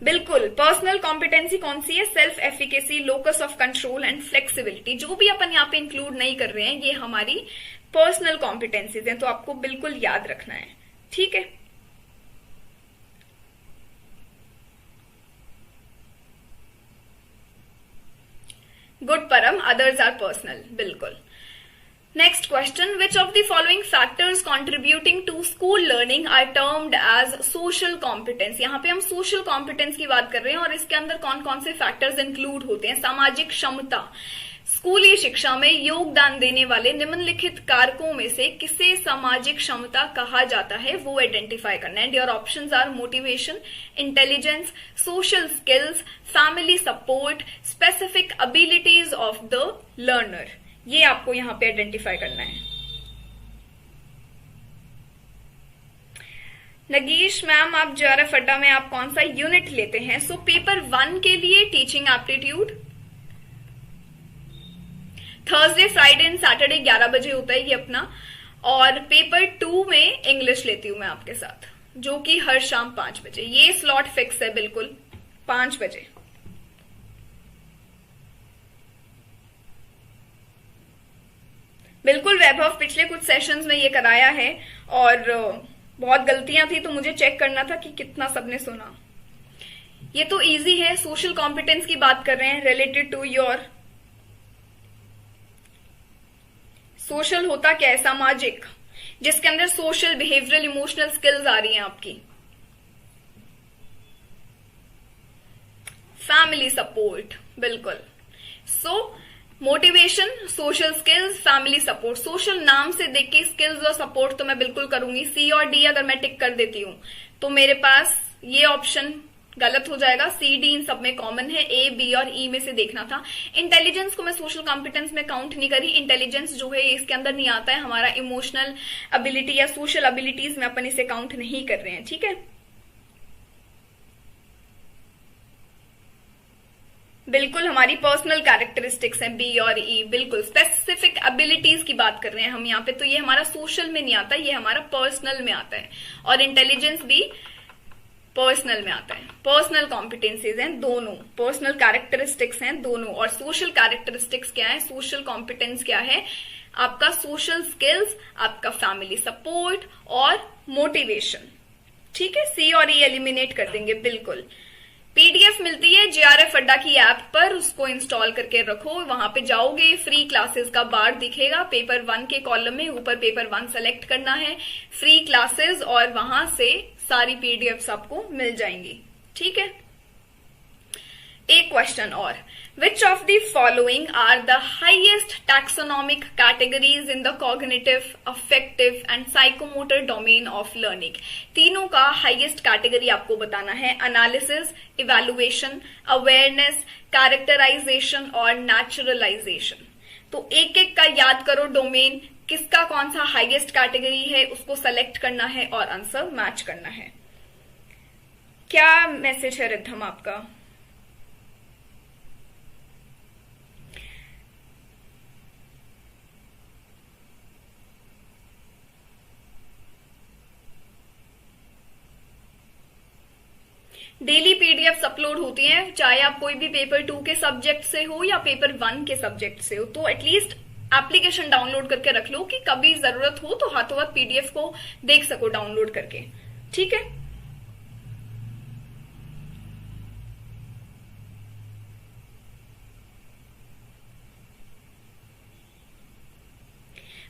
बिल्कुल, पर्सनल कॉम्पिटेंसी कौन सी है? Self efficacy, locus of control and flexibility. जो भी अपन यहाँ पे इंक्लूड नहीं कर रहे हैं ये हमारी पर्सनल कॉम्पिटेंसीज हैं, तो आपको बिल्कुल याद रखना है, ठीक है। गुड परम, अदर्स आर पर्सनल, बिल्कुल। Next question, which of the following factors contributing to school learning are termed as social competence? यहाँ पे हम social competence की बात कर रहे हैं और इसके अंदर कौन कौन से factors include होते हैं। सामाजिक क्षमता, स्कूली शिक्षा में योगदान देने वाले निम्नलिखित कारकों में से किसे सामाजिक क्षमता कहा जाता है, वो आइडेंटिफाई करना है। And your options are motivation, intelligence, social skills, family support, specific abilities of the learner. ये आपको यहां पे आइडेंटिफाई करना है। नगीश मैम, आप JRF अड्डा में आप कौन सा यूनिट लेते हैं? सो पेपर 1 के लिए teaching aptitude Thursday, Friday and Saturday 11 बजे होता है ये अपना। और पेपर 2 में इंग्लिश लेती हूं मैं आपके साथ, जो कि हर शाम 5 बजे। ये स्लॉट फिक्स है बिल्कुल, 5 बजे। बिल्कुल वैभव, पिछले कुछ सेशंस में ये कराया है और बहुत गलतियां थी, तो मुझे चेक करना था कि कितना सबने सुना। ये तो इजी है, सोशल कॉम्पिटेंस की बात कर रहे हैं रिलेटेड टू योर। सोशल होता क्या है? सामाजिक, जिसके अंदर सोशल, बिहेवियरल, इमोशनल स्किल्स आ रही हैं आपकी। फैमिली सपोर्ट, बिल्कुल। सो motivation, social skills, family support. Social नाम से देख के स्किल्स और सपोर्ट तो मैं बिल्कुल करूंगी। सी और डी अगर मैं टिक कर देती हूं तो मेरे पास ये ऑप्शन गलत हो जाएगा। सी डी इन सब में कॉमन है, ए बी और ई में से देखना था। इंटेलिजेंस को मैं सोशल कॉम्पिटेंस में काउंट नहीं करी। इंटेलिजेंस जो है इसके अंदर नहीं आता है। हमारा इमोशनल एबिलिटी या सोशल एबिलिटीज में अपन इसे काउंट नहीं कर रहे हैं, ठीक है। बिल्कुल हमारी पर्सनल कैरेक्टरिस्टिक्स हैं बी और ई। बिल्कुल स्पेसिफिक एबिलिटीज की बात कर रहे हैं हम यहाँ पे, तो ये हमारा सोशल में नहीं आता, ये हमारा पर्सनल में आता है। और इंटेलिजेंस भी पर्सनल में आता है। पर्सनल कॉम्पिटेंसीज हैं दोनों, पर्सनल कैरेक्टरिस्टिक्स हैं दोनों। और सोशल कैरेक्टरिस्टिक्स क्या है, सोशल कॉम्पिटेंस क्या है? आपका सोशल स्किल्स, आपका फैमिली सपोर्ट और मोटिवेशन, ठीक है। सी और ई एलिमिनेट कर देंगे, बिल्कुल। पीडीएफ मिलती है JRF अड्डा की ऐप पर, उसको इंस्टॉल करके रखो। वहां पे जाओगे, फ्री क्लासेस का बार दिखेगा पेपर 1 के कॉलम में, ऊपर पेपर 1 सेलेक्ट करना है, फ्री क्लासेस, और वहां से सारी पीडीएफ्स आपको मिल जाएंगी, ठीक है। एक क्वेश्चन और, which of the following are the highest taxonomic categories in the cognitive, affective and psychomotor domain of learning? तीनों का हाईएस्ट कैटेगरी आपको बताना है। एनालिसिस, इवैल्यूएशन, अवेयरनेस, कैरेक्टराइजेशन और नेचुरलाइजेशन। तो एक एक का याद करो डोमेन, किसका कौन सा हाईएस्ट कैटेगरी है उसको सेलेक्ट करना है और आंसर मैच करना है। क्या मैसेज है रिद्धम आपका? डेली पीडीएफ अपलोड होती हैं, चाहे आप कोई भी पेपर 2 के सब्जेक्ट से हो या पेपर 1 के सब्जेक्ट से हो, तो एटलीस्ट एप्लीकेशन डाउनलोड करके रख लो कि कभी जरूरत हो तो हाथों हाथ पीडीएफ को देख सको डाउनलोड करके, ठीक है।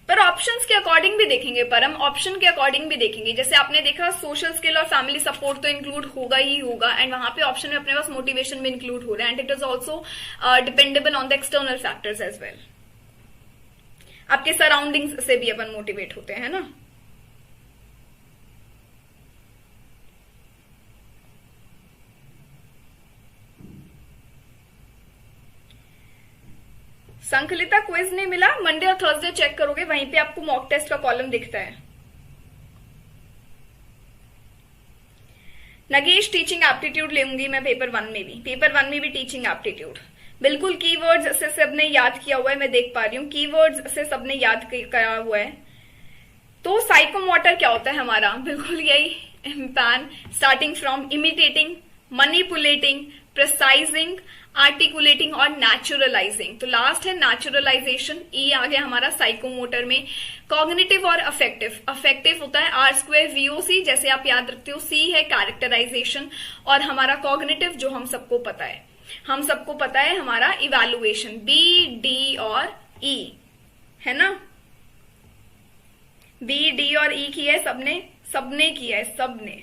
पर ऑप्शंस के अकॉर्डिंग भी देखेंगे, पर हम ऑप्शन के अकॉर्डिंग भी देखेंगे। जैसे आपने देखा सोशल स्किल और फैमिली सपोर्ट तो इंक्लूड होगा ही होगा, एंड वहां पे ऑप्शन में अपने पास मोटिवेशन भी इंक्लूड हो रहा है, and it is also dependable on the external factors as well. आपके सराउंडिंग्स से भी अपन मोटिवेट होते हैं ना। संकलिता क्विज नहीं मिला, मंडे और थर्सडे चेक करोगे, वहीं पे आपको मॉक टेस्ट का कॉलम दिखता है। नगेश टीचिंग एप्टीट्यूड लेंगी मैं पेपर 1 में भी, पेपर 1 में भी टीचिंग एप्टीट्यूड। बिल्कुल कीवर्ड्स से सबने याद किया हुआ है, मैं देख पा रही हूँ कीवर्ड्स से सबने याद करा हुआ है। तो साइकोमोटर क्या होता है हमारा? बिल्कुल यही, pan starting from imitating, manipulating, प्रिसाइजिंग, articulating और नेचुरलाइजिंग। तो लास्ट है नेचुरलाइजेशन, ई आ गया हमारा साइकोमोटर में। कॉग्निटिव और अफेक्टिव, अफेक्टिव होता है R² VOC, जैसे आप याद रखते हो। सी है कैरेक्टराइजेशन, और हमारा कॉग्निटिव जो हम सबको पता है, हम सबको पता है हमारा इवैल्यूएशन, बी, डी और ई, है ना। बी, डी और ई की है सबने, सबने किया है, सबने।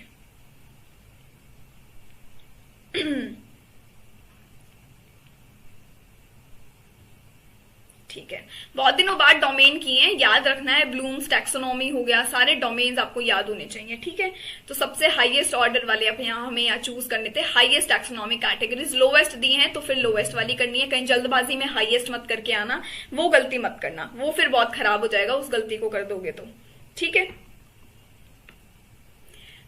ठीक है, बहुत दिनों बाद डोमेन किए हैं, याद रखना है। ब्लूम्स टैक्सोनॉमी हो गया, सारे डोमेन्स आपको याद होने चाहिए, ठीक है। तो सबसे हाईएस्ट ऑर्डर वाले आप यहाँ हमें यहाँ चूज करने थे। हाईएस्ट टैक्सोनॉमी कैटेगरीज, लोवेस्ट दी हैं तो फिर लोवेस्ट वाली करनी है। कहीं जल्दबाजी में हाईएस्ट मत करके आना, वो गलती मत करना, वो फिर बहुत खराब हो जाएगा उस गलती को कर दोगे तो, ठीक है।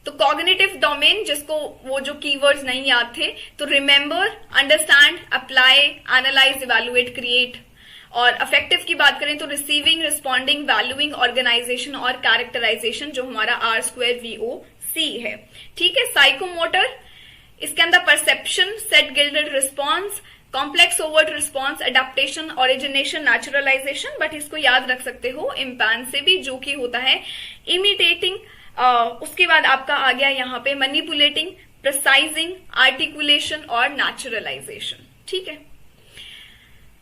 तो कॉग्निटिव डोमेन, जिसको वो जो कीवर्ड्स नहीं याद थे, तो remember, understand, apply, analyse, evaluate, create. और अफेक्टिव की बात करें तो रिसीविंग, रिस्पॉन्डिंग, वैल्यूइंग, ऑर्गेनाइजेशन और कैरेक्टराइजेशन, जो हमारा R² VOC है, ठीक है। साइकोमोटर, इसके अंदर perception, set gilded response, complex overt response, adaptation, origination, naturalisation, but इसको याद रख सकते हो इम्पैन से भी, जो कि होता है इमिटेटिंग। उसके बाद आपका आ गया यहाँ पे मैनिपुलेटिंग, प्रिसाइजिंग, आर्टिकुलेशन और नेचुरलाइजेशन, ठीक है।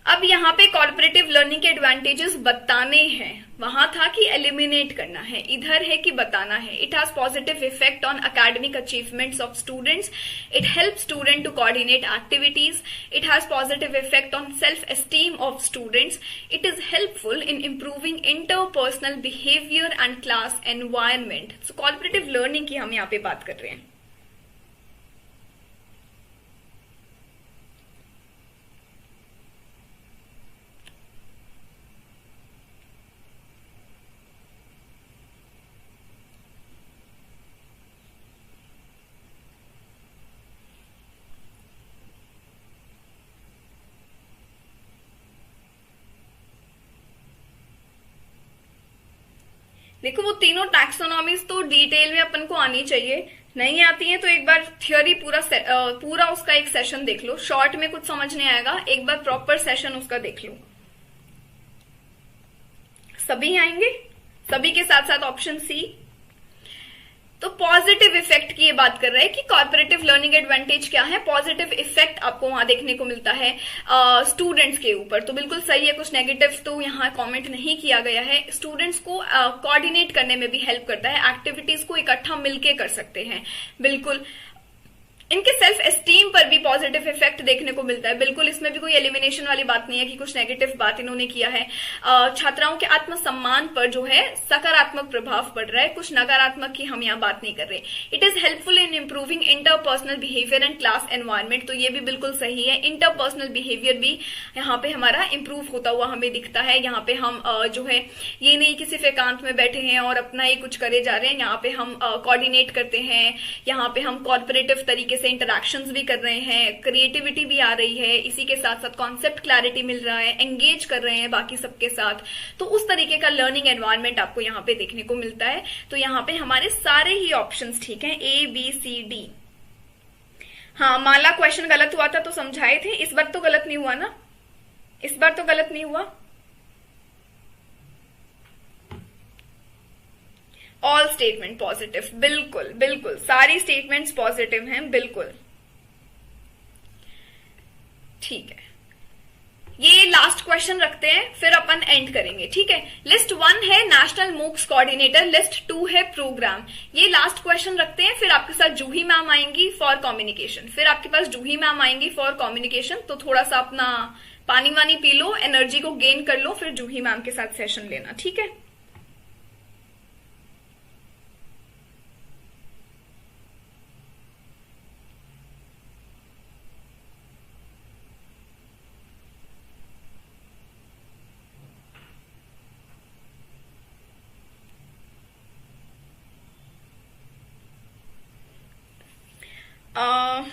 अब यहाँ पे कॉर्पोरेटिव लर्निंग के एडवांटेजेस बताने हैं, वहां था कि एलिमिनेट करना है, इधर है कि बताना है। It has positive effect on academic achievements of students, it help student to coordinate activities, it has positive effect on self esteem of students, it is helpful in improving interpersonal behaviour and class environment. So corporative learning की हम यहाँ पे बात कर रहे हैं। देखो वो तीनों टैक्सोनॉमीज तो डिटेल में अपन को आनी चाहिए, नहीं आती है तो एक बार थियोरी पूरा उसका एक सेशन देख लो। शॉर्ट में कुछ समझ नहीं आएगा, एक बार प्रॉपर सेशन उसका देख लो। सभी आएंगे, सभी के साथ साथ ऑप्शन सी। तो पॉजिटिव इफेक्ट की ये बात कर रहे हैं कि कॉर्पोरेटिव लर्निंग एडवांटेज क्या है। पॉजिटिव इफेक्ट आपको वहां देखने को मिलता है स्टूडेंट्स के ऊपर, तो बिल्कुल सही है। कुछ नेगेटिव तो यहाँ कमेंट नहीं किया गया है। स्टूडेंट्स को कोऑर्डिनेट करने में भी हेल्प करता है, एक्टिविटीज को इकट्ठा मिलके कर सकते हैं, बिल्कुल। इनके सेल्फ एस्टीम पर भी पॉजिटिव इफेक्ट देखने को मिलता है। बिल्कुल इसमें भी कोई एलिमिनेशन वाली बात नहीं है कि कुछ नेगेटिव बात इन्होंने किया है। छात्राओं के आत्मसम्मान पर जो है सकारात्मक प्रभाव पड़ रहा है, कुछ नकारात्मक की हम यहाँ बात नहीं कर रहे। It is helpful in improving interpersonal behaviour and class environment, तो ये भी बिल्कुल सही है। इंटरपर्सनल बिहेवियर भी यहाँ पे हमारा इंप्रूव होता हुआ हमें दिखता है। यहाँ पे हम जो है ये नहीं कि सिर्फ एकांत में बैठे हैं और अपना ही कुछ करे जा रहे हैं, यहाँ पे हम कोऑर्डिनेट करते हैं, यहाँ पे हम कॉर्पोरेटिव तरीके से इंटरैक्शंस भी कर रहे हैं, क्रिएटिविटी भी आ रही है, इसी के साथ साथ कॉन्सेप्ट क्लैरिटी मिल रहा है, एंगेज कर रहे हैं बाकी सबके साथ। तो उस तरीके का लर्निंग एनवायरनमेंट आपको यहाँ पे देखने को मिलता है। तो यहाँ पे हमारे सारे ही ऑप्शंस ठीक हैं, ए बी सी डी। हाँ, माला क्वेश्चन गलत हुआ था तो समझाए थे, इस बार तो गलत नहीं हुआ ना, इस बार तो गलत नहीं हुआ। ऑल स्टेटमेंट पॉजिटिव, बिल्कुल बिल्कुल सारी स्टेटमेंट्स पॉजिटिव हैं, बिल्कुल ठीक है। ये लास्ट क्वेश्चन रखते हैं फिर अपन एंड करेंगे, ठीक है। लिस्ट 1 है नेशनल मूक्स कोऑर्डिनेटर, लिस्ट 2 है प्रोग्राम। ये लास्ट क्वेश्चन रखते हैं, फिर आपके साथ जूही मैम आएंगी फॉर कम्युनिकेशन, फिर आपके पास जूही मैम आएंगी फॉर कम्युनिकेशन। तो थोड़ा सा अपना पानी वानी पी लो, एनर्जी को गेन कर लो, फिर जूही मैम के साथ सेशन लेना, ठीक है।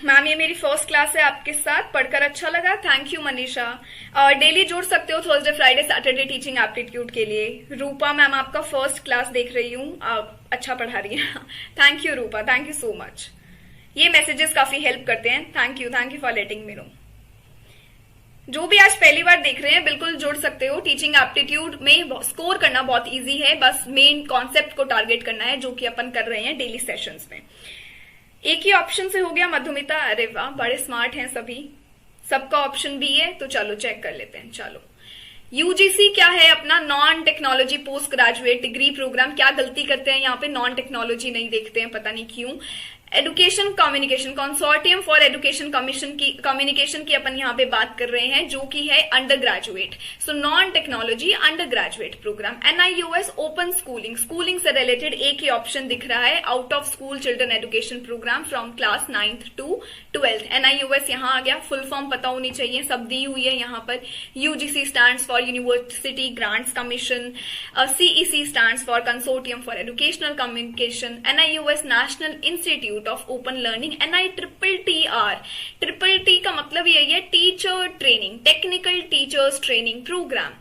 मैम ये मेरी फर्स्ट क्लास है आपके साथ, पढ़कर अच्छा लगा, थैंक यू मनीषा। डेली जुड़ सकते हो Thursday Friday Saturday teaching aptitude के लिए। रूपा मैम आपका फर्स्ट क्लास देख रही हूँ, आप अच्छा पढ़ा रही हैं। Thank you Rupa, thank you so much. ये मैसेजेस काफी हेल्प करते हैं, thank you for letting me know. जो भी आज पहली बार देख रहे हैं बिल्कुल जुड़ सकते हो। टीचिंग एप्टीट्यूड में स्कोर करना बहुत इजी है, बस मेन कॉन्सेप्ट को टारगेट करना है, जो कि अपन कर रहे हैं डेली सेशंस में। एक ही ऑप्शन से हो गया मधुमिता, अरे वाह बड़े स्मार्ट हैं सभी, सबका ऑप्शन बी है, तो चलो चेक कर लेते हैं। चलो यूजीसी क्या है अपना, non technology post graduate degree programme. क्या गलती करते हैं यहाँ पे, नॉन टेक्नोलॉजी नहीं देखते हैं, पता नहीं क्यों। Education communication, consortium for education communication की अपन यहाँ पे बात कर रहे हैं, जो कि है under graduate. So non technology under graduate program. NIUS open schooling, schooling से रिलेटेड एक ही ऑप्शन दिख रहा है, out of school children education program from class 9th to 12th। NIUS यहाँ आ गया, फुल फॉर्म पता होनी चाहिए, सब दी हुई है यहाँ पर। UGC stands for university grants commission, CEC stands for consortium for educational communication, NIUS national institute of open learning, NITTR। Triple T का मतलब यही है teacher training, technical teachers training program.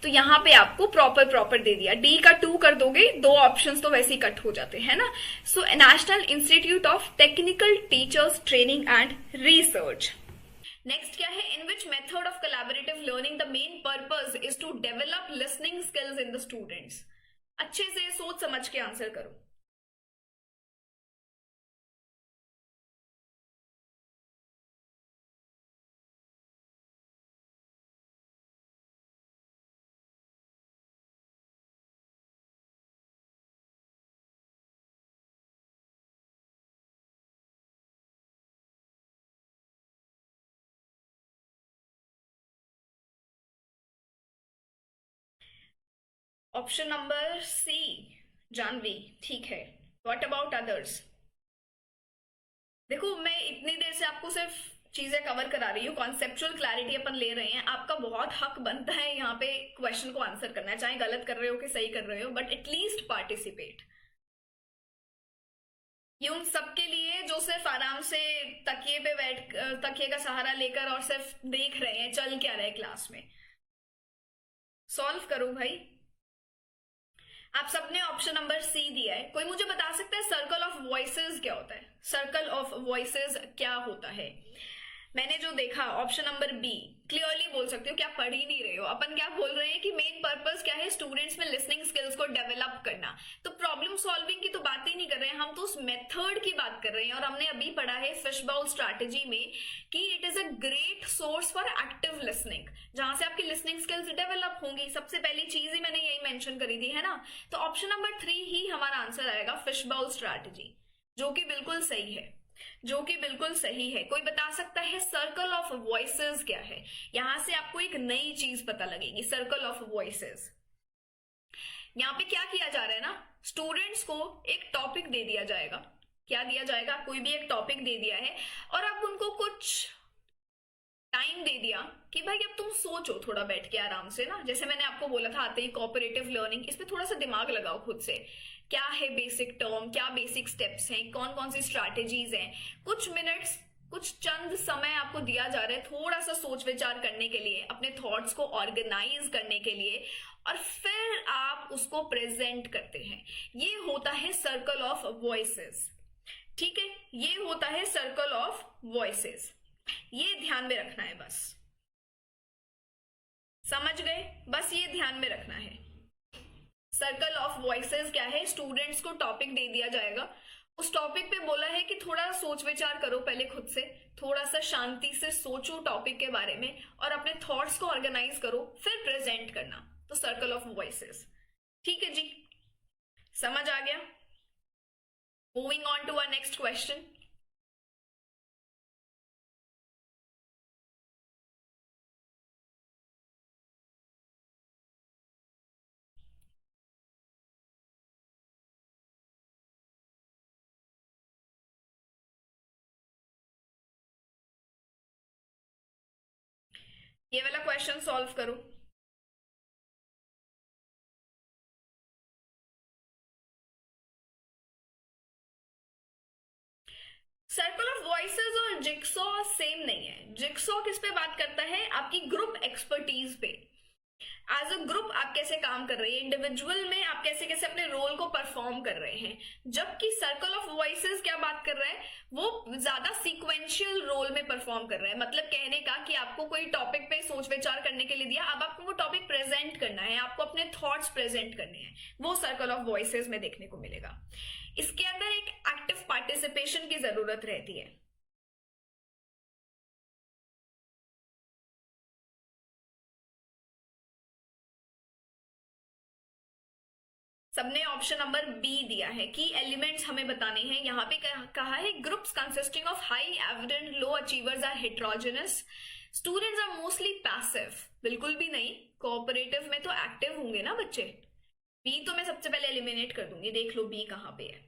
तो यहाँ पे आपको प्रॉपर दे दिया, डी का 2 कर दोगे, 2 ऑप्शंस तो वैसे ही कट हो जाते हैं ना। So national institute of technical teachers training and research. Next क्या है, in which method of collaborative learning the main purpose is to develop listening skills in the students. अच्छे से सोच समझ के आंसर करो। ऑप्शन नंबर सी जानवी ठीक है। What about others. देखो मैं इतनी देर से आपको सिर्फ चीजें कवर करा रही हूँ, कॉन्सेप्चुअल क्लैरिटी अपन ले रहे हैं। आपका बहुत हक बनता है यहाँ पे क्वेश्चन को आंसर करना है, चाहे गलत कर रहे हो कि सही कर रहे हो, बट एटलीस्ट पार्टिसिपेट। ये उन सबके लिए जो सिर्फ आराम से तकिए पे बैठ, तकिए का सहारा लेकर और सिर्फ देख रहे हैं चल क्या रहे क्लास में। सॉल्व करो भाई। आप सबने ऑप्शन नंबर सी दिया है। कोई मुझे बता सकता है सर्कल ऑफ वॉइसेस क्या होता है, सर्कल ऑफ वॉइसेस क्या होता है। मैंने जो देखा ऑप्शन नंबर बी, क्लियरली बोल सकते हो कि आप पढ़ ही नहीं रहे हो। अपन क्या बोल रहे हैं कि मेन पर्पस क्या है, स्टूडेंट्स में लिसनिंग स्किल्स को डेवलप करना। तो प्रॉब्लम सॉल्विंग की तो बात ही नहीं कर रहे हैं हम, तो उस मेथड की बात कर रहे हैं। और हमने अभी पढ़ा है फिश बाउल स्ट्रैटेजी में कि it is a great source for active listening, जहां से आपकी लिसनिंग स्किल्स डेवलप होंगी। सबसे पहली चीज ही मैंने यही मेंशन करी थी, है ना। तो ऑप्शन नंबर 3 ही हमारा आंसर आएगा, फिश बाउल स्ट्रैटेजी, जो कि बिल्कुल सही है। जो कि बिल्कुल सही है। कोई बता सकता है सर्कल ऑफ वॉइसेस क्या है? यहां से आपको एक नई चीज पता लगेगी, सर्कल ऑफ वॉइसेस। यहाँ पे क्या किया जा रहा है ना, स्टूडेंट्स को एक टॉपिक दे दिया जाएगा। क्या दिया जाएगा? कोई भी एक टॉपिक दे दिया है और अब उनको कुछ टाइम दे दिया कि भाई अब तुम सोचो थोड़ा बैठ के आराम से ना, जैसे मैंने आपको बोला था आते ही कोऑपरेटिव लर्निंग, इस पे थोड़ा सा दिमाग लगाओ खुद से। क्या है बेसिक टर्म, क्या बेसिक स्टेप्स हैं, कौन कौन सी स्ट्रैटेजीज हैं। कुछ मिनट्स, कुछ चंद समय आपको दिया जा रहा है थोड़ा सा सोच विचार करने के लिए, अपने थॉट्स को ऑर्गेनाइज करने के लिए, और फिर आप उसको प्रेजेंट करते हैं। ये होता है सर्कल ऑफ वॉइसेस। ठीक है, ये होता है सर्कल ऑफ वॉइसेस। ये ध्यान में रखना है, बस समझ गए? बस ये ध्यान में रखना है। सर्कल ऑफ वॉइसेस क्या है? स्टूडेंट्स को टॉपिक दे दिया जाएगा, उस टॉपिक पे बोला है कि थोड़ा सोच विचार करो पहले खुद से, थोड़ा सा शांति से सोचो टॉपिक के बारे में और अपने थॉट्स को ऑर्गेनाइज करो, फिर प्रेजेंट करना। तो सर्कल ऑफ वॉइसेस। ठीक है जी, समझ आ गया? Moving on to our next question. ये वाला क्वेश्चन सॉल्व करो। सर्कल ऑफ वॉइसेस और जिक्सॉ सेम नहीं है। जिक्सॉ किस पे बात करता है? आपकी ग्रुप एक्सपर्टीज पे। एज अ ग्रुप आप कैसे काम कर रहे हैं, इंडिविजुअल में आप कैसे कैसे अपने रोल को परफॉर्म कर रहे हैं। जबकि सर्कल ऑफ वॉइसेस क्या बात कर रहा है, वो ज्यादा सीक्वेंशियल रोल में परफॉर्म कर रहा है। मतलब कहने का कि आपको कोई टॉपिक पे सोच विचार करने के लिए दिया, अब आपको वो टॉपिक प्रेजेंट करना है, आपको अपने थॉट्स प्रेजेंट करने हैं, वो सर्कल ऑफ वॉइसेस में देखने को मिलेगा। इसके अंदर एक एक्टिव पार्टिसिपेशन की जरूरत रहती है। सबने ऑप्शन नंबर बी दिया है कि एलिमेंट्स हमें बताने हैं। यहाँ पे कहा है groups consisting of high evident low achievers are heterogeneous, students are mostly passive. बिल्कुल भी नहीं, कोऑपरेटिव में तो एक्टिव होंगे ना बच्चे। बी तो मैं सबसे पहले एलिमिनेट कर दूंगी, देख लो बी कहाँ पे है।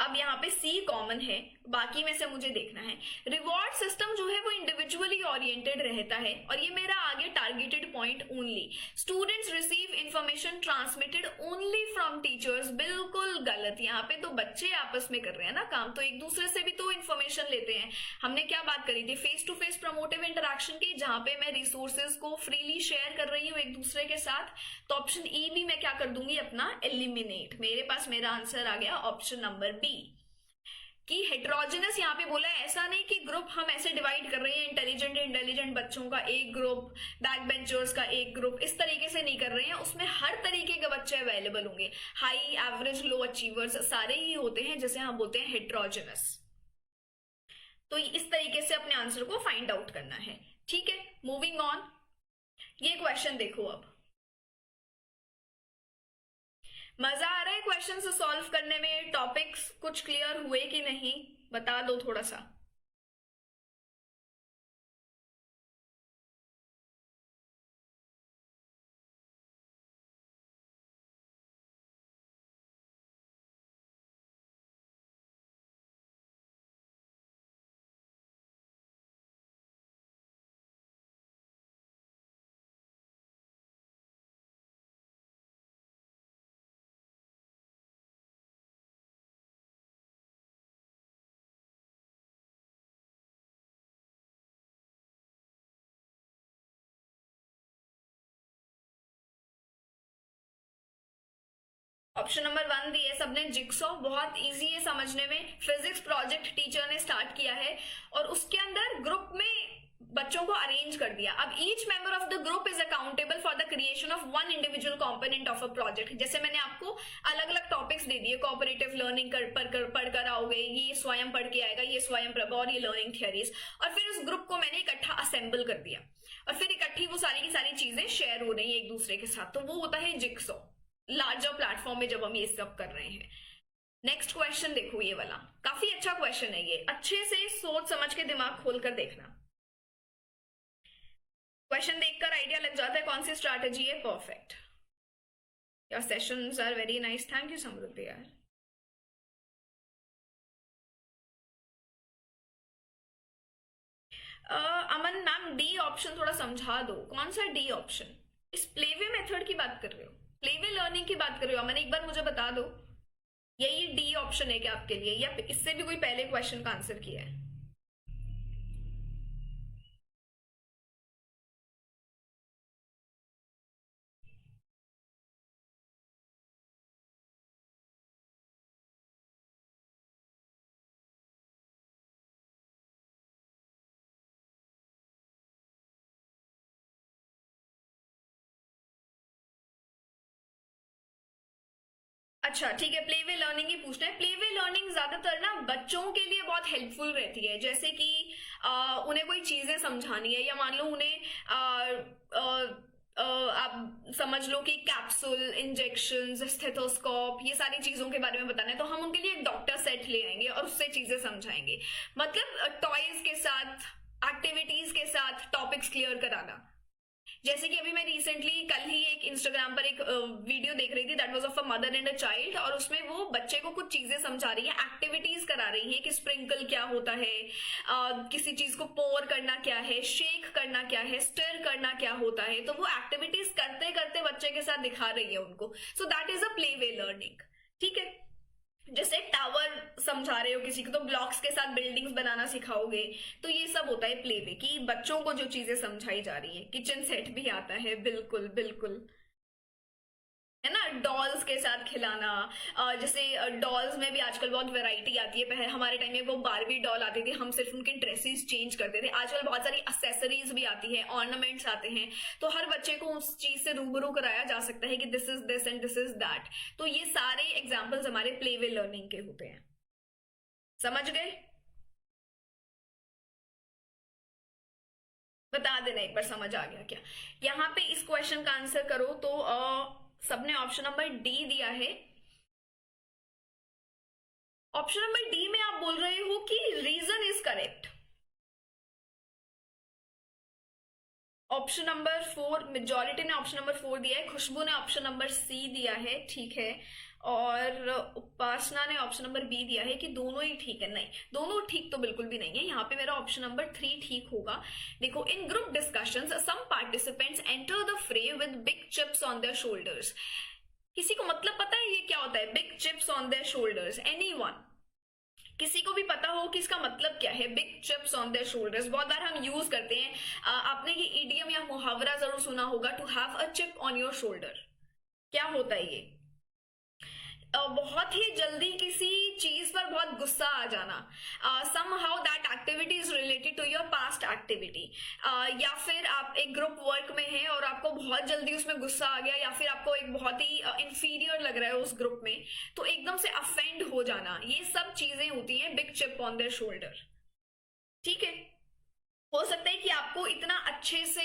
अब यहाँ पे सी कॉमन है, बाकी में से मुझे देखना है। रिवॉर्ड सिस्टम जो है वो इंडिविजुअली ओरिएंटेड रहता है, और ये मेरा आगे targeted point only. Students receive information transmitted only from teachers, बिल्कुल गलत। यहाँ पे तो बच्चे आपस में कर रहे हैं ना काम, तो एक दूसरे से भी तो इंफॉर्मेशन लेते हैं। हमने क्या बात करी थी? Face to face promotive interaction की, जहां पे मैं रिसोर्सेज को फ्रीली शेयर कर रही हूँ एक दूसरे के साथ। तो ऑप्शन ई भी मैं क्या कर दूंगी अपना, एलिमिनेट। मेरे पास मेरा आंसर आ गया ऑप्शन नंबर बी कि हेट्रोजेनस। यहाँ पे बोला है ऐसा नहीं कि ग्रुप हम ऐसे डिवाइड कर रहे हैं, इंटेलिजेंट बच्चों का एक ग्रुप, बैक बेंचर्स का एक ग्रुप, इस तरीके से नहीं कर रहे हैं। उसमें हर तरीके के बच्चे अवेलेबल होंगे, हाई एवरेज लो अचीवर्स सारे ही होते हैं, जैसे हम बोलते हैं हेट्रोजेनस। तो इस तरीके से अपने आंसर को फाइंड आउट करना है। ठीक है, मूविंग ऑन। ये क्वेश्चन देखो, अब मजा आ रहा है क्वेश्चन से सॉल्व करने में? टॉपिक्स कुछ क्लियर हुए कि नहीं, बता दो थोड़ा सा। ऑप्शन नंबर 1 दिए सबने, जिक्सॉ। बहुत इजी है समझने में। फिजिक्स प्रोजेक्ट टीचर ने स्टार्ट किया है और उसके अंदर ग्रुप में बच्चों को अरेंज कर दिया। अब each member of the group is accountable for the creation of one individual component of a project. जैसे मैंने आपको अलग अलग टॉपिक्स दे दिए, कोऑपरेटिव लर्निंग पढ़कर आओगे, ये स्वयं पढ़ के आएगा, ये स्वयं प्रभा और ये लर्निंग थियरीज। और फिर उस ग्रुप को मैंने इकट्ठा असेंबल कर दिया और फिर इकट्ठी वो सारी की सारी चीजें शेयर हो रही है एक दूसरे के साथ। तो वो होता है जिक्सॉ, लार्जर प्लेटफॉर्म में जब हम ये सब कर रहे हैं। नेक्स्ट क्वेश्चन देखो, ये वाला काफी अच्छा क्वेश्चन है, ये अच्छे से सोच समझ के दिमाग खोलकर देखना। क्वेश्चन देखकर आइडिया लग जाता है कौन सी स्ट्रैटेजी है perfect. Your sessions are very nice, thank you Samriddhi यार। अमन मैम डी ऑप्शन थोड़ा समझा दो, कौन सा डी ऑप्शन? इस प्लेवे मेथड की बात कर रहे हो, प्लेवे लर्निंग की बात कर रहे हो अमन? एक बार मुझे बता दो, यही डी ऑप्शन है क्या आपके लिए, या इससे भी कोई पहले क्वेश्चन का आंसर किया है? अच्छा ठीक है, प्ले वे लर्निंग ही पूछना है। प्ले वे लर्निंग ज्यादातर ना बच्चों के लिए बहुत हेल्पफुल रहती है, जैसे कि उन्हें कोई चीजें समझानी है, या मान लो उन्हें आप समझ लो कि कैप्सूल, इंजेक्शन, स्टेथोस्कोप, ये सारी चीजों के बारे में बताना है, तो हम उनके लिए एक डॉक्टर सेट ले आएंगे और उससे चीजें समझाएंगे। मतलब टॉयज के साथ, एक्टिविटीज के साथ टॉपिक्स क्लियर कराना। जैसे कि अभी मैं रिसेंटली कल ही एक इंस्टाग्राम पर एक वीडियो देख रही थी, that was of a mother and a child, और उसमें वो बच्चे को कुछ चीजें समझा रही है, एक्टिविटीज करा रही है कि स्प्रिंकल क्या होता है, किसी चीज को पोर करना क्या है, शेक करना क्या है, स्टर करना क्या होता है, तो वो एक्टिविटीज करते करते बच्चे के साथ दिखा रही है उनको। सो that is a play way learning. ठीक है, जैसे टावर समझा रहे हो किसी को, तो ब्लॉक्स के साथ बिल्डिंग्स बनाना सिखाओगे, तो ये सब होता है प्ले वे, कि बच्चों को जो चीजें समझाई जा रही है। किचन सेट भी आता है, बिल्कुल बिल्कुल, है ना। डॉल्स के साथ खिलाना, जैसे डॉल्स में भी आजकल बहुत वैरायटी आती है। पहले हमारे टाइम में वो बारबी डॉल आती थी, हम सिर्फ उनके ड्रेसेस चेंज करते थे। आजकल बहुत सारी एक्सेसरीज भी आती है, ऑर्नामेंट्स आते हैं, तो हर बच्चे को उस चीज से रूबरू कराया जा सकता है कि this is this and this is that. तो ये सारे एग्जाम्पल्स हमारे प्ले वे लर्निंग के होते हैं। समझ गए? बता देना एक बार समझ आ गया क्या। यहाँ पे इस क्वेश्चन का आंसर करो तो सबने ऑप्शन नंबर डी दिया है। ऑप्शन नंबर डी में आप बोल रहे हो कि reason is correct. Option number 4, majority ने ऑप्शन नंबर 4 दिया है, खुशबू ने ऑप्शन नंबर सी दिया है, ठीक है, और उपासना ने ऑप्शन नंबर बी दिया है कि दोनों ही ठीक है। नहीं, दोनों ठीक तो बिल्कुल भी नहीं है, यहाँ पे मेरा ऑप्शन नंबर 3 ठीक होगा। देखो, in group discussions some participants enter the fray with big chips on their shoulders. किसी को मतलब पता है ये क्या होता है, big chips on their shoulders? Anyone? किसी को भी पता हो कि इसका मतलब क्या है, big chips on their shoulders? बहुत बार हम यूज करते हैं, आपने ये इडियम या मुहावरा जरूर सुना होगा, to have a chip on your shoulder. क्या होता है ये? बहुत ही जल्दी किसी चीज पर बहुत गुस्सा आ जाना, somehow that activity is related to your past activity, या फिर आप एक ग्रुप वर्क में हैं और आपको बहुत जल्दी उसमें गुस्सा आ गया, या फिर आपको एक बहुत ही इंफीरियर लग रहा है उस ग्रुप में, तो एकदम से अफेंड हो जाना, ये सब चीजें होती हैं big chip on their shoulder. ठीक है, हो सकता है कि आपको इतना अच्छे से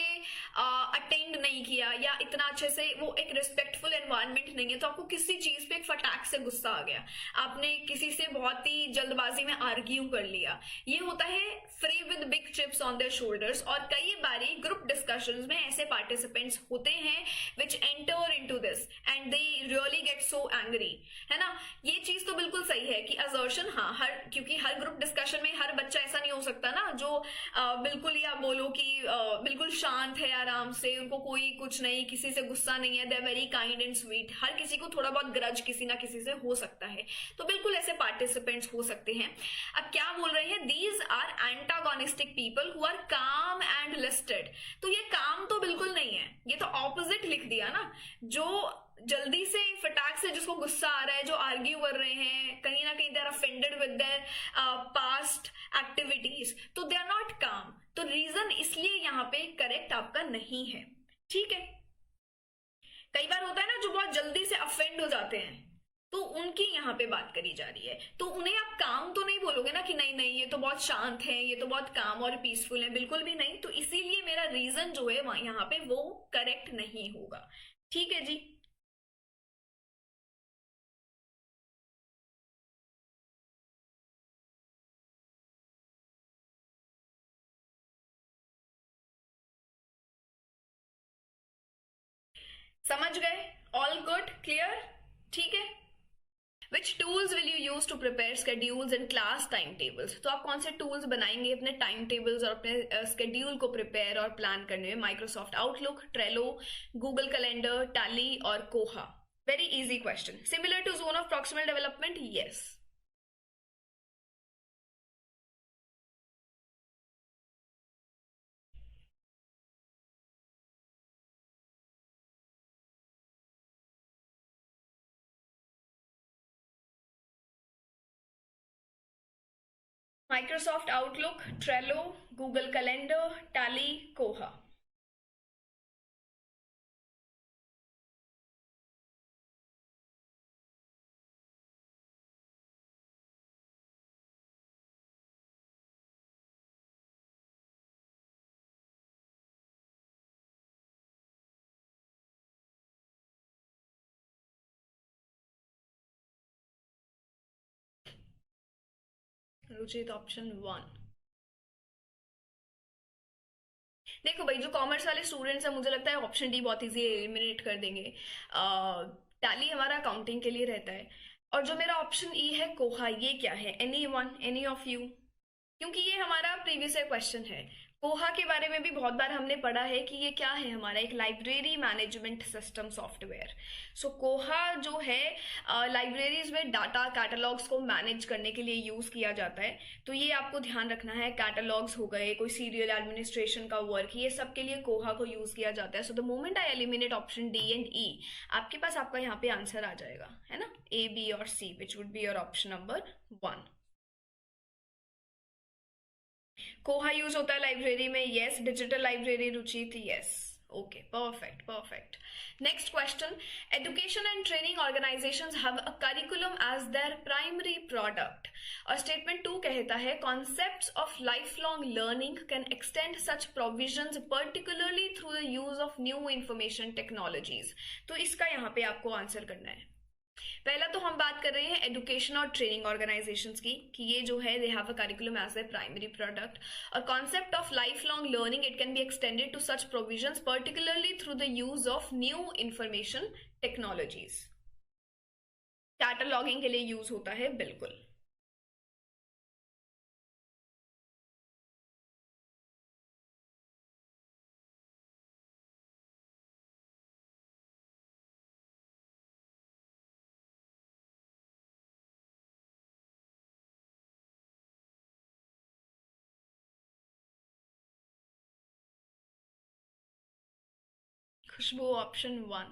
अटेंड नहीं किया, या इतना अच्छे से वो एक रिस्पेक्टफुल एनवायरनमेंट नहीं है, तो आपको किसी चीज पे एक फटाक से गुस्सा आ गया, आपने किसी से बहुत ही जल्दबाजी में आर्ग्यू कर लिया। ये होता है free with big chips on their shoulders. और कई बारी ग्रुप डिस्कशंस में ऐसे पार्टिसिपेंट्स होते हैं विच enter into this and they really get so angry, है ना। ये चीज तो बिल्कुल सही है कि असर्शन, हाँ, क्योंकि हर ग्रुप डिस्कशन में हर बच्चा ऐसा नहीं हो सकता ना जो बिल्कुल ही आप बोलो कि बिल्कुल शांत है, आराम से, उनको कोई कुछ नहीं, किसी से गुस्सा नहीं है, they are very kind and sweet. हर किसी को थोड़ा बहुत ग्रज किसी ना किसी से हो सकता है, तो बिल्कुल ऐसे पार्टिसिपेंट्स हो सकते हैं। अब क्या बोल रहे हैं, these are antagonistic people who are calm and listed. तो ये काम तो बिल्कुल नहीं है, ये तो ऑपोजिट लिख दिया ना। जो जल्दी से फटाक से जिसको गुस्सा आ रहा है, जो आर्ग्यू कर रहे हैं, कहीं ना कहीं they are offended with their past activities, तो दे आर नॉट काम। तो रीजन इसलिए यहाँ पे करेक्ट आपका नहीं है। ठीक है, कई बार होता है ना जो बहुत जल्दी से अफेंड हो जाते हैं, तो उनकी यहाँ पे बात करी जा रही है, तो उन्हें आप काम तो नहीं बोलोगे ना कि नहीं नहीं ये तो बहुत शांत है, ये तो बहुत काम और पीसफुल है, बिल्कुल भी नहीं। तो इसीलिए मेरा रीजन जो है यहाँ पे वो करेक्ट नहीं होगा। ठीक है जी। समझ गए? All good, clear? ठीक है। Which tools will you use to prepare schedules and class time tables? तो आप कौन से टूल्स बनाएंगे अपने टाइम टेबल्स और अपने स्केड्यूल को प्रिपेयर और प्लान करने में? Microsoft Outlook, Trello, Google Calendar, Tally और Koha. Very easy question. Similar to zone of proximal development? Yes. Microsoft Outlook, Trello, Google Calendar, Tally, Koha. Ruchit option one. देखो भाई, जो कॉमर्स वाले स्टूडेंट्स हैं मुझे लगता है ऑप्शन डी बहुत इजी एलिमिनेट कर देंगे। टैली हमारा अकाउंटिंग के लिए रहता है। और जो मेरा ऑप्शन ई है कोहा, ये क्या है? Any one, any of you? क्योंकि ये हमारा प्रीवियस क्वेश्चन है। कोहा के बारे में भी बहुत बार हमने पढ़ा है कि ये क्या है, हमारा एक लाइब्रेरी मैनेजमेंट सिस्टम सॉफ्टवेयर। सो कोहा जो है, लाइब्रेरीज में डाटा कैटलॉग्स को मैनेज करने के लिए यूज किया जाता है। तो ये आपको ध्यान रखना है, कैटलॉग्स हो गए, कोई सीरियल एडमिनिस्ट्रेशन का वर्क, ये सब के लिए कोहा को यूज किया जाता है। So the moment I eliminate option D and E, आपके पास आपका यहाँ पे आंसर आ जाएगा, है ना, ए, बी और C, which would be your option number one. Koha use होता है लाइब्रेरी में, yes. Digital library Ruchit, yes. Okay, perfect perfect. Next question. Education and training organisations have a curriculum as their primary product. और statement two कहता है concepts of life long learning can extend such provisions particularly through the use of new information technologies. तो इसका यहाँ पे आपको answer करना है। पहला तो हम बात कर रहे हैं एजुकेशन और ट्रेनिंग ऑर्गेनाइजेशंस की, कि ये जो है they have a curriculum as a primary product. और concept of life long learning it can be extended to such provisions particularly through the use of new information technologies. Cataloguing के लिए use होता है, बिल्कुल। Khushboo option one.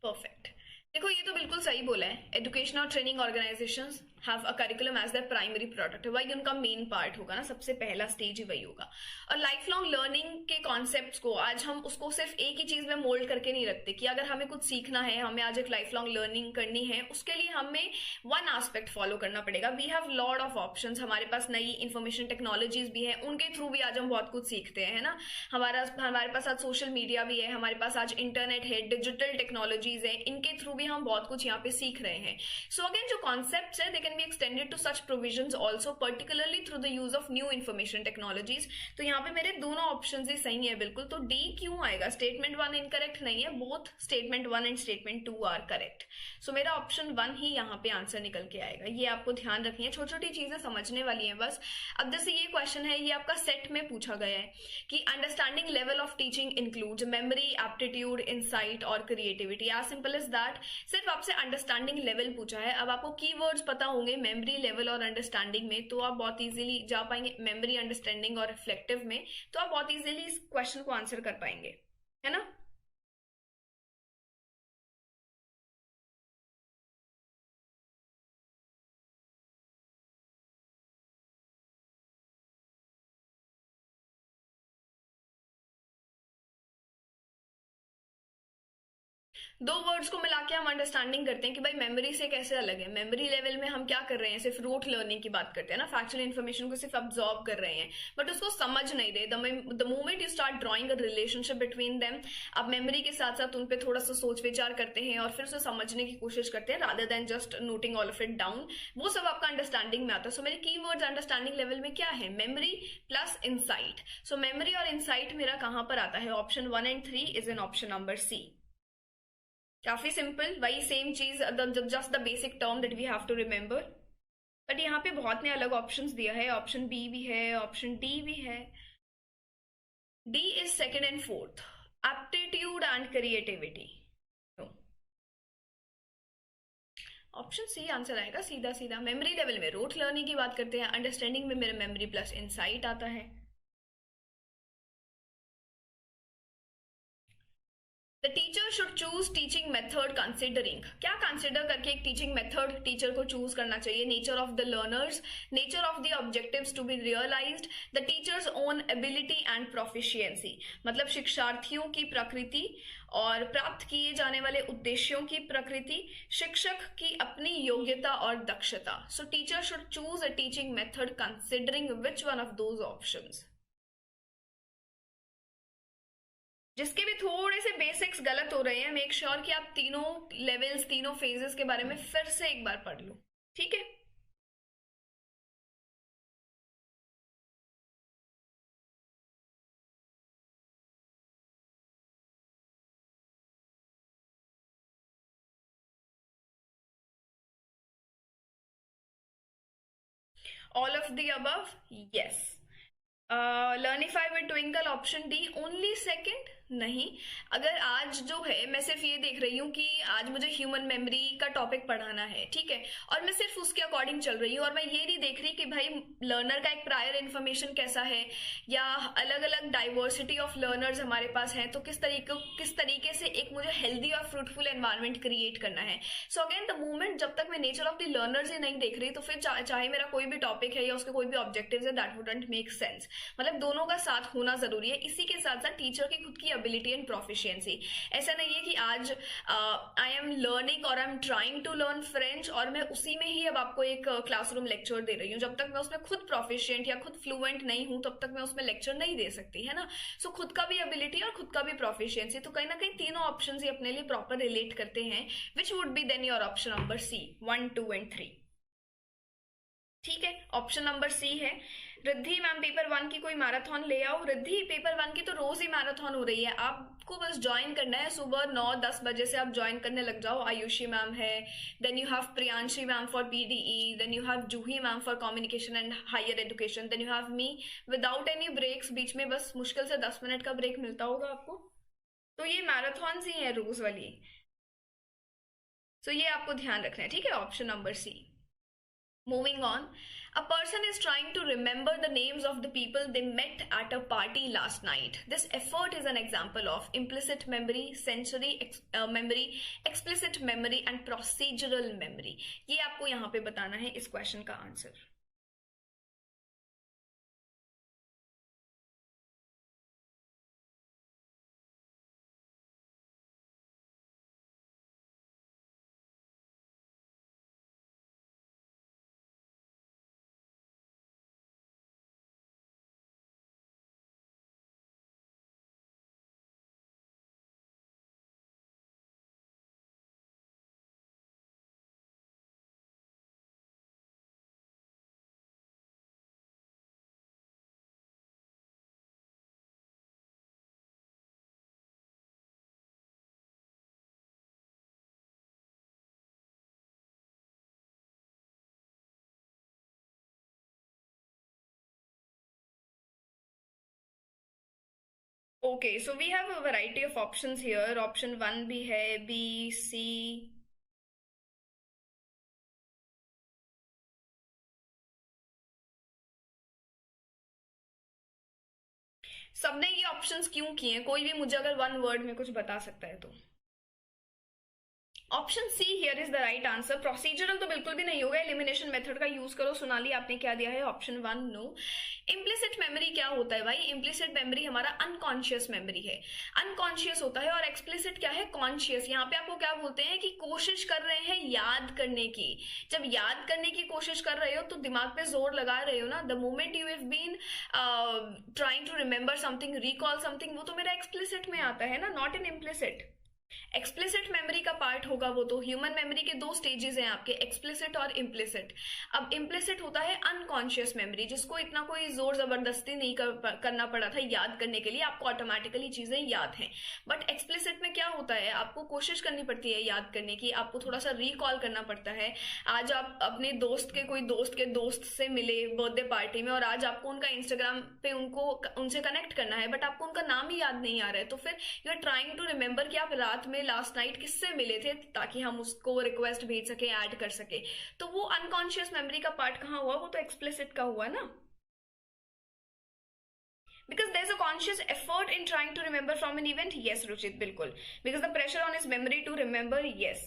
परफेक्ट। देखो ये तो बिल्कुल सही बोला है, एजुकेशन और training organisations have a curriculum as their primary product. वही उनका मेन पार्ट होगा ना, सबसे पहला स्टेज ही वही होगा। और लाइफ लॉन्ग लर्निंग के कॉन्सेप्ट्स को आज हम उसको सिर्फ एक ही चीज में मोल्ड करके नहीं रखते, कि अगर हमें कुछ सीखना है, हमें आज एक लाइफ लॉन्ग लर्निंग करनी है, उसके लिए हमें वन एस्पेक्ट फॉलो करना पड़ेगा। We have lot of options, हमारे पास नई इंफॉर्मेशन टेक्नोलॉजीज भी है, उनके थ्रू भी आज हम बहुत कुछ सीखते हैं, है ना। हमारे पास आज सोशल मीडिया भी है, हमारे पास आज इंटरनेट है, डिजिटल टेक्नोलॉजीज है, इनके थ्रू भी हम बहुत कुछ यहाँ पे सीख रहे हैं। सो अगेन जो कॉन्सेप्ट्स है they can be extended to such provisions also particularly through the use of new information technologies. तो यहाँ पे मेरे दोनों ऑप्शन ही सही है बिल्कुल। तो डी क्यों आएगा? स्टेटमेंट वन इनकरेक्ट नहीं है, both statement one and statement two are correct. So मेरा ऑप्शन वन ही यहाँ पे आंसर निकल के आएगा। ये आपको ध्यान रखनी है, छोटी छोटी चीजें समझने वाली है बस। अब जैसे ये क्वेश्चन है, ये आपका सेट में पूछा गया है कि understanding level of teaching includes memory, aptitude, insight और creativity. As simple as that, सिर्फ आपसे अंडरस्टैंडिंग लेवल पूछा है। अब आपको कीवर्ड्स पता होंगे मेमोरी, लेवल और अंडरस्टैंडिंग में, तो आप बहुत इजीली जा पाएंगे मेमोरी, अंडरस्टैंडिंग और रिफ्लेक्टिव में। तो आप बहुत इजीली इस क्वेश्चन को आंसर कर पाएंगे, है ना। दो वर्ड्स को मिला के हम अंडरस्टैंडिंग करते हैं कि भाई मेमोरी से कैसे अलग है। मेमोरी लेवल में हम क्या कर रहे हैं, सिर्फ रूट लर्निंग की बात करते हैं ना, फैक्चुअल इन्फॉर्मेशन को सिर्फ अब्सॉर्ब कर रहे हैं बट उसको समझ नहीं रहे। The moment you start drawing a relationship between them, आप मेमोरी के साथ साथ उन पे थोड़ा सा सोच विचार करते हैं और फिर उसे समझने की कोशिश करते हैं rather than just noting all of it down. वो सब आपका अंडरस्टैंडिंग में आता है। सो मेरे की वर्ड्स अंडरस्टैंडिंग लेवल में क्या है, memory plus insight. So memory और इंसाइट मेरा कहां पर आता है, option 1 and 3 is in option number C. काफी सिंपल, वही सेम चीज, just the basic term that we have to remember. But यहाँ पे बहुत ने अलग ऑप्शंस दिया है, ऑप्शन बी भी है, ऑप्शन डी भी है। D is second and fourth, aptitude and creativity. Option C answer आएगा सीधा सीधा। मेमोरी लेवल में रूट लर्निंग की बात करते हैं, अंडरस्टैंडिंग में मेरे मेमोरी प्लस इनसाइट आता है। The teacher should choose teaching method considering, क्या कंसिडर करके एक टीचिंग मेथड टीचर को चूज करना चाहिए, nature of the learners, nature of the objectives to be realised, the teacher's own ability and proficiency, मतलब शिक्षार्थियों की प्रकृति और प्राप्त किए जाने वाले उद्देश्यों की प्रकृति, शिक्षक की अपनी योग्यता और दक्षता। सो teacher should choose a teaching method considering which one of those options. जिसके भी थोड़े से बेसिक्स गलत हो रहे हैं, मेक श्योर कि आप तीनों लेवल्स, तीनों फेजेस के बारे में फिर से एक बार पढ़ लो, ठीक है। All of the above, yes. Learnify with Twinkle, option D only second, नहीं। अगर आज जो है मैं सिर्फ ये देख रही हूँ कि आज मुझे ह्यूमन मेमोरी का टॉपिक पढ़ाना है, ठीक है, और मैं सिर्फ उसके अकॉर्डिंग चल रही हूँ और मैं ये नहीं देख रही कि भाई लर्नर का एक प्रायर इन्फॉर्मेशन कैसा है या अलग अलग डाइवर्सिटी ऑफ लर्नर्स हमारे पास है, तो किस तरीके से एक मुझे हेल्दी और फ्रूटफुल एनवायरमेंट क्रिएट करना है। सो अगेन द मोमेंट जब तक मैं नेचर ऑफ द लर्नर्स ही नहीं देख रही, तो फिर चाहे मेरा कोई भी टॉपिक है या उसके कोई भी ऑब्जेक्टिव है, दैट वुडंट मेक सेंस। मतलब दोनों का साथ होना जरूरी है। इसी के साथ साथ टीचर की खुद की एबिलिटी एंड प्रोफिशिएंसी। ऐसा नहीं है कि आज आई एम लर्निंग और I am trying to learn French और मैं उसी में ही अब आपको एक क्लासरूम लेक्चर दे रही हूँ। जब तक मैं उसमें खुद प्रोफिशिएंट या खुद फ्लुएंट नहीं हूं तब तक मैं उसमें लेक्चर नहीं दे सकती, है ना। सो खुद का भी एबिलिटी और खुद का भी प्रोफिशिएंसी, तो कहीं ना कहीं तीनों ऑप्शन ही अपने लिए प्रॉपर रिलेट करते हैं, which would be then your option number C, 1, 2 and 3। ठीक है, ऑप्शन नंबर सी है। रिद्धि मैम पेपर 1 की कोई मैराथन ले आओ। रिद्धि पेपर 1 की तो रोज ही मैराथन हो रही है, आपको बस ज्वाइन करना है। सुबह 9-10 बजे से आप ज्वाइन करने लग जाओ। आयुषी मैम है, then you have Priyanshi ma'am for PDE, then you have Juhi ma'am for communication and higher education, then you have me without any breaks. बीच में बस मुश्किल से 10 मिनट का ब्रेक मिलता होगा आपको। तो ये मैराथन ही है रोज वाली। तो ये आपको ध्यान रखना है, ठीक है। Option number C. Moving on, a person is trying to remember the names of the people they met at a party last night. This effort is an example of implicit memory, sensory memory, explicit memory and procedural memory. ये आपको यहाँ पे बताना है इस question का answer. Okay, so we have a variety of options here. Option 1 भी है, बी, सी, सबने ये ऑप्शंस क्यों किए हैं? कोई भी मुझे अगर वन वर्ड में कुछ बता सकता है तो। Option see here is the right answer. Procedural तो बिल्कुल भी नहीं होगा, एलिमिनेशन मेथड का यूज करो। सोनाली आपने क्या दिया है? Option 1 no. इम्प्लिसिट मेमोरी क्या होता है भाई? इम्प्लिसिट मेमोरी हमारा अनकॉन्शियस मेमोरी है, अनकॉन्शियस होता है। और एक्सप्लिसिट क्या है? कॉन्शियस। यहाँ पे आपको क्या बोलते हैं कि कोशिश कर रहे हैं याद करने की। जब याद करने की कोशिश कर रहे हो तो दिमाग पे जोर लगा रहे हो ना। The moment you have been trying to remember something, recall something, वो तो मेरा एक्सप्लिसिट में आता है ना, not in implicit. Explicit memory का पार्ट होगा वो तो। ह्यूमन मेमोरी के दो स्टेजेस हैं आपके, एक्सप्लिसिट और इम्प्लिसिट। अब इम्प्लिसिट होता है अनकॉन्शियस मेमोरी, जिसको इतना कोई जोर जबरदस्ती नहीं करना पड़ा था याद करने के लिए, आपको ऑटोमेटिकली चीजें याद हैं। बट एक्सप्लिसिट में क्या होता है? आपको कोशिश करनी पड़ती है याद करने की, आपको थोड़ा सा रिकॉल करना पड़ता है। आज आप अपने दोस्त के, कोई दोस्त के दोस्त से मिले बर्थडे पार्टी में, और आज आपको उनका इंस्टाग्राम पे उनसे कनेक्ट करना है, बट आपको उनका नाम ही याद नहीं आ रहा है। तो फिर you are trying to remember कि आप रात में लास्ट नाइट किससे मिले थे, ताकि हम उसको रिक्वेस्ट भेज सके, ऐड कर सके। तो वो अनकॉन्शियस मेमोरी का पार्ट कहाँ हुआ? वो तो एक्सप्लिसिट का हुआ ना। Because there's a conscious effort in trying to remember from an event. Yes, Ruchit, बिल्कुल. Because the pressure on his memory to remember. Yes.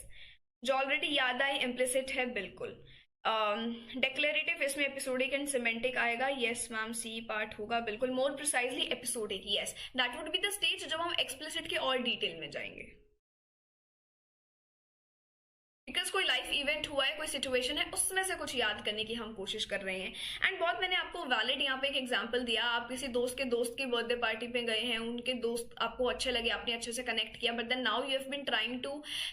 जो ऑलरेडी याद आई इम्प्लिसिट है, बिल्कुल। डेक्लेरेटिव इसमें एपिसोडिक एंड सिमेंटिक आएगा। यस मैम, सी पार्ट होगा बिल्कुल। More precisely episodic, yes, that would be the stage जब हम एक्सप्लिसिट के और डिटेल में जाएंगे। बिकॉज कोई लाइफ इवेंट हुआ है, कोई सिचुएशन है, उसमें से कुछ याद करने की हम कोशिश कर रहे हैं। एंड बहुत मैंने आपको वैलिड यहाँ पे एक एग्जांपल दिया। आप किसी दोस्त के बर्थडे पार्टी पे गए हैं, उनके दोस्त आपको अच्छे लगे, आपने अच्छे से कनेक्ट किया, but then now you have been trying to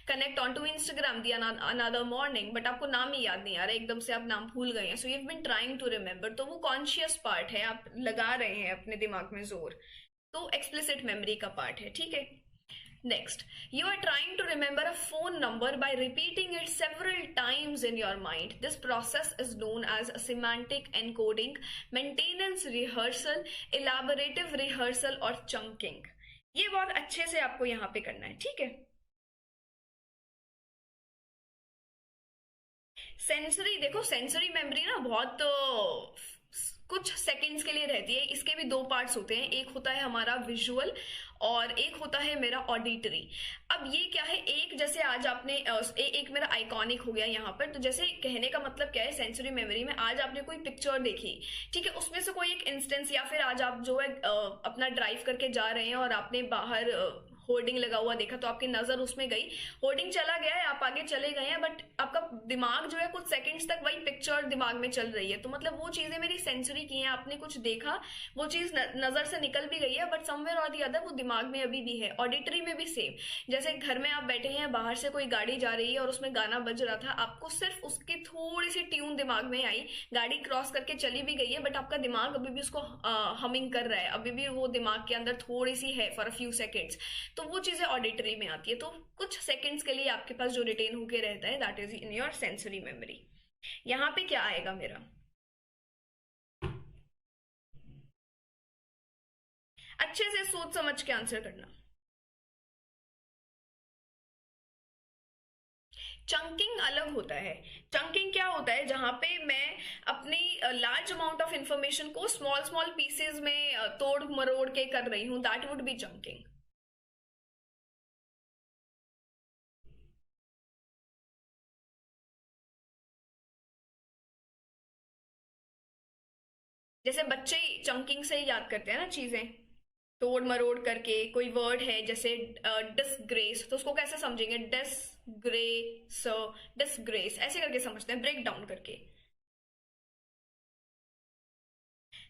connect on to Instagram the another morning, but आपको नाम ही याद नहीं आ रहा, एकदम से आप नाम भूल गए हैं। So you have been trying to remember, तो वो कॉन्शियस पार्ट है, आप लगा रहे हैं अपने दिमाग में जोर, तो एक्सप्लिसिट मेमोरी का पार्ट है। ठीक है, next, you are trying to remember a phone number by repeating it several times in your mind. This process is known as semantic encoding, maintenance rehearsal, elaborative rehearsal और chunking. ये बहुत अच्छे से आपको यहाँ पे करना है, ठीक है। सेंसरी, देखो सेंसरी मेमोरी ना बहुत कुछ सेकंड्स के लिए रहती है। इसके भी दो पार्ट्स होते हैं, एक होता है हमारा विजुअल और एक होता है मेरा ऑडिटरी। अब ये क्या है, एक जैसे आज आपने एक मेरा आइकॉनिक हो गया यहाँ पर, तो जैसे कहने का मतलब क्या है, सेंसरी मेमोरी में आज आपने कोई पिक्चर देखी, ठीक है, उसमें से कोई एक इंस्टेंस, या फिर आज आप जो है अपना ड्राइव करके जा रहे हैं और आपने बाहर होर्डिंग लगा हुआ देखा, तो आपकी नजर उसमें गई, होर्डिंग चला गया है, आप आगे चले गए हैं, बट आपका दिमाग जो है कुछ सेकंड्स तक वही पिक्चर दिमाग में चल रही है। तो मतलब वो चीजें मेरी सेंसरी की हैं, आपने कुछ देखा, वो चीज नजर से निकल भी गई है, बट समवेयर और दी अदर वो दिमाग में अभी भी है। ऑडिटरी में भी सेम, जैसे घर में आप बैठे हैं, बाहर से कोई गाड़ी जा रही है और उसमें गाना बज रहा था, आपको सिर्फ उसकी थोड़ी सी ट्यून दिमाग में आई, गाड़ी क्रॉस करके चली भी गई है, बट आपका दिमाग अभी भी उसको हमिंग कर रहा है, अभी भी वो दिमाग के अंदर थोड़ी सी है फॉर अ फ्यू सेकेंड्स। तो वो चीजें ऑडिटरी में आती है। तो कुछ सेकंड्स के लिए आपके पास जो रिटेन होके रहता है, that is in your sensory memory. यहां पे क्या आएगा मेरा? अच्छे से सोच समझ के आंसर करना। चंकिंग अलग होता है। चंकिंग क्या होता है? जहां पे मैं अपनी लार्ज अमाउंट ऑफ इंफॉर्मेशन को स्मॉल स्मॉल पीसेज में तोड़ मरोड़ के कर रही हूं, दैट वुड बी चंकिंग। जैसे बच्चे चंकिंग से ही याद करते हैं ना चीजें, तोड़ मरोड़ करके। कोई वर्ड है जैसे डिसग्रेस, तो उसको कैसे समझेंगे? डिसग्रेस, डिसग्रेस ऐसे करके समझते हैं, ब्रेक डाउन करके।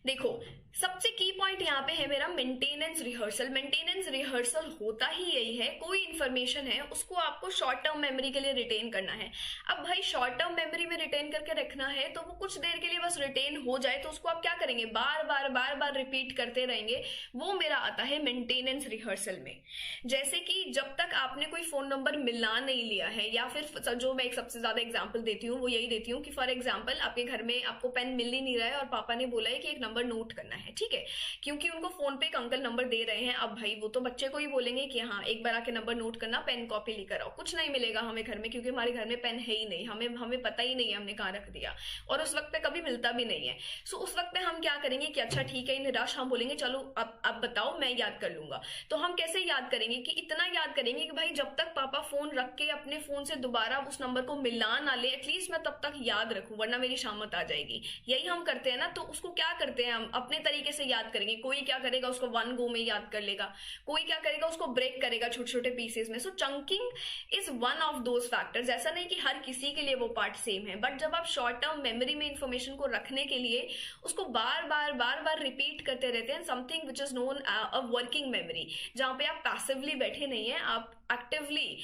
देखो सबसे की पॉइंट यहाँ पे है मेरा मेंटेनेंस रिहर्सल। मेंटेनेंस रिहर्सल होता ही यही है, कोई इंफॉर्मेशन है उसको आपको शॉर्ट टर्म मेमोरी के लिए रिटेन करना है। अब भाई शॉर्ट टर्म मेमोरी में रिटेन करके रखना है, तो वो कुछ देर के लिए बस रिटेन हो जाए, तो उसको आप क्या करेंगे? बार बार रिपीट करते रहेंगे। वो मेरा आता है मेंटेनेंस रिहर्सल में। जैसे कि जब तक आपने कोई फोन नंबर मिला नहीं लिया है, या फिर जो मैं एक सबसे ज्यादा एग्जाम्पल देती हूँ वो यही देती हूँ कि फॉर एग्जाम्पल आपके घर में आपको पेन मिल ही नहीं रहा है और पापा ने बोला है कि एक नंबर नोट करना है, ठीक है, क्योंकि उनको फोन पे एक अंकल नंबर दे रहे हैं। अब भाई वो तो बच्चे को ही बोलेंगे कि हाँ एक बार आके नंबर नोट करना, पेन कॉपी लेकर आओ। कुछ नहीं मिलेगा हमें घर में, क्योंकि हमारे घर में पेन है ही नहीं, हमें हमें पता ही नहीं है हमने कहाँ रख दिया, और उस वक्त पे कभी मिलता भी नहीं है। सो उस वक्त पे हम क्या करेंगे कि अच्छा ठीक है, इन रश हम बोलेंगे चलो अब बताओ मैं याद कर लूंगा। तो हम कैसे याद करेंगे कि इतना याद करेंगे कि भाई जब तक पापा फोन रख के अपने फोन से दोबारा उस नंबर को मिला ना ले, एटलीस्ट मैं तब तक याद रखूं, वरना मेरी शामत आ जाएगी। यही हम करते हैं ना। तो उसको क्या करते हैं, हम अपने तरीके से याद करेंगे। कोई क्या करेगा, उसको वन गो में याद कर लेगा, कोई क्या करेगा, उसको ब्रेक करेगा छोटे छोटे पीसेस में। So chunking is one of those factors. ऐसा नहीं कि हर किसी के लिए वो पार्ट सेम है, बट जब आप शॉर्ट टर्म मेमोरी में इंफॉर्मेशन को रखने के लिए उसको बार बार रिपीट करते रहते हैं, something which is known a working memory, जहां पे आप पैसिवली बैठे नहीं है, आप एक्टिवली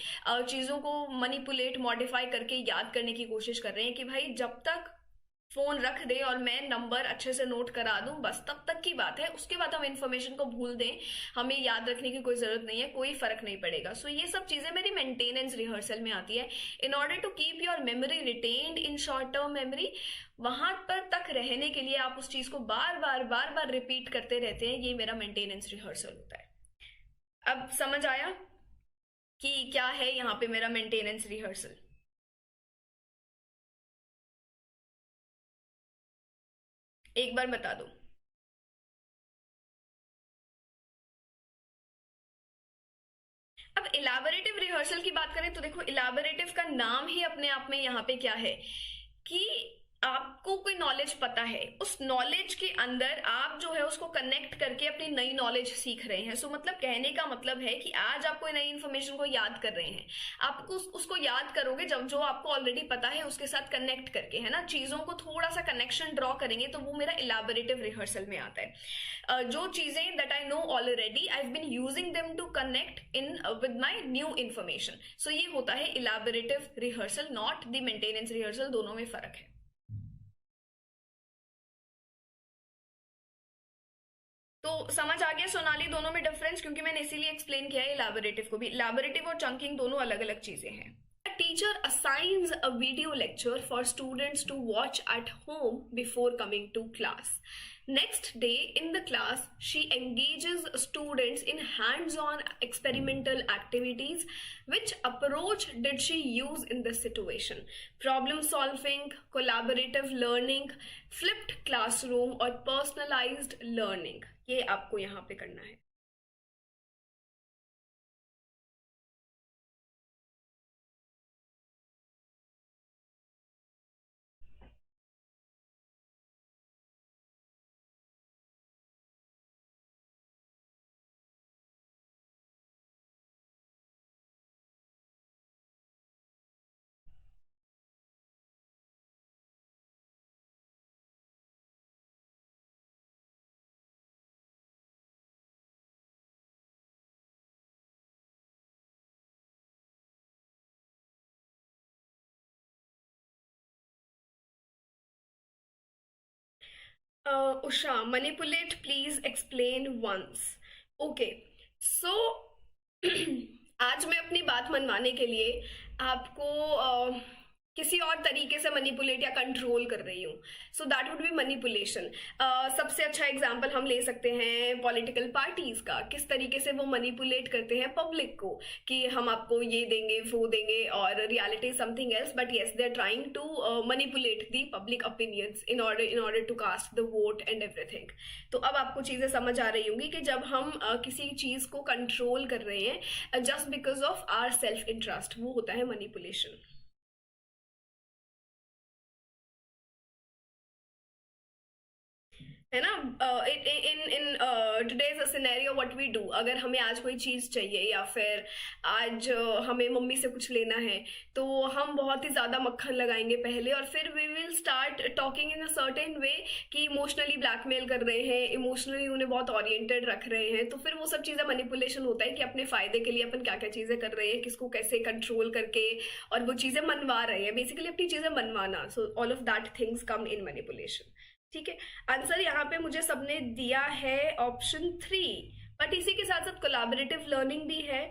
चीजों को मनिपुलेट मॉडिफाई करके याद करने की कोशिश कर रहे हैं कि भाई जब तक फोन रख दे और मैं नंबर अच्छे से नोट करा दूं, बस तब तक की बात है। उसके बाद हम इंफॉर्मेशन को भूल दें, हमें याद रखने की कोई जरूरत नहीं है, कोई फर्क नहीं पड़ेगा। सो ये सब चीजें मेरी मेंटेनेंस रिहर्सल में आती है। In order to keep your memory retained in short term memory, वहां पर तक रहने के लिए आप उस चीज को बार बार रिपीट करते रहते हैं। ये मेरा मेंटेनेंस रिहर्सल होता है। अब समझ आया कि क्या है यहाँ पे मेरा मेंटेनेंस रिहर्सल? एक बार बता दो। अब इलाबोरेटिव रिहर्सल की बात करें तो देखो, इलाबोरेटिव का नाम ही अपने आप में यहाँ पे क्या है कि आपको कोई नॉलेज पता है, उस नॉलेज के अंदर आप जो है उसको कनेक्ट करके अपनी नई नॉलेज सीख रहे हैं। सो मतलब कहने का मतलब है कि आज आप कोई नई इन्फॉर्मेशन को याद कर रहे हैं, आपको उसको याद करोगे जब जो आपको ऑलरेडी पता है उसके साथ कनेक्ट करके, है ना, चीजों को थोड़ा सा कनेक्शन ड्रॉ करेंगे, तो वो मेरा इलाबोरेटिव रिहर्सल में आता है। जो चीजें that I know already, I have been using them to connect in with my new information. So ये होता है elaborative rehearsal, not the maintenance rehearsal. दोनों में फर्क है। तो समझ आ गया सोनाली दोनों में डिफरेंस? क्योंकि मैंने इसीलिए एक्सप्लेन किया है इलाबोरेटिव को भी। इलाबोरेटिव और चंकिंग दोनों अलग अलग चीजें हैं। A teacher assigns a video lecture for students to watch at home before coming to class. Next day in the class, she engages students in hands-on experimental activities. Which approach did she use in this situation? Problem solving, collaborative learning, flipped classroom और personalized learning? ये आपको यहाँ पे करना है। Usha, manipulate please explain once. Okay, so आज मैं अपनी बात मनवाने के लिए आपको किसी और तरीके से मनिपुलेट या कंट्रोल कर रही हूँ। So that would be manipulation. सबसे अच्छा एग्जाम्पल हम ले सकते हैं पॉलिटिकल पार्टीज का, किस तरीके से वो मनिपुलेट करते हैं पब्लिक को कि हम आपको ये देंगे वो देंगे, और reality something else, but yes they are trying to manipulate the public opinions in order to cast the vote and everything. तो अब आपको चीजें समझ आ रही होंगी कि जब हम किसी चीज को कंट्रोल कर रहे हैं just because of our self interest, वो होता है मनिपुलेशन। है ना? In in today's scenario what we do, अगर हमें आज कोई चीज चाहिए या फिर आज हमें मम्मी से कुछ लेना है, तो हम बहुत ही ज्यादा मक्खन लगाएंगे पहले, और फिर we will start talking in a certain way कि इमोशनली ब्लैकमेल कर रहे हैं, इमोशनली उन्हें बहुत ओरिएंटेड रख रहे हैं। तो फिर वो सब चीजें मैनिपुलेशन होता है कि अपने फायदे के लिए अपन क्या क्या चीजें कर रहे हैं, किसको कैसे कंट्रोल करके, और वो चीजें मनवा रहे हैं, बेसिकली अपनी चीजें मनवाना। So all of that things come in manipulation. ठीक है, आंसर यहाँ पे मुझे सबने दिया है ऑप्शन 3, बट इसी के साथ साथ कोलैबोरेटिव लर्निंग भी है,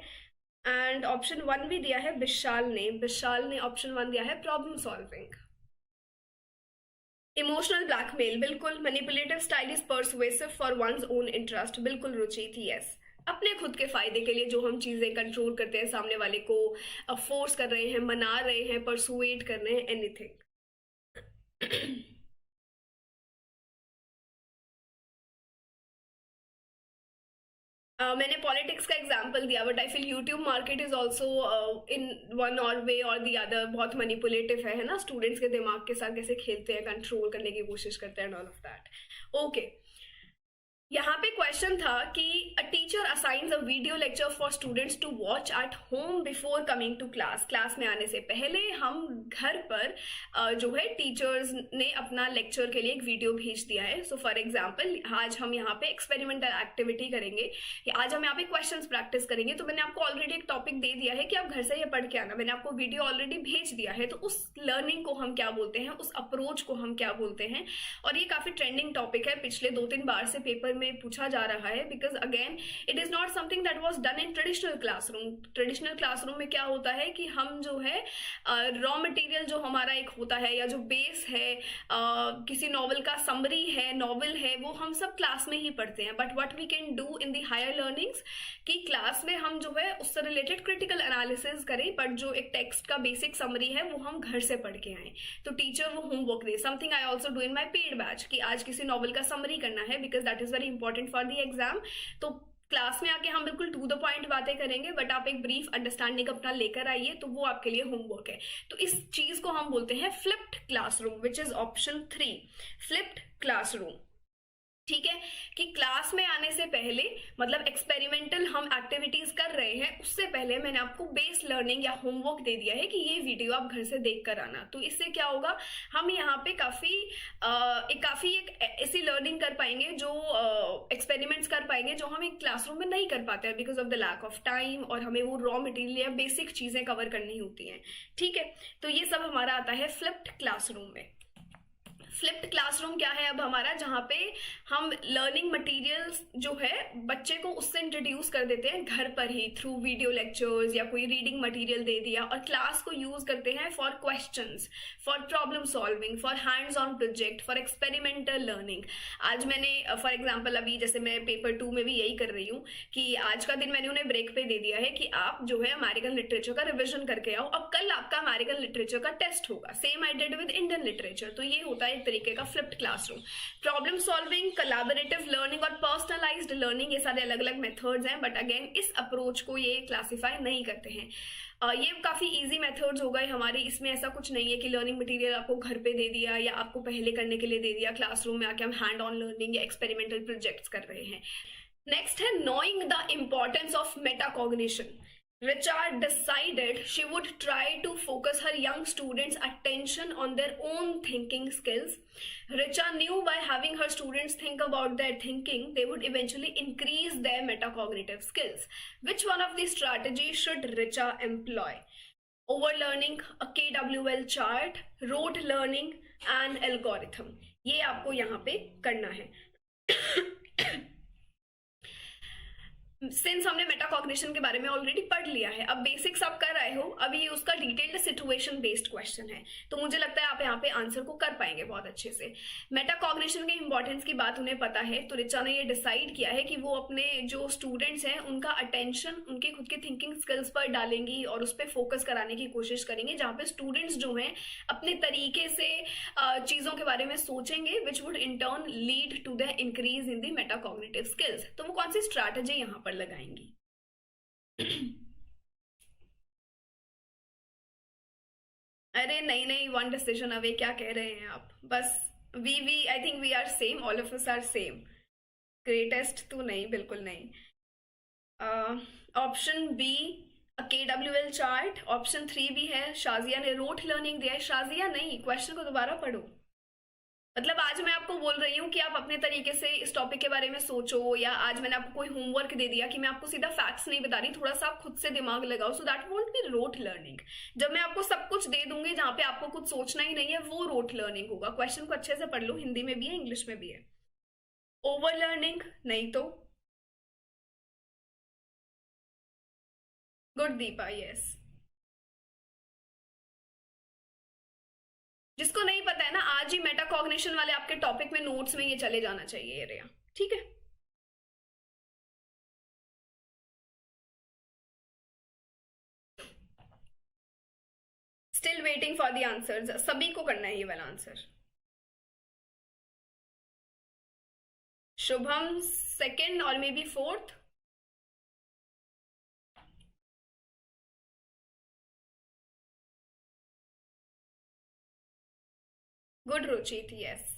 एंड ऑप्शन 1 भी दिया है विशाल ने ऑप्शन 1 दिया है प्रॉब्लम सॉल्विंग। इमोशनल ब्लैकमेल, बिल्कुल। Manipulative style is persuasive for one's own interest, बिल्कुल रुचि थी, यस। अपने खुद के फायदे के लिए जो हम चीजें कंट्रोल करते हैं, सामने वाले को फोर्स कर रहे हैं, मना रहे हैं, परसुएट कर रहे हैं, एनीथिंग। मैंने पॉलिटिक्स का एग्जांपल दिया, but I feel YouTube market is also in one और वे और दी अदर बहुत मैनिपुलेटिव है ना, स्टूडेंट्स के दिमाग के साथ कैसे खेलते हैं, कंट्रोल करने की कोशिश करते हैं, ऑल ऑफ दैट। ओके, यहाँ पे क्वेश्चन था कि a teacher assigns a video lecture for students to watch at home before coming to class. Class में आने से पहले हम घर पर जो है टीचर्स ने अपना लेक्चर के लिए एक वीडियो भेज दिया है। सो फॉर एग्जांपल आज हम यहाँ पे एक्सपेरिमेंटल एक्टिविटी करेंगे, आज हम यहाँ पे क्वेश्चंस प्रैक्टिस करेंगे। तो मैंने आपको ऑलरेडी एक टॉपिक दे दिया है कि आप घर से ये पढ़ के आना, मैंने आपको वीडियो ऑलरेडी भेज दिया है। तो उस लर्निंग को हम क्या बोलते हैं, उस अप्रोच को हम क्या बोलते हैं। और ये काफी ट्रेंडिंग टॉपिक है, पिछले 2-3 बार से पेपर में पूछा जा रहा है, because again it is not something that was done in traditional classroom. Traditional classroom में क्या होता है कि हम जो है रॉ मटेरियल जो हमारा एक होता है या जो बेस है, किसी नॉवल का समरी है, नॉवल है, वो हम सब क्लास में ही पढ़ते हैं। But what we can do in the higher learnings कि क्लास में हम जो है उससे रिलेटेड क्रिटिकल एनालिसिस करें, बट जो एक टेक्स्ट का बेसिक समरी है वो हम घर से पढ़ के आए। तो टीचर वो homework they, something I also do in my paid batch कि आज किसी नॉवल का समरी करना है, because that is very important for the exam. तो क्लास में आके हम बिल्कुल टू द पॉइंट बातें करेंगे, बट आप एक ब्रीफ अंडरस्टैंडिंग अपना लेकर आइए, तो वो आपके लिए होमवर्क है। तो इस चीज को हम बोलते हैं flipped classroom, which is option 3, flipped classroom. ठीक है, कि क्लास में आने से पहले मतलब एक्सपेरिमेंटल हम एक्टिविटीज कर रहे हैं, उससे पहले मैंने आपको बेस लर्निंग या होमवर्क दे दिया है कि ये वीडियो आप घर से देख कर आना। तो इससे क्या होगा, हम यहाँ पे काफी एक ऐसी लर्निंग कर पाएंगे, जो एक्सपेरिमेंट्स कर पाएंगे जो हम एक क्लासरूम में नहीं कर पाते हैं, because of the lack of time, और हमें वो रॉ मटेरियल या बेसिक चीजें कवर करनी होती हैं। ठीक है, तो ये सब हमारा आता है फ्लिप्ड क्लासरूम में। फ्लिप्ड क्लासरूम क्या है अब हमारा, जहाँ पे हम लर्निंग मटेरियल्स जो है बच्चे को उससे इंट्रोड्यूस कर देते हैं घर पर ही, थ्रू वीडियो लेक्चर्स या कोई रीडिंग मटेरियल दे दिया, और क्लास को यूज करते हैं for questions, for problem solving, for hands on project, for experimental learning. आज मैंने फॉर एग्जाम्पल अभी जैसे मैं पेपर 2 में भी यही कर रही हूँ कि आज का दिन मैंने उन्हें ब्रेक पे दे दिया है कि आप जो है अमेरिकन लिटरेचर का रिविजन करके आओ, अब कल आपका अमेरिकन लिटरेचर का टेस्ट होगा। Same I did with Indian literature. तो ये होता है तरीके का flipped classroom. Problem solving, collaborative learning और पर्सनलाइज्ड लर्निंग, ये सारे अलग अलग मेथड्स हैं, बट अगेन इस अप्रोच को ये क्लासिफाई नहीं करते हैं। ये काफी इजी मेथड्स हो गए हमारे, इसमें ऐसा कुछ नहीं है कि लर्निंग मटेरियल आपको घर पे दे दिया या आपको पहले करने के लिए दे दिया, क्लासरूम में आके हम हैंड ऑन लर्निंग या एक्सपेरिमेंटल प्रोजेक्ट्स कर रहे हैं। नेक्स्ट है knowing the importance of metacognition. Richa decided she would try to focus her young students' attention on their own thinking skills. Richa knew by having her students think about their thinking, they would eventually increase their metacognitive skills. Which one of these strategies should Richa employ? Overlearning, a KWL chart, rote learning, and algorithm. ये आपको यहाँ पे करना है। Since हमने metacognition के बारे में ऑलरेडी पढ़ लिया है, अब बेसिक्स आप कर रहे हो, अभी उसका डिटेल्ड सिचुएशन बेस्ड क्वेश्चन है, तो मुझे लगता है आप यहाँ पे आंसर को कर पाएंगे बहुत अच्छे से। मेटाकॉग्निशन के इंपॉर्टेंस की बात उन्हें पता है, तो रिचा ने ये डिसाइड किया है कि वो अपने जो स्टूडेंट्स हैं उनका अटेंशन उनके खुद के थिंकिंग स्किल्स पर डालेंगी और उस पर फोकस कराने की कोशिश करेंगे, जहाँ पे स्टूडेंट्स जो हैं अपने तरीके से चीजों के बारे में सोचेंगे, which would in turn lead to the increase in the metacognitive skills. तो वो कौन सी स्ट्रैटेजी यहाँ लगाएंगी? अरे नहीं नहीं, वन डिसीजन अवे क्या कह रहे हैं आप? बस we I think we are same, all of us are same. Greatest तो नहीं, बिल्कुल नहीं। Option B KWL chart, option 3 भी है। शाजिया ने रोट लर्निंग दिया है। शाजिया नहीं, क्वेश्चन को दोबारा पढ़ो। मतलब आज मैं आपको बोल रही हूँ कि आप अपने तरीके से इस टॉपिक के बारे में सोचो, या आज मैंने आपको कोई होमवर्क दे दिया कि मैं आपको सीधा फैक्ट्स नहीं बता रही, थोड़ा सा आप खुद से दिमाग लगाओ, so that won't be rote learning. जब मैं आपको सब कुछ दे दूंगी जहां पे आपको कुछ सोचना ही नहीं है, वो रोट लर्निंग होगा। क्वेश्चन को अच्छे से पढ़ लो, हिंदी में भी है, इंग्लिश में भी है। ओवर लर्निंग नहीं तो गुड दीपा, यस। जिसको नहीं पता है ना, आज ही मेटाकॉग्निशन वाले आपके टॉपिक में नोट्स में ये चले जाना चाहिए एरिया, ठीक है। Still waiting for the answers, सभी को करना है ये वाला आंसर। शुभम सेकंड और may be fourth. Good Ruchit, yes.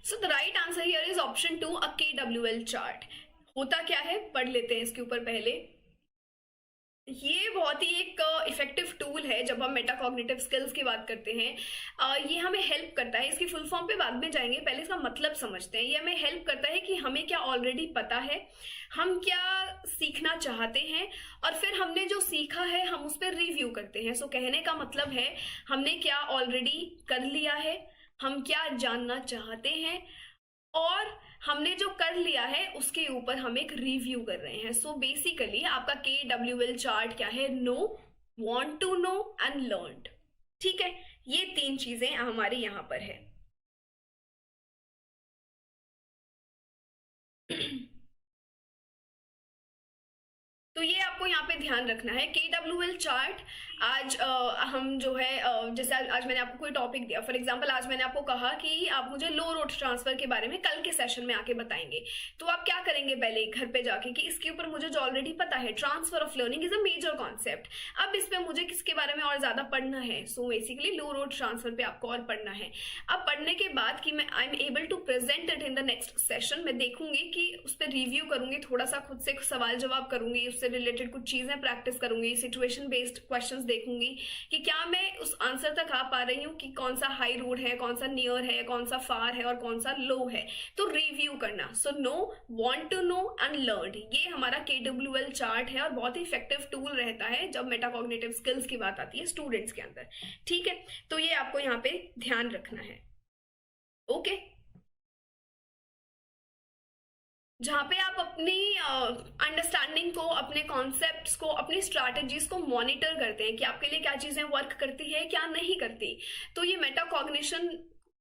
So the right answer here is option 2, a KWL chart. होता क्या है, पढ़ लेते हैं इसके ऊपर पहले। ये बहुत ही एक इफेक्टिव टूल है जब हम मेटाकॉग्निटिव स्किल्स की बात करते हैं। ये हमें हेल्प करता है, इसकी फुल फॉर्म पे बाद में जाएंगे, पहले इसका मतलब समझते हैं। ये हमें हेल्प करता है कि हमें क्या ऑलरेडी पता है, हम क्या सीखना चाहते हैं, और फिर हमने जो सीखा है हम उस पर रिव्यू करते हैं। सो कहने का मतलब है हमने क्या ऑलरेडी कर लिया है, हम क्या जानना चाहते हैं, और हमने जो कर लिया है उसके ऊपर हम एक रिव्यू कर रहे हैं। सो बेसिकली आपका KWL चार्ट क्या है, know, want to know and learned, ठीक है। ये 3 चीजें हमारे यहां पर है। तो ये आपको यहाँ पे ध्यान रखना है। KWL चार्ट आज हम जो है जैसे आज मैंने आपको कोई टॉपिक दिया, फॉर एग्जांपल आज मैंने आपको कहा कि आप मुझे लो रोड ट्रांसफर के बारे में कल के सेशन में आके बताएंगे। तो आप क्या करेंगे पहले घर पे जाके कि इसके ऊपर मुझे जो ऑलरेडी पता है, transfer of learning is a major concept, अब इस पे मुझे किसके बारे में और ज्यादा पढ़ना है। सो बेसिकली लो रोड ट्रांसफर पे आपको और पढ़ना है। अब पढ़ने के बाद कि मैं I am able to present it in the next session, मैं देखूंगी कि उस पर रिव्यू करूंगी, थोड़ा सा खुद से सवाल जवाब करूंगी, उससे रिलेटेड कुछ चीजें प्रैक्टिस करूंगी, सिचुएशन बेस्ड क्वेश्चंस देखूंगी कि क्या मैं उस आंसर तक आ पा रही हूँ कि कौन सा हाई रोड है, कौन सा नियर है, कौन सा फार है और कौन सा लो है। तो रिव्यू करना। So know, want to know and learn, ये हमारा KWL चार्ट है और बहुत ही इफेक्टिव टूल रहता है जब मेटाकॉग्निटिव स्किल्स की बात आती है स्टूडेंट्स के अंदर, ठीक है। तो ये आपको यहाँ पे ध्यान रखना है, ओके। जहाँ पे आप अपनी अंडरस्टैंडिंग को, अपने कॉन्सेप्ट्स को, अपनी स्ट्रैटेजीज को मॉनिटर करते हैं कि आपके लिए क्या चीजें वर्क करती है, क्या नहीं करती। तो ये मेटाकॉग्निशन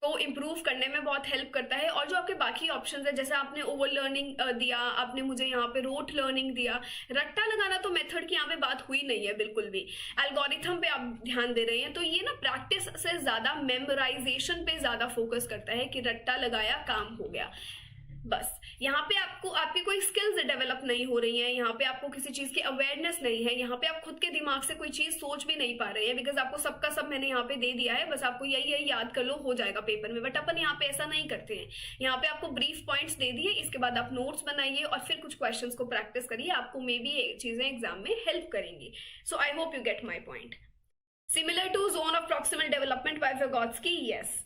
को इम्प्रूव करने में बहुत हेल्प करता है। और जो आपके बाकी ऑप्शंस है, जैसे आपने ओवर लर्निंग दिया, आपने मुझे यहाँ पे रोट लर्निंग दिया, रट्टा लगाना तो मेथड की यहाँ पे बात हुई नहीं है बिल्कुल भी, एल्गोरिथम पे आप ध्यान दे रहे हैं। तो ये ना प्रैक्टिस से ज्यादा मेमोराइजेशन पे ज्यादा फोकस करता है कि रट्टा लगाया काम हो गया बस। यहाँ पे आपको आपकी कोई स्किल्स डेवलप नहीं हो रही हैं, यहाँ पे आपको किसी चीज की अवेयरनेस नहीं है, यहाँ पे आप खुद के दिमाग से कोई चीज सोच भी नहीं पा रहे हैं, बिकॉज आपको सबका सब मैंने यहाँ पे दे दिया है, बस आपको यही यही याद कर लो, हो जाएगा पेपर में। बट अपन यहाँ पे ऐसा नहीं करते हैं। यहाँ पे आपको ब्रीफ पॉइंट्स दे दिए, इसके बाद आप नोट्स बनाइए और फिर कुछ क्वेश्चन को प्रैक्टिस करिए, आपको मे बी ये चीजें एग्जाम में हेल्प करेंगी। So I hope you get my point. Similar to zone of proximal development by Vygotsky, yes.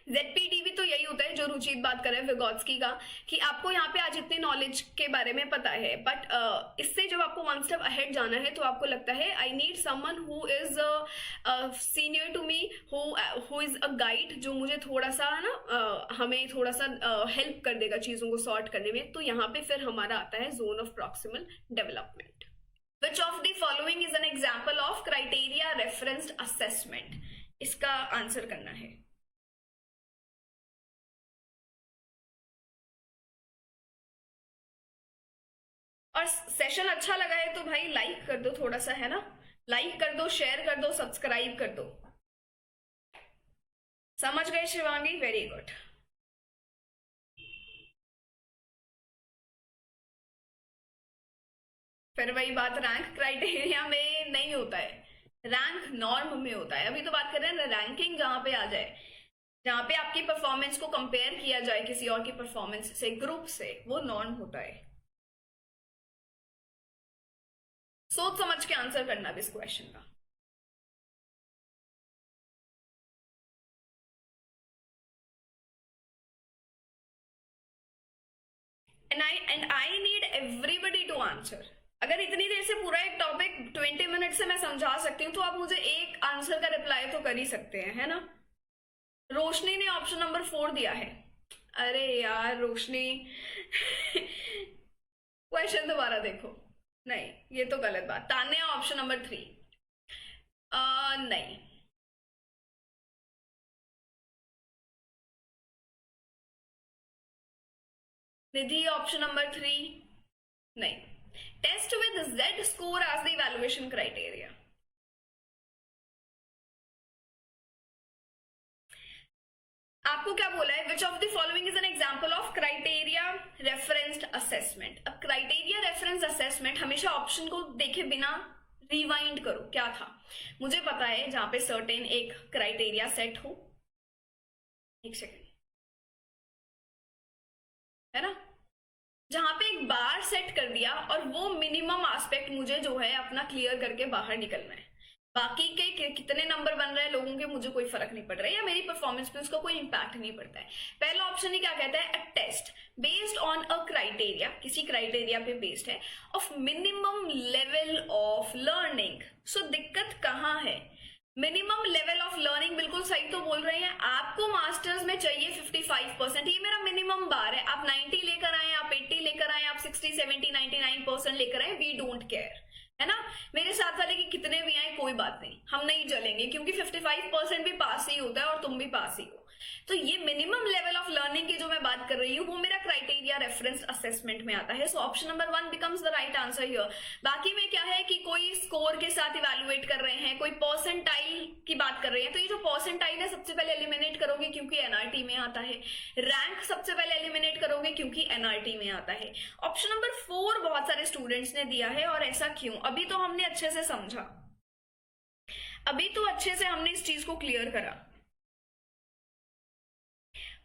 ZPD भी तो यही होता है जो रुचित बात कर रहे हैं विगोत्स्की का, कि आपको यहाँ पे आज इतनी नॉलेज के बारे में पता है, बट इससे जब आपको वन स्टेप अहेड जाना है तो आपको लगता है I need someone who is senior to me, who is a guide, जो मुझे थोड़ा सा ना हमें थोड़ा सा हेल्प कर देगा चीजों को सॉर्ट करने में। तो यहाँ पे फिर हमारा आता है zone of proximal development. Which of the following is an example of criteria referenced assessment, इसका आंसर करना है। और सेशन अच्छा लगा है तो भाई लाइक कर दो थोड़ा सा, है ना, लाइक कर दो, शेयर कर दो, सब्सक्राइब कर दो। समझ गए शिवांगी, वेरी गुड। फिर वही बात, रैंक क्राइटेरिया में नहीं होता है, रैंक नॉर्म में होता है। अभी तो बात कर रहे हैं रैंकिंग, जहां पे आ जाए, जहां पे आपकी परफॉर्मेंस को कंपेयर किया जाए किसी और की परफॉर्मेंस से, ग्रुप से, वो नॉर्म होता है। सोच समझ के आंसर करना भी इस क्वेश्चन का। And I need everybody to answer. अगर इतनी देर से पूरा एक टॉपिक 20 मिनट से मैं समझा सकती हूँ तो आप मुझे एक आंसर का रिप्लाई तो कर ही सकते हैं, है ना। रोशनी ने ऑप्शन नंबर 4 दिया है। अरे यार रोशनी क्वेश्चन दोबारा देखो। नहीं, ये तो गलत बात। Tanya option number 3। नहीं। Nidhi option number 3। नहीं। Test with Z score as the evaluation criteria. आपको क्या बोला है? Which of the following is an example of criteria referenced assessment. अब क्राइटेरिया रेफरेंस असेसमेंट हमेशा ऑप्शन को देखे बिना रिवाइंड करो, क्या था? मुझे पता है जहां पे सर्टेन एक क्राइटेरिया सेट हो, एक सेकेंड, है ना, जहां पे एक बार सेट कर दिया और वो मिनिमम एस्पेक्ट मुझे जो है अपना क्लियर करके बाहर निकलना है। बाकी के कितने नंबर बन रहे हैं लोगों के मुझे कोई फर्क नहीं पड़ रहा है, या मेरी परफॉर्मेंस पे उसका कोई इंपैक्ट नहीं पड़ता है। पहला ऑप्शन ही क्या कहता है? A test based on a criteria, किसी क्राइटेरिया पे बेस्ड है, of minimum level of learning. So दिक्कत कहाँ है? मिनिमम लेवल ऑफ लर्निंग बिल्कुल सही तो बोल रहे हैं, आपको मास्टर्स में चाहिए 55%, ये मेरा मिनिमम बार है। आप 90 लेकर आए, आप 80 लेकर आए, आप 60, 70, 99% लेकर आए, वी डोंट केयर, है ना। मेरे साथ वाले की कितने भी आए कोई बात नहीं, हम नहीं जलेंगे, क्योंकि 55% भी पास ही होता है और तुम भी पास ही हो। तो ये मिनिमम लेवल ऑफ लर्निंग की जो मैं बात कर रही हूँ वो मेरा क्राइटेरिया रेफरेंस असेसमेंट में आता है। So option number 1 becomes the right answer here. बाकी में क्या है कि कोई स्कोर के साथ इवैल्यूएट कर रहे हैं, कोई परसेंटाइल की बात कर रहे हैं, तो ये जो परसेंटाइल है सबसे पहले एलिमिनेट करोगे क्योंकि एनआरटी में आता है। रैंक सबसे पहले एलिमिनेट करोगे क्योंकि एनआरटी में आता है। ऑप्शन नंबर 4 बहुत सारे स्टूडेंट्स ने दिया है, और ऐसा क्यों? अभी तो हमने अच्छे से समझा, अभी तो अच्छे से हमने इस चीज को क्लियर करा।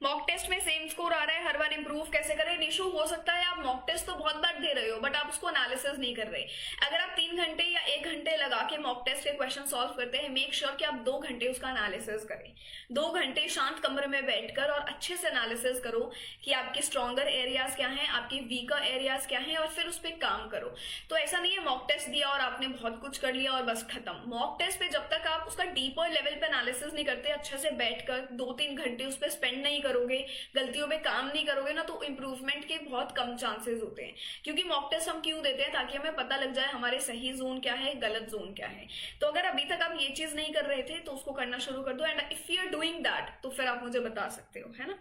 मॉक टेस्ट में सेम स्कोर आ रहा है, हर बार इंप्रूव कैसे करें? निशु, हो सकता है आप मॉक टेस्ट तो बहुत बार दे रहे हो बट आप उसको एनालिसिस नहीं कर रहे। अगर आप 3 घंटे या 1 घंटे लगा के मॉक टेस्ट के क्वेश्चन सॉल्व करते हैं, मेक श्योर कि आप 2 घंटे उसका एनालिसिस करें। 2 घंटे शांत कमरे में बैठकर और अच्छे से एनालिसिस करो कि आपके स्ट्रॉन्गर एरियाज क्या हैं, आपके वीकर एरियाज क्या हैं, और फिर उस पर काम करो। तो ऐसा नहीं है मॉक टेस्ट दिया और आपने बहुत कुछ कर लिया और बस खत्म। मॉक टेस्ट पे जब तक आप उसका डीपर लेवल पे एनालिसिस नहीं करते, अच्छे से बैठकर 2-3 घंटे उस पर स्पेंड नहीं करोगे, गलतियों पे काम नहीं करोगे ना, तो इंप्रूवमेंट के बहुत कम चांसेस होते हैं। क्योंकि मॉक टेस्ट हम क्यों देते हैं? ताकि हमें पता लग जाए हमारे सही जोन क्या है, गलत जोन क्या है। तो अगर अभी तक आप ये चीज नहीं कर रहे थे तो उसको करना शुरू कर दो, and if you are doing that तो फिर आप मुझे बता सकते हो, है ना।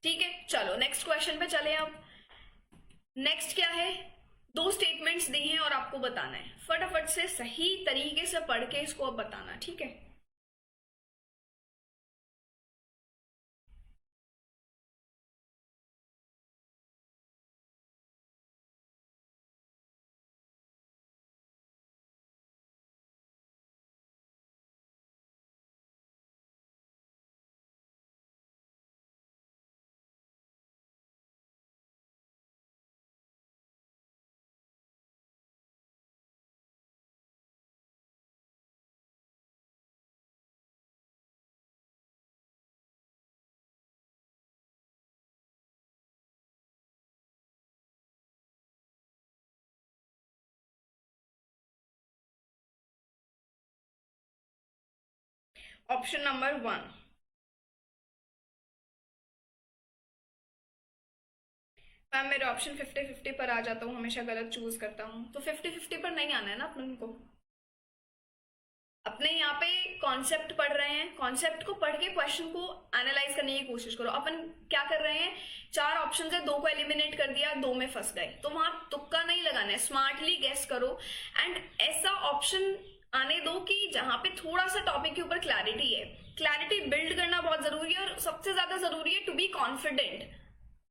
ठीक है, चलो नेक्स्ट क्वेश्चन पे चले। अब नेक्स्ट क्या है? 2 स्टेटमेंट्स दी हैं और आपको बताना है, फटाफट से सही तरीके से पढ़ के इसको अब बताना, ठीक है। Option number 1। मैम मेरे ऑप्शन 50-50 पर आ जाता हूँ, हमेशा गलत चूज करता हूँ, तो 50-50 पर नहीं आना है ना अपन को। अपने यहाँ पे कॉन्सेप्ट पढ़ रहे हैं, कॉन्सेप्ट को पढ़ के क्वेश्चन को एनालाइज करने की कोशिश करो। अपन क्या कर रहे हैं? 4 ऑप्शन है, 2 को एलिमिनेट कर दिया, 2 में फंस गए, तो वहां तुक्का नहीं लगाना है, स्मार्टली गेस करो एंड ऐसा ऑप्शन आने दो कि जहां पे थोड़ा सा टॉपिक के ऊपर क्लैरिटी है। क्लैरिटी बिल्ड करना बहुत जरूरी है, और सबसे ज्यादा जरूरी है टू बी कॉन्फिडेंट।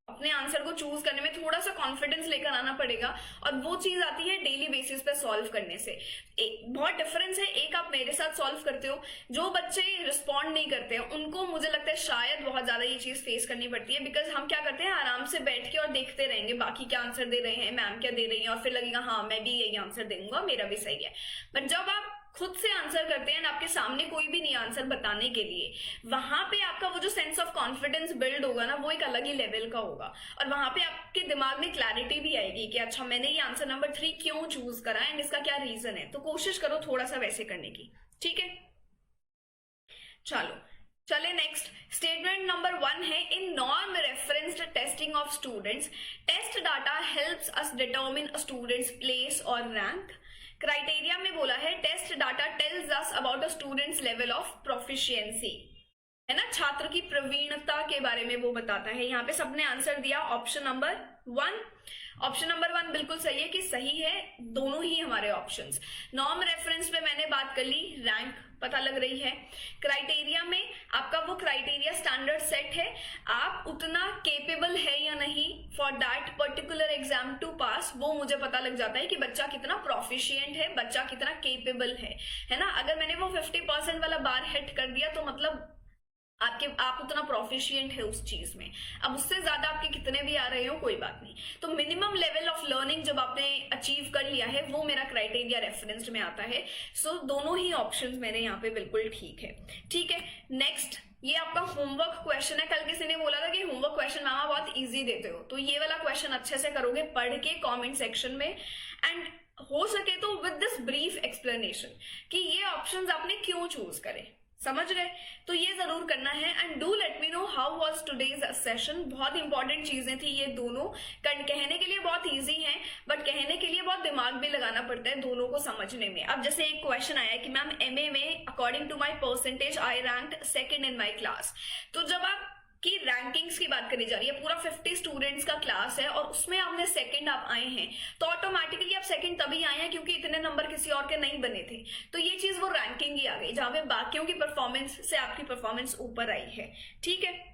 अपने आंसर को चूज करने में थोड़ा सा कॉन्फिडेंस लेकर आना पड़ेगा, और वो चीज आती है डेली बेसिस पे सॉल्व करने से। बहुत डिफरेंस है, एक आप मेरे साथ सॉल्व करते हो, जो बच्चे रिस्पॉन्ड नहीं करते हैं उनको मुझे लगता है शायद बहुत ज्यादा ये चीज फेस करनी पड़ती है, बिकॉज हम क्या करते हैं, आराम से बैठ के और देखते रहेंगे बाकी क्या आंसर दे रहे हैं, मैम क्या दे रही है, और फिर लगेगा हाँ मैं भी यही आंसर दूंगा, मेरा भी सही है। बट जब आप खुद से आंसर करते हैं, आपके सामने कोई भी नहीं आंसर बताने के लिए, वहां पे आपका वो जो सेंस ऑफ कॉन्फिडेंस बिल्ड होगा ना, वो एक अलग ही लेवल का होगा, और वहां पे आपके दिमाग में क्लैरिटी भी आएगी कि अच्छा मैंने ये आंसर नंबर 3 क्यों चूज करा एंड इसका क्या रीजन है। तो कोशिश करो थोड़ा सा वैसे करने की, ठीक है। चलो चले नेक्स्ट, स्टेटमेंट नंबर 1 है, in non referenced testing of students test data helps us determine a student's place और रैंक। क्राइटेरिया में बोला है test data tells us about a student's level of proficiency, है ना, छात्र की प्रवीणता के बारे में वो बताता है। यहाँ पे सबने आंसर दिया ऑप्शन नंबर 1। ऑप्शन नंबर 1 बिल्कुल सही है कि सही है दोनों ही हमारे ऑप्शंस। नॉर्म रेफरेंस में मैंने बात कर ली, रैंक पता लग रही है। क्राइटेरिया में आपका वो क्राइटेरिया स्टैंडर्ड सेट है, आप उतना केपेबल है या नहीं for that particular exam to pass, वो मुझे पता लग जाता है कि बच्चा कितना प्रोफिशिएंट है, बच्चा कितना केपेबल है ना। अगर मैंने वो 50% वाला बार हिट कर दिया तो मतलब आप उतना प्रोफिशिएंट है उस चीज में। अब उससे ज्यादा आपके कितने भी आ रहे हो कोई बात नहीं, तो मिनिमम लेवल ऑफ लर्निंग जब आपने अचीव कर लिया है वो मेरा क्राइटेरिया रेफरेंस्ड में आता है। सो दोनों ही ऑप्शंस मेरे यहाँ पे बिल्कुल ठीक है। ठीक है, नेक्स्ट ये आपका होमवर्क क्वेश्चन है। कल किसी ने बोला था कि होमवर्क क्वेश्चन मामा बहुत इजी देते हो, तो ये वाला क्वेश्चन अच्छे से करोगे पढ़ के कमेंट सेक्शन में, एंड हो सके तो विद दिस ब्रीफ एक्सप्लेनेशन कि ये ऑप्शंस आपने क्यों चूज करे, समझ गए, तो ये जरूर करना है। And do let me know how was today's session. बहुत इंपॉर्टेंट चीजें थी ये दोनों, कहने के लिए बहुत इजी हैं बट कहने के लिए बहुत दिमाग भी लगाना पड़ता है दोनों को समझने में। अब जैसे एक क्वेश्चन आया कि मैम एमए में according to my percentage I ranked second in my class, तो जब आप की रैंकिंग्स की बात करी जा रही है, पूरा 50 स्टूडेंट्स का क्लास है और उसमें आपने सेकंड आप आए हैं, तो ऑटोमेटिकली आप सेकंड तभी आए हैं क्योंकि इतने नंबर किसी और के नहीं बने थे, तो ये चीज वो रैंकिंग ही आ गई जहां पे बाकियों की परफॉर्मेंस से आपकी परफॉर्मेंस ऊपर आई है। ठीक है,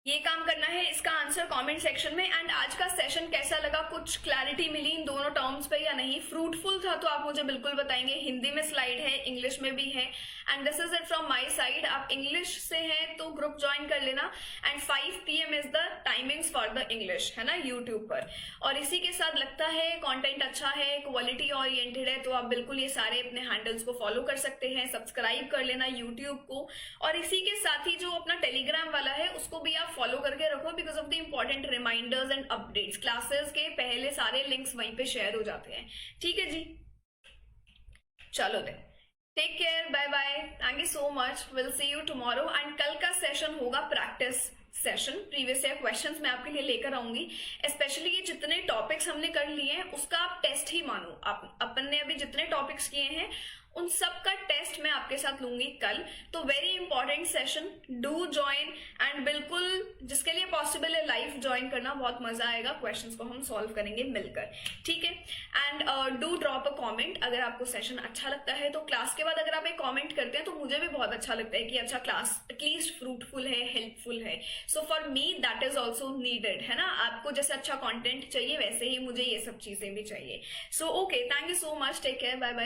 ये काम करना है, इसका आंसर कमेंट सेक्शन में। एंड आज का सेशन कैसा लगा, कुछ क्लैरिटी मिली इन दोनों टर्म्स पे या नहीं, फ्रूटफुल था तो आप मुझे बिल्कुल बताएंगे। हिंदी में स्लाइड है, इंग्लिश में भी है, and this is it from my side. आप इंग्लिश से हैं तो ग्रुप ज्वाइन कर लेना, and 5 PM is the timings for the English, है ना, यूट्यूब पर। और इसी के साथ लगता है कॉन्टेंट अच्छा है, क्वालिटी ओरिएंटेड है, तो आप बिल्कुल ये सारे अपने हैंडल्स को फॉलो कर सकते हैं, सब्सक्राइब कर लेना यूट्यूब को, और इसी के साथ ही जो अपना टेलीग्राम वाला है उसको भी आप फॉलो करके रखो, because of the important reminders and updates. Classes के पहले सारे लिंक्स वहीं पे शेयर हो जाते हैं। ठीक है जी, चलो then, take care, bye bye, thank you so much, will see you tomorrow. And कल का सेशन होगा practice session, previous year questions मैं आपके लिए लेकर आऊंगी। स्पेशली ये जितने टॉपिक्स हमने कर लिए हैं उसका आप टेस्ट ही मानो, आप अपन ने अभी जितने टॉपिक्स किए हैं उन सब का टेस्ट मैं आपके साथ लूंगी कल। तो very important session, do join, and बिल्कुल जिसके लिए पॉसिबल है लाइव ज्वाइन करना, बहुत मजा आएगा, क्वेश्चंस को हम सॉल्व करेंगे मिलकर। ठीक है, and do drop a comment अगर आपको सेशन अच्छा लगता है, तो क्लास के बाद अगर आप एक कमेंट करते हैं तो मुझे भी बहुत अच्छा लगता है कि अच्छा क्लास एटलीस्ट फ्रूटफुल है, हेल्पफुल है। So for me that is also needed, है ना, आपको जैसे अच्छा कॉन्टेंट चाहिए वैसे ही मुझे ये सब चीजें भी चाहिए। So okay, thank you so much, take care, bye bye.